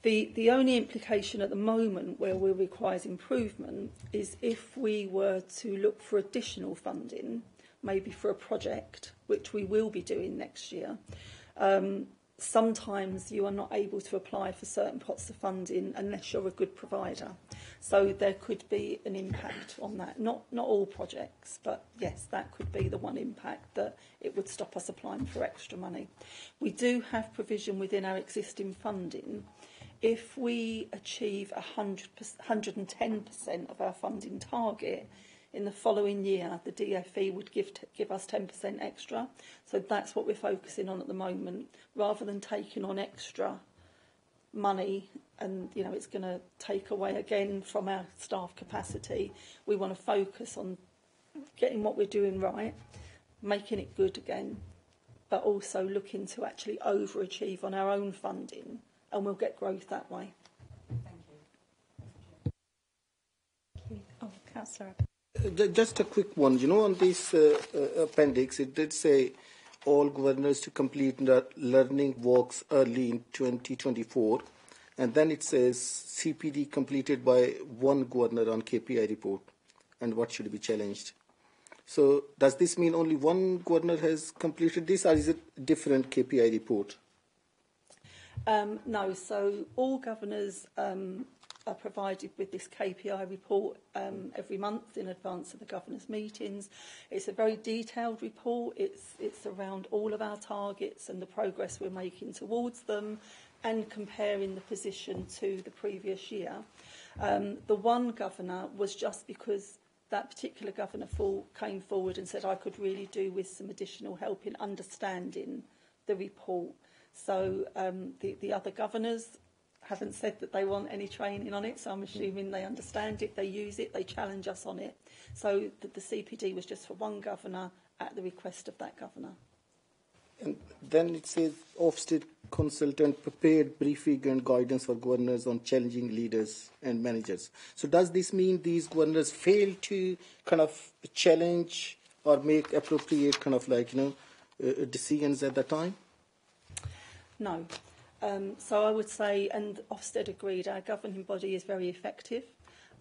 The only implication at the moment where we requires improvement is if we were to look for additional funding, maybe for a project, which we will be doing next year. Sometimes you are not able to apply for certain pots of funding unless you're a good provider. So there could be an impact on that. Not all projects, but yes, that could be the one impact, that it would stop us applying for extra money. We do have provision within our existing funding. If we achieve 110% of our funding target, in the following year, the DFE would give us 10% extra. So that's what we're focusing on at the moment. Rather than taking on extra money and, it's going to take away again from our staff capacity, we want to focus on getting what we're doing right, making it good again, but also looking to actually overachieve on our own funding, and we'll get growth that way. Thank you. Oh, Councillor. Just a quick one. On this appendix, it did say all governors to complete learning works early in 2024. And then it says CPD completed by one governor on KPI report. And what should be challenged? So does this mean only one governor has completed this, or is it a different KPI report? No, so all governors are provided with this KPI report every month in advance of the governors' meetings. It's a very detailed report. It's around all of our targets and the progress we're making towards them, and comparing the position to the previous year. The one governor was just because that particular governor came forward and said I could really do with some additional help in understanding the report. So the other governors haven't said that they want any training on it, so I'm assuming they understand it, they use it, they challenge us on it. So the CPD was just for one governor at the request of that governor. And then it says Ofsted consultant prepared briefing and guidance for governors on challenging leaders and managers. So does this mean these governors fail to kind of challenge or make appropriate kind of decisions at the time? No. So I would say, and Ofsted agreed, our governing body is very effective.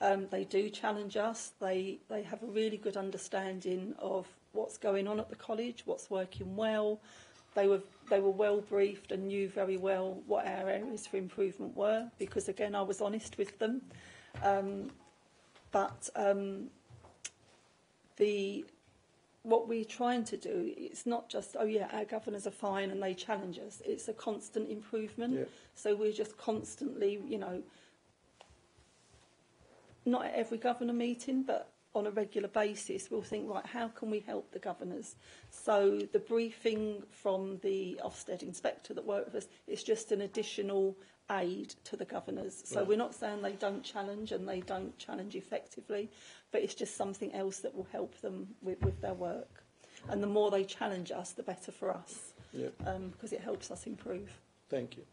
They do challenge us. They have a really good understanding of what's going on at the college, what's working well. They were well briefed and knew very well what our areas for improvement were, because again I was honest with them. What we're trying to do, it's not just, oh yeah, our governors are fine and they challenge us. It's a constant improvement. Yeah. So we're just constantly, not at every governor meeting, but on a regular basis, we'll think, right, how can we help the governors? So the briefing from the Ofsted inspector that worked with us is just an additional aid to the governors. So we're not saying they don't challenge and they don't challenge effectively, but it's just something else that will help them with their work. and the more they challenge us, the better for us, Yeah. because it helps us improve. Thank you.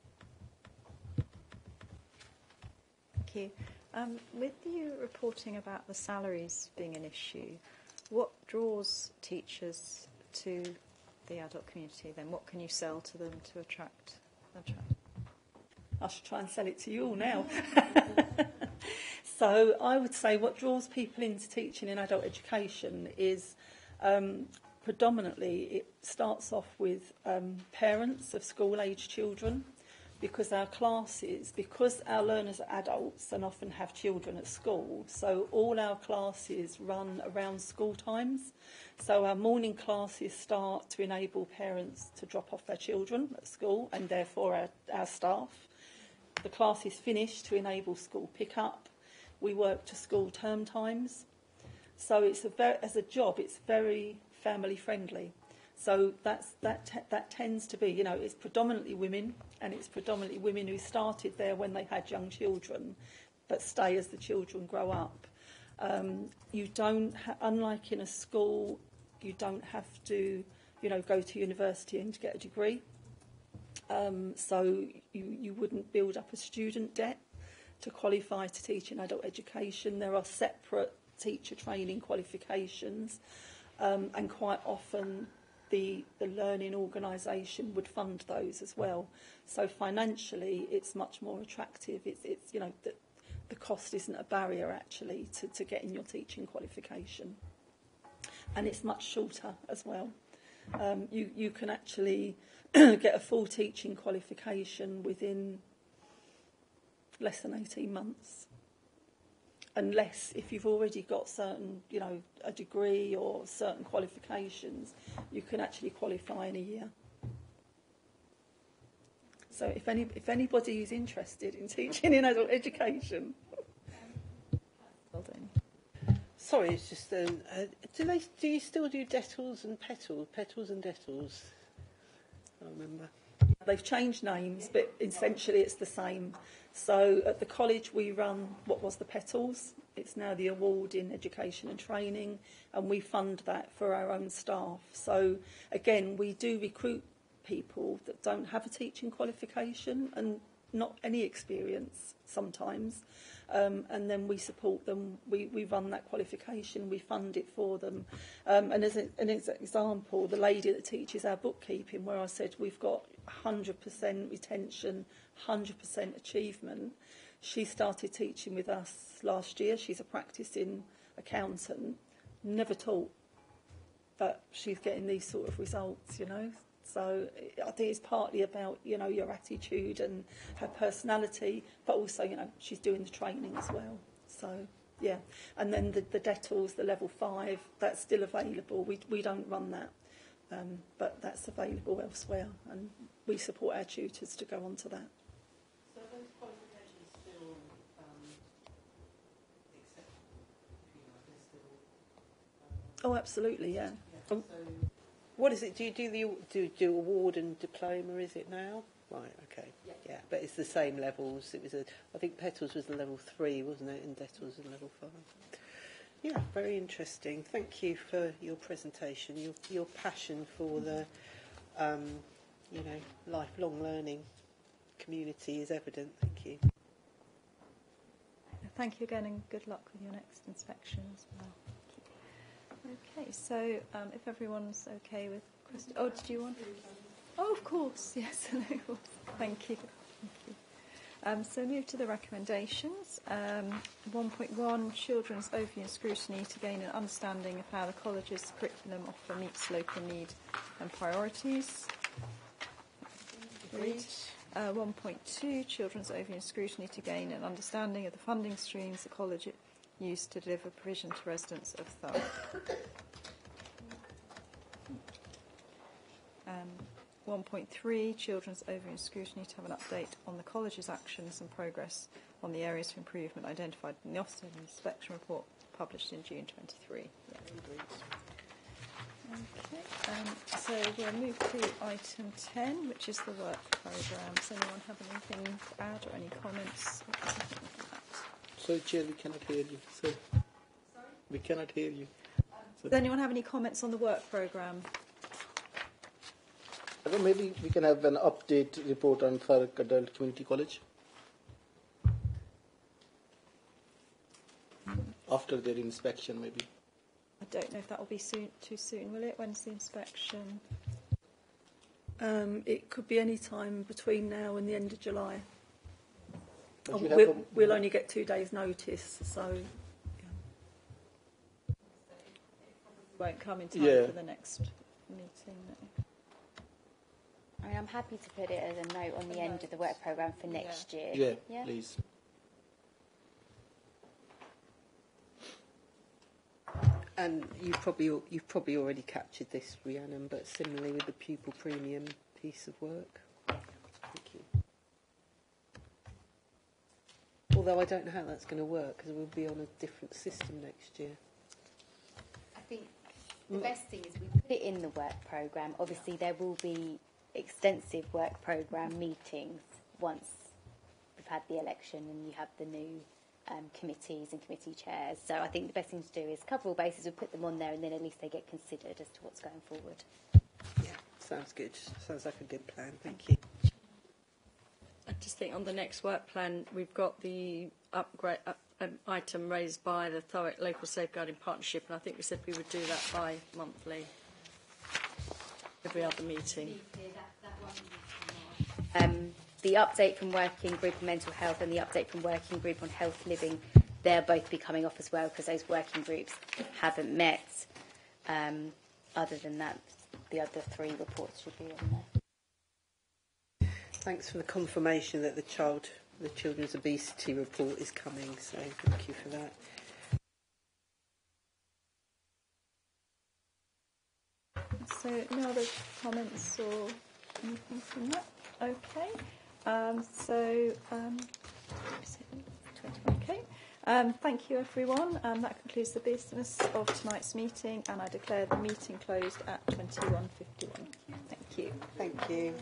Thank you. With you reporting about the salaries being an issue, what draws teachers to the adult community then? What can you sell to them to attract? I should try and sell it to you all now. So I would say what draws people into teaching in adult education is predominantly it starts off with parents of school-age children, because our classes, because our learners are adults and often have children at school, so all our classes run around school times. So our morning classes start to enable parents to drop off their children at school and therefore our staff. The classes finish to enable school pick-up. We work to school term times. So it's as a job, it's very family friendly. So that tends to be, you know, it's predominantly women, and it's predominantly women who started there when they had young children, but stay as the children grow up. You don't, unlike in a school, you don't have to, you know, go to university and get a degree. So you wouldn't build up a student debt to qualify to teach in adult education. There are separate teacher training qualifications, and quite often the learning organisation would fund those as well. So financially, it's much more attractive. It's you know, the cost isn't a barrier actually to getting your teaching qualification, and it's much shorter as well. You can actually get a full teaching qualification within less than 18 months. Unless if you've already got certain, you know, a degree or certain qualifications, you can actually qualify in a year. So if anybody is interested in teaching in adult education, well done. Sorry, it's just do you still do Dettles and Petals and Dettles? I remember. They've changed names, but essentially it's the same. So at the college we run what was the Petals. It's now the Award in Education and Training, and we fund that for our own staff. So again, we do recruit people that don't have a teaching qualification and not any experience sometimes, and then we support them. We run that qualification, we fund it for them. And as an example, the lady that teaches our bookkeeping, where I said we've got 100% retention, 100% achievement, she started teaching with us last year. She's a practising accountant, never taught, but she's getting these sort of results, you know. So I think it's partly about, you know, your attitude and her personality, but also, you know, she's doing the training as well. So, yeah. And then the Dettles, the level 5, that's still available. We don't run that, but that's available elsewhere, and we support our tutors to go on to that. So those qualifications still acceptable? Oh, absolutely, yeah. So what is it? Do you do award and diploma? Is it now? Right. Okay. Yeah. But it's the same levels. It was I think Petals was the level 3, wasn't it? And Dettles was level 5. Yeah. Very interesting. Thank you for your presentation. Your passion for the you know, lifelong learning community is evident. Thank you. Thank you again, and good luck with your next inspection as well. Okay, so if everyone's okay with questions... Oh, did you want... Oh, of course, yes. Thank you. So move to the recommendations. 1.1, children's overview and scrutiny to gain an understanding of how the college's curriculum offer meets local need and priorities. Agreed. 1.2, children's overview and scrutiny to gain an understanding of the funding streams the college used to deliver provision to residents of Thurrock. 1.3, children's overview and scrutiny to have an update on the college's actions and progress on the areas for improvement identified in the Officer of Inspection report published in June 23. Yeah. Okay, so we'll move to item 10, which is the work programme. Does anyone have anything to add or any comments? Sorry, Chair, we cannot hear you. Sorry? We cannot hear you. Does anyone have any comments on the work programme? I don't know, maybe we can have an update report on Thurrock Adult Community College after their inspection, maybe. I don't know if that will be too soon, will it? When's the inspection? It could be any time between now and the end of July. But you We'll only get 2 days' notice, so... Won't come in time for the next meeting. No. I mean, I'm happy to put it as a note on the end of the work programme for next year. Yeah, please. And you've probably already captured this, Rhiannon, but similarly with the pupil premium piece of work. Thank you. Although I don't know how that's going to work because we'll be on a different system next year. I think the best thing is we put it in the work programme. Obviously, there will be extensive work programme meetings once we've had the election and you have the new committees and committee chairs. So I think the best thing to do is cover all bases and put them on there, and then at least they get considered as to what's going forward. Yeah, sounds good. Sounds like a good plan. Thank you. I just think on the next work plan, we've got the upgrade item raised by the Thurrock Local Safeguarding Partnership, and I think we said we would do that bi-monthly, every other meeting. The update from Working Group on Mental Health and the update from Working Group on Health Living, they'll both be coming off as well because those working groups haven't met. Other than that, the other 3 reports should be on there. Thanks for the confirmation that the children's obesity report is coming, so thank you for that. So no other comments or anything from that? Okay. Thank you everyone. That concludes the business of tonight's meeting, and I declare the meeting closed at 21:51. Thank you. Thank you.